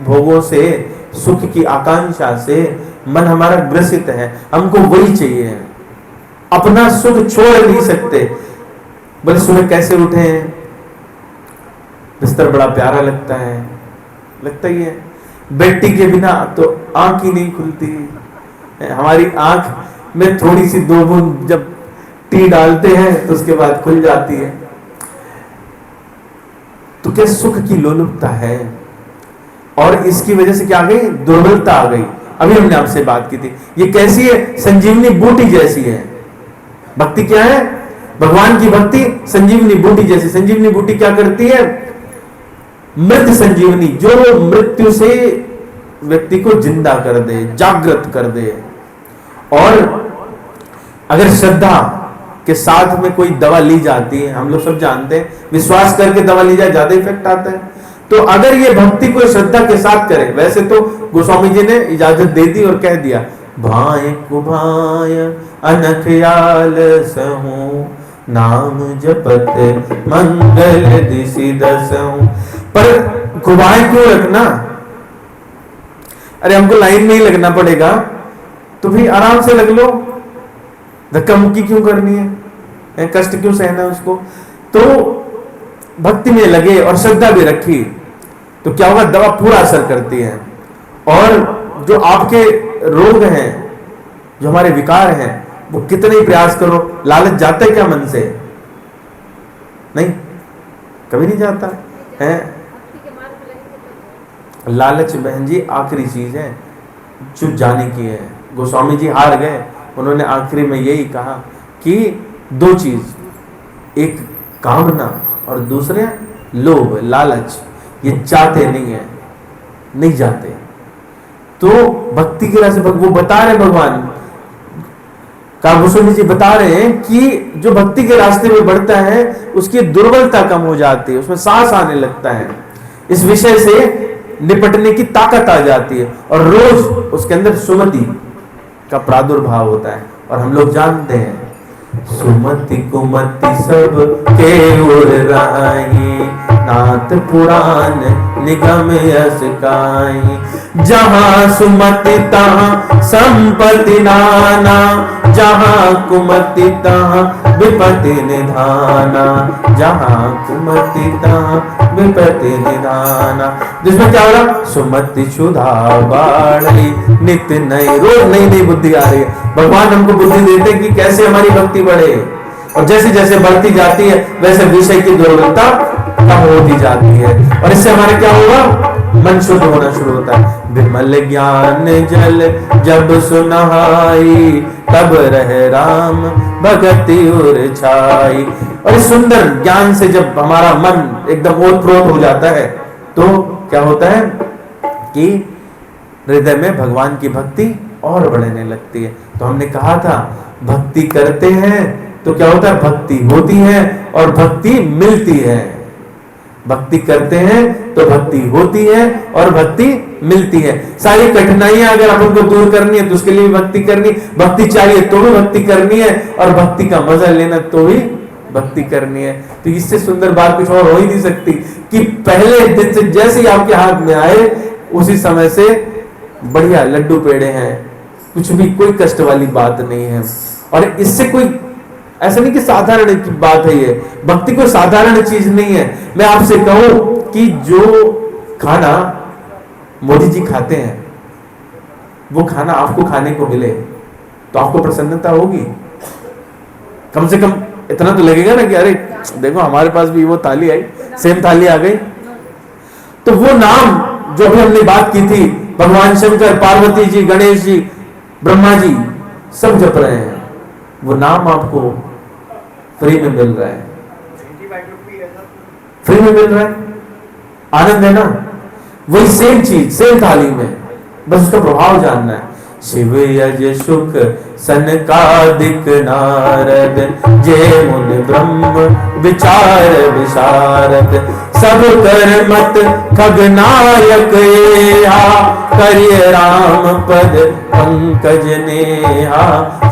भोगों से, सुख की आकांक्षा से मन हमारा ग्रसित है। हमको वही चाहिए, अपना सुख छोड़ नहीं सकते। बोले सुबह कैसे उठे हैं, बिस्तर बड़ा प्यारा लगता है, लगता ही है। बेटी के बिना तो आंख ही नहीं खुलती। हमारी आंख में थोड़ी सी दो बूंद जब टी डालते हैं तो उसके बाद खुल जाती है। तो क्या सुख की लोलुपता है, और इसकी वजह से क्या आ गई? दुर्बलता आ गई। अभी हमने आपसे बात की थी, ये कैसी है? संजीवनी बूटी जैसी है। भक्ति क्या है? भगवान की भक्ति संजीवनी बूटी जैसी। संजीवनी बूटी क्या करती है? मृत संजीवनी, जो मृत्यु से व्यक्ति को जिंदा कर दे, जागृत कर दे। और अगर श्रद्धा के साथ में कोई दवा ली जाती है, हम लोग सब जानते हैं, विश्वास करके दवा ली जाए ज्यादा इफेक्ट आता है। तो अगर ये भक्ति को श्रद्धा के साथ करे, वैसे तो गोस्वामी जी ने इजाजत दे दी और कह दिया, भाए कुभाय अनखयाल सहूं, नाम जपत मंगल दिशि दसऊं। पर कुभाए क्यों रखना? अरे हमको लाइन में ही लगना पड़ेगा, तो भी आराम से लग लो, धक्का मुक्की क्यों करनी है, कष्ट क्यों सहना है उसको? तो भक्ति में लगे और श्रद्धा भी रखी तो क्या होगा? दवा पूरा असर करती है। और जो आपके रोग हैं, जो हमारे विकार हैं, वो कितने ही प्रयास करो, लालच जाता है क्या मन से? नहीं, कभी नहीं जाता है। लालच बहन जी आखिरी चीज है जो जाने की है। गोस्वामी जी हार गए, उन्होंने आखिरी में यही कहा कि दो चीज, एक कामना और दूसरे लोभ, लालच, ये चाहते नहीं है, नहीं जाते। तो भक्ति की रास्ते वो बता रहे, भगवान कालभूषण जी बता रहे हैं कि जो भक्ति के रास्ते में बढ़ता है उसकी दुर्बलता कम हो जाती है, उसमें सांस आने लगता है, इस विषय से निपटने की ताकत आ जाती है, और रोज उसके अंदर सुमति का प्रादुर्भाव होता है। और हम लोग जानते हैं सुमति कुमति सब के उर राही, नाथ पुराण निगम यस काई। जहां सुमति तहां संपत्ति नाना, जहां कुमति तहां विपत्ति निधाना, जहां कुमति तहां विपत्ति निधाना। जिसमें क्या हो रहा? सुमति क्षुधा बाढ़ी नित नई, रोज नई नई बुद्धि आ रही है। भगवान हमको बुद्धि देते कि कैसे हमारी भक्ति बढ़े, और जैसे जैसे बढ़ती जाती है वैसे विषय की दुर्बलता कम होती जाती है, और इससे हमारे क्या होगा? मन शुद्ध होना शुरू होता है। विमल ज्ञान जल जब सुनहाई, तब रहे राम भगति उर छाई। और इस सुंदर ज्ञान से जब हमारा मन एकदम ओतप्रोत हो जाता है तो क्या होता है कि हृदय में भगवान की भक्ति और बढ़ने लगती है। तो हमने कहा था भक्ति करते हैं तो क्या होता है? भक्ति होती है और भक्ति मिलती है। भक्ति करते हैं तो भक्ति होती है और भक्ति मिलती है। सारी कठिनाइयां अगर अपन को दूर करनी है तो उसके लिए भी भक्ति करनी, भक्ति चाहिए तो भी भक्ति करनी है, और भक्ति का मजा लेना तो भी भक्ति करनी है। तो इससे सुंदर बात कुछ और हो ही नहीं सकती कि पहले दिन से जैसे ही आपके हाथ में आए उसी समय से बढ़िया लड्डू पेड़े हैं, कुछ भी कोई कष्ट वाली बात नहीं है। और इससे कोई ऐसा नहीं कि साधारण की बात है, ये भक्ति कोई साधारण चीज नहीं है। मैं आपसे कहूं कि जो खाना मोदी जी खाते हैं वो खाना आपको खाने को मिले तो आपको प्रसन्नता होगी। कम से कम इतना तो लगेगा ना कि अरे देखो हमारे पास भी वो थाली आई, सेम थाली आ गई। तो वो नाम जो भी हमने बात की थी भगवान शंकर, पार्वती जी, गणेश जी, ब्रह्मा जी सब जप रहे हैं, वो नाम आपको फ्री में मिल रहा है, फ्री में मिल रहा है, आनंद है ना। वही सेम चीज सेम थाली में, बस उसका प्रभाव जानना है। शिव यज सुख सनकादिक नारद, जय मुनि ब्रह्म विचार विशारद, सब कर मत खगनायक करिय राम पद पंकज नेहा,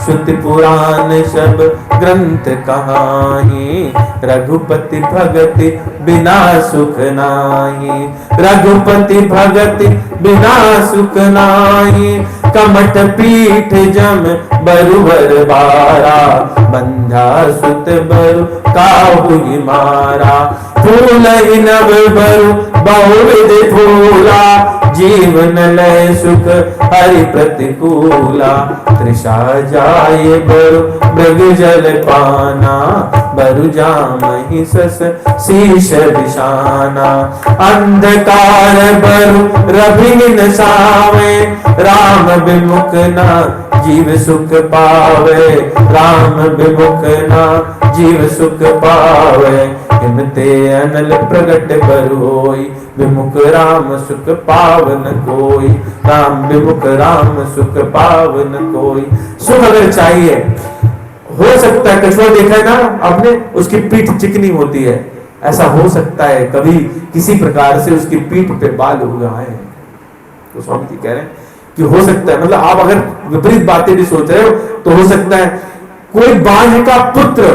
श्रुति पुराण सब ग्रंथ कहानी, रघुपति भगति बिना सुख नाही, रघुपति भगति बिना सुख नाही, कमठ पीठ जम बरुवर बारा, बंधा सुत बरु काहू मारा, फूल ही नव बरु बहुविध फूला, जीवन लय सुख हरि प्रतिकूला, तृषा जाए बरु मृग जल पाना, बरु जामहि सस शीश बिछाना, अंधकार बरु रभिन सावे, राम विमुख ना जीव सुख पावे, राम विमुख ना जीव सुख पावे, हिमते अनल प्रगट बरु होई, विमुख राम सुख पावन कोई, राम विमुख राम सुख पावन कोई। सुख अगर चाहिए, हो सकता है, कछुआ देखा है ना आपने, उसकी पीठ चिकनी होती है, ऐसा हो सकता है कभी किसी प्रकार से उसकी पीठ पे बाल उग आए, तो स्वामी जी कह रहे हैं कि हो सकता है, मतलब आप अगर विपरीत बातें भी सोच रहे हो तो हो सकता है कोई बांझ का पुत्र,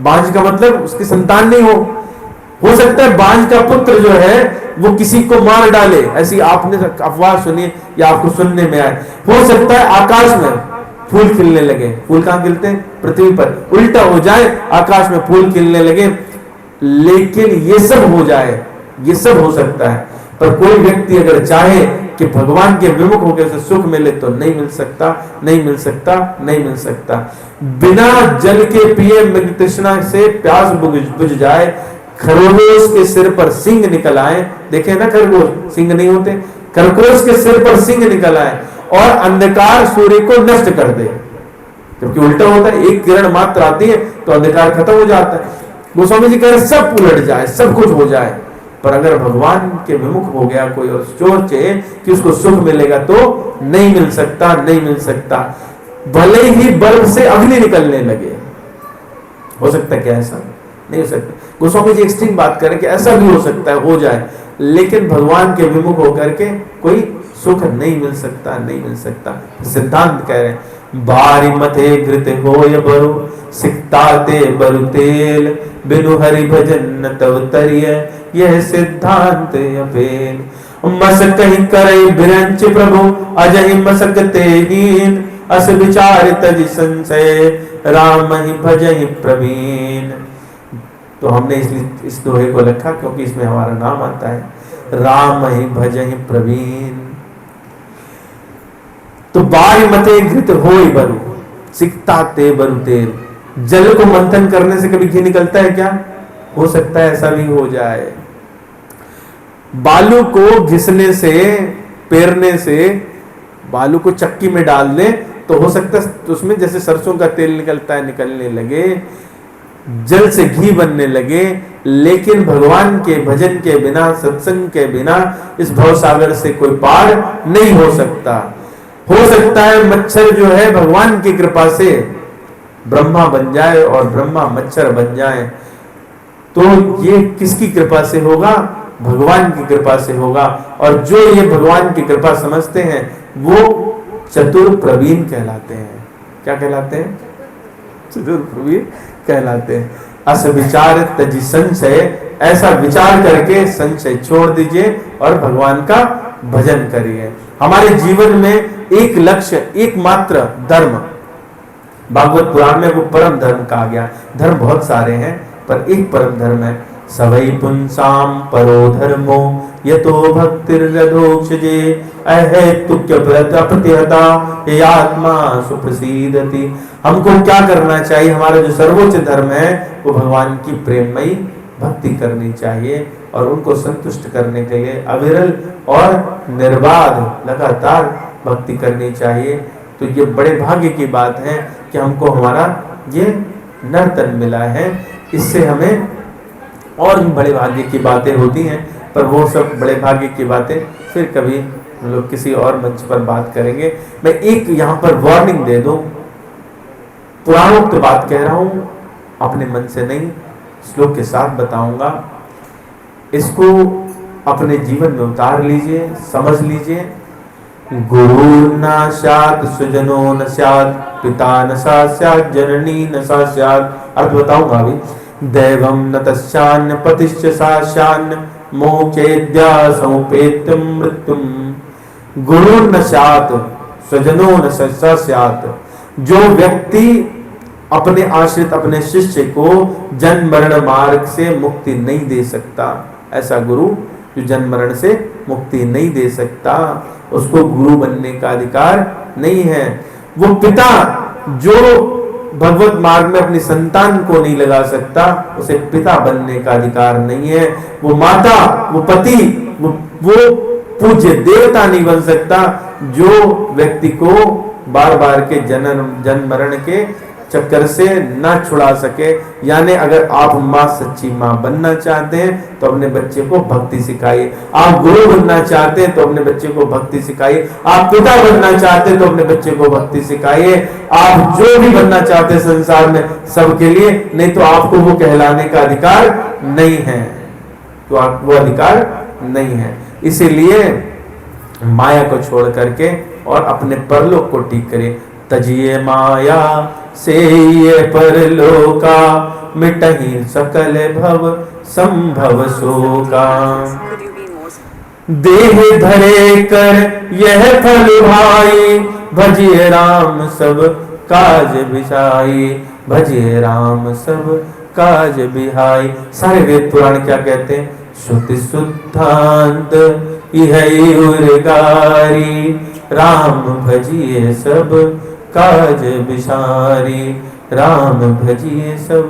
बांझ का मतलब उसकी संतान नहीं हो सकता है बांझ का पुत्र जो है वो किसी को मार डाले, ऐसी आपने अफवाह सुनी या आपको सुनने में आए। हो सकता है आकाश में फूल खिलने लगे, फूल कहां खिलते हैं? पृथ्वी पर, उल्टा हो जाए, आकाश में फूल खिलने लगे, लेकिन ये सब हो जाए, ये सब हो सकता है। पर कोई व्यक्ति अगर चाहे कि भगवान के विमुख होकर उसे सुख मिले तो नहीं मिल सकता, नहीं मिल सकता, नहीं मिल सकता। बिना जल के पिए मृग तृष्णा से प्यास बुझ जाए, खरगोश के सिर पर सिंह निकल आए, देखे ना खरगोश सिंह नहीं होते, खरगोश के सिर पर सिंह निकल आए और अंधकार सूर्य को नष्ट कर दे, क्योंकि उल्टा होता है, एक किरण मात्र आती है तो अंधकार खत्म हो जाता है। गोस्वामी जी कह रहे सब उलट जाए, सब कुछ हो जाए, पर अगर भगवान के विमुख हो गया कोई और सोचे कि उसको सुख मिलेगा तो नहीं मिल सकता, नहीं मिल सकता। भले ही बर्फ से अग्नि निकलने लगे, हो सकता है क्या? ऐसा नहीं हो सकता। गोस्वामी जी एक्सट्रीम बात करें कि ऐसा भी हो सकता है, हो जाए, लेकिन भगवान के विमुख होकर के कोई सुख नहीं मिल सकता, नहीं मिल सकता। सिद्धांत कह रहे हैं बारी मथे घृत होय बरु, सिकता ते बरु तेल, बिनु हरि भजन तव तरिय, यह सिद्धांत अफेल। मसक कहीं करे बिरंच प्रभु, अजहि मसकते हीन, अस विचार तज संशय, राम ही भजहि प्रवीण। तो हमने इसलिए इस दोहे को लिखा क्योंकि इसमें हमारा नाम आता है, राम ही भजहि प्रवीण। तो बारी मते घृत होय बरु, सिकता ते बरु तेल। जल को मंथन करने से कभी घी निकलता है क्या? हो सकता है ऐसा भी हो जाए। बालू को घिसने से, पेरने से, बालू को चक्की में डाल दें तो हो सकता है तो उसमें जैसे सरसों का तेल निकलता है, निकलने लगे, जल से घी बनने लगे। लेकिन भगवान के भजन के बिना, सत्संग के बिना इस भवसागर से कोई पार नहीं हो सकता। हो सकता है मच्छर जो है भगवान की कृपा से ब्रह्मा बन जाए और ब्रह्मा मच्छर बन जाए, तो ये किसकी कृपा से होगा? भगवान की कृपा से होगा। और जो ये भगवान की कृपा समझते हैं वो चतुर प्रवीण कहलाते हैं। क्या कहलाते हैं? चतुर प्रवीण कहलाते हैं। अस विचार तजी संशय, ऐसा विचार करके संशय छोड़ दीजिए और भगवान का भजन करिए। हमारे जीवन में एक लक्ष्य, एकमात्र धर्म, भागवत पुराण में वो परम धर्म कहा गया। धर्म बहुत सारे हैं पर एक परम धर्म है, सवै पुंसाम परो धर्मो यतो भक्तिर्यथोक्षजे, अहेतुक्य प्रतिहता ये आत्मा सुप्रसीदति। हमको क्या करना चाहिए? हमारा जो सर्वोच्च धर्म है वो भगवान की प्रेममयी भक्ति करनी चाहिए और उनको संतुष्ट करने के लिए अविरल और निर्बाध लगातार भक्ति करनी चाहिए। तो ये बड़े भाग्य की बात है कि हमको हमारा ये नर्तन मिला है। इससे हमें और भी बड़े भाग्य की बातें होती हैं, पर वो सब बड़े भाग्य की बातें फिर कभी हम लोग किसी और मंच पर बात करेंगे। मैं एक यहाँ पर वार्निंग दे दूं, पुराणोक्त बात कह रहा हूँ, अपने मन से नहीं, श्लोक के साथ बताऊंगा। इसको अपने जीवन में उतार लीजिए, समझ लीजिए। गुरु न स्यात् सुजनो न स्यात्, पिता न स्यात् जननी न स्यात्। अर्थ बताऊंगा अभी। दैवं न तस्यान्न पतिश्च सास्यान्न, मोक्षेद्या समुपेत्य मृत्युम। गुरु न स्यात् स्वजनो न स्यात्। जो व्यक्ति अपने आश्रित अपने शिष्य को जन्म मरण मार्ग से मुक्ति नहीं दे सकता, ऐसा गुरु जो जन्म मरण से मुक्ति नहीं दे सकता, उसको गुरु बनने का अधिकार नहीं है। वो पिता जो भगवत मार्ग में अपनी संतान को नहीं लगा सकता, उसे पिता बनने का अधिकार नहीं है। वो माता, वो पति, वो पूज्य देवता नहीं बन सकता जो व्यक्ति को बार बार के जन्म मरण के चक्कर से ना छुड़ा सके। यानी अगर आप माँ सच्ची माँ बनना चाहते हैं तो अपने बच्चे को भक्ति सिखाइए। आप गुरु बनना चाहते हैं तो अपने बच्चे को भक्ति सिखाइए। आप पिता बनना चाहते हैं तो अपने बच्चे को भक्ति सिखाइए। आप जो भी बनना चाहते हैं संसार में सबके लिए, नहीं तो आपको वो कहलाने का अधिकार नहीं है, तो आप वो अधिकार नहीं है। इसीलिए माया को छोड़ करके और अपने परलोक को ठीक करिए। तजिए माया से ये परलोका, मिटहि सकल भव संभव शोका। देह धरे कर यह फल भाई, भजिए राम सब काज बिसाई, भजिए राम सब काज बिहाई। सारे वेद पुराण क्या कहते हैं? श्रुति शुद्धांत यही उर्गारी, राम भजिए सब काज बिसारी, राम भजिए सब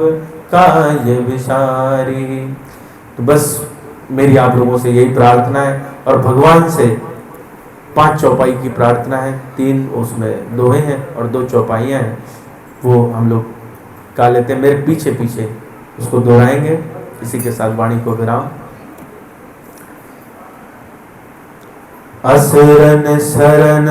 काज बिसारी। तो बस मेरी आप लोगों से यही प्रार्थना है और भगवान से 5 चौपाई की प्रार्थना है। 3 उसमें दोहे हैं और 2 चौपाइयाँ हैं, वो हम लोग गा लेते हैं। मेरे पीछे पीछे उसको दोहराएंगे। इसी के साथ वाणी को विराम। असुरन शरण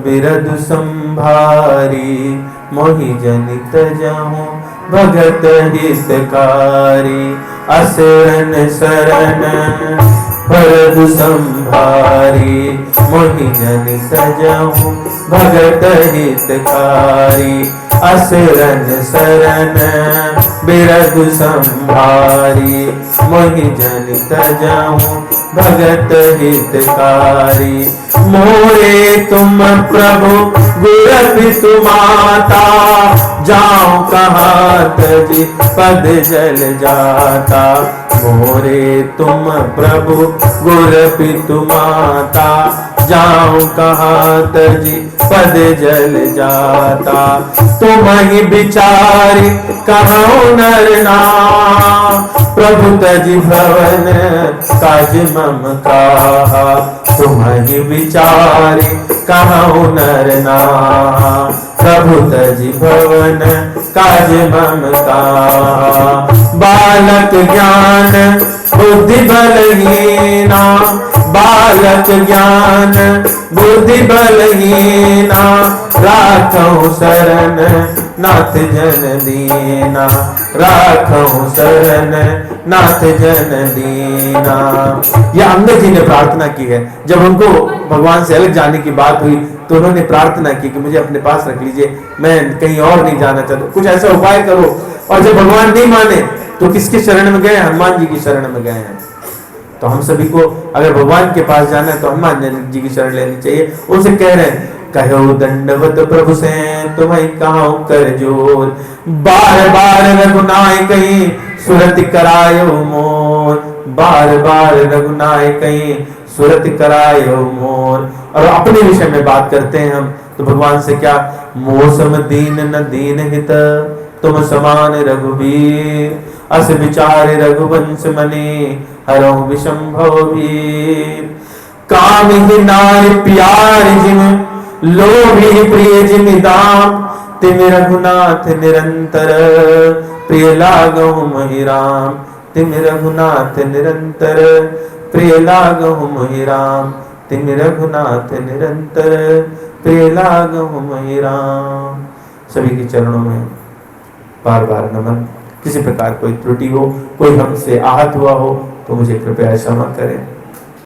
बिरद संभारी, मोहि जनित जहु भगत हितकारी। असुरन शरण बिरद संभारी, मोहि जनित जहु भगत हितकारी। असुरन शरण बिरद संभारी, मोहि जनित जहु भगत हितकारी। मोरे तुम प्रभु गुर पितु माता, जाऊं कहाँ तजी पद जल जाता। मोरे तुम प्रभु गुर पितु माता, जाऊं कहाँ तजी पद जल जाता। तुम ही बिचारी कहाँ नर नाम, प्रभु तजी भवन काज मम कहा। तुम ही बिचारी कहाँ नर नाम, प्रभु तजी भवन काज मम कहा। बालक ज्ञान बुद्धि बलहीना, बालक ज्ञान बुद्धि बलहीना। राखऊं शरण नाथ जन दीना, राखऊं शरण नाथ जन दीना। यह अंगद जी ने प्रार्थना की है। जब उनको भगवान से अलग जाने की बात हुई तो उन्होंने प्रार्थना की कि मुझे अपने पास रख लीजिए, मैं कहीं और नहीं जाना चाहता, कुछ ऐसा उपाय करो। और जब भगवान नहीं माने तो किसके शरण में गए? हनुमान जी की शरण में गए हैं। तो हम सभी को अगर भगवान के पास जाना है तो हनुमान जी की शरण लेनी चाहिए। उनसे कह रहे हैं, कहो दंडवत प्रभु से तुम्हें कहां कर जोर। बार बार रघुनाय कहीं सुरति करायो मोर, बार बार रघुनाय कहीं सुरति करायो मोर। और अपने विषय में बात करते हैं हम तो भगवान से क्या? मौसम दीन न दीन हित, तुम समान रघुवीर। अस विचार रघुवंश मने हरौ विषम भव भीर। काम ही नार प्यार जिम लोभी प्रिय जिम दाम, तिम रघुनाथ निरंतर प्रिय लागहु मोहि राम। तिम रघुनाथ निरंतर प्रिय लागहु मोहि राम। तिम रघुनाथ निरंतर प्रिय लागहु मोहि राम। सभी के चरणों में बार बार नमन। किसी प्रकार कोई त्रुटि हो, कोई हमसे आहत हुआ हो तो मुझे कृपया क्षमा करें।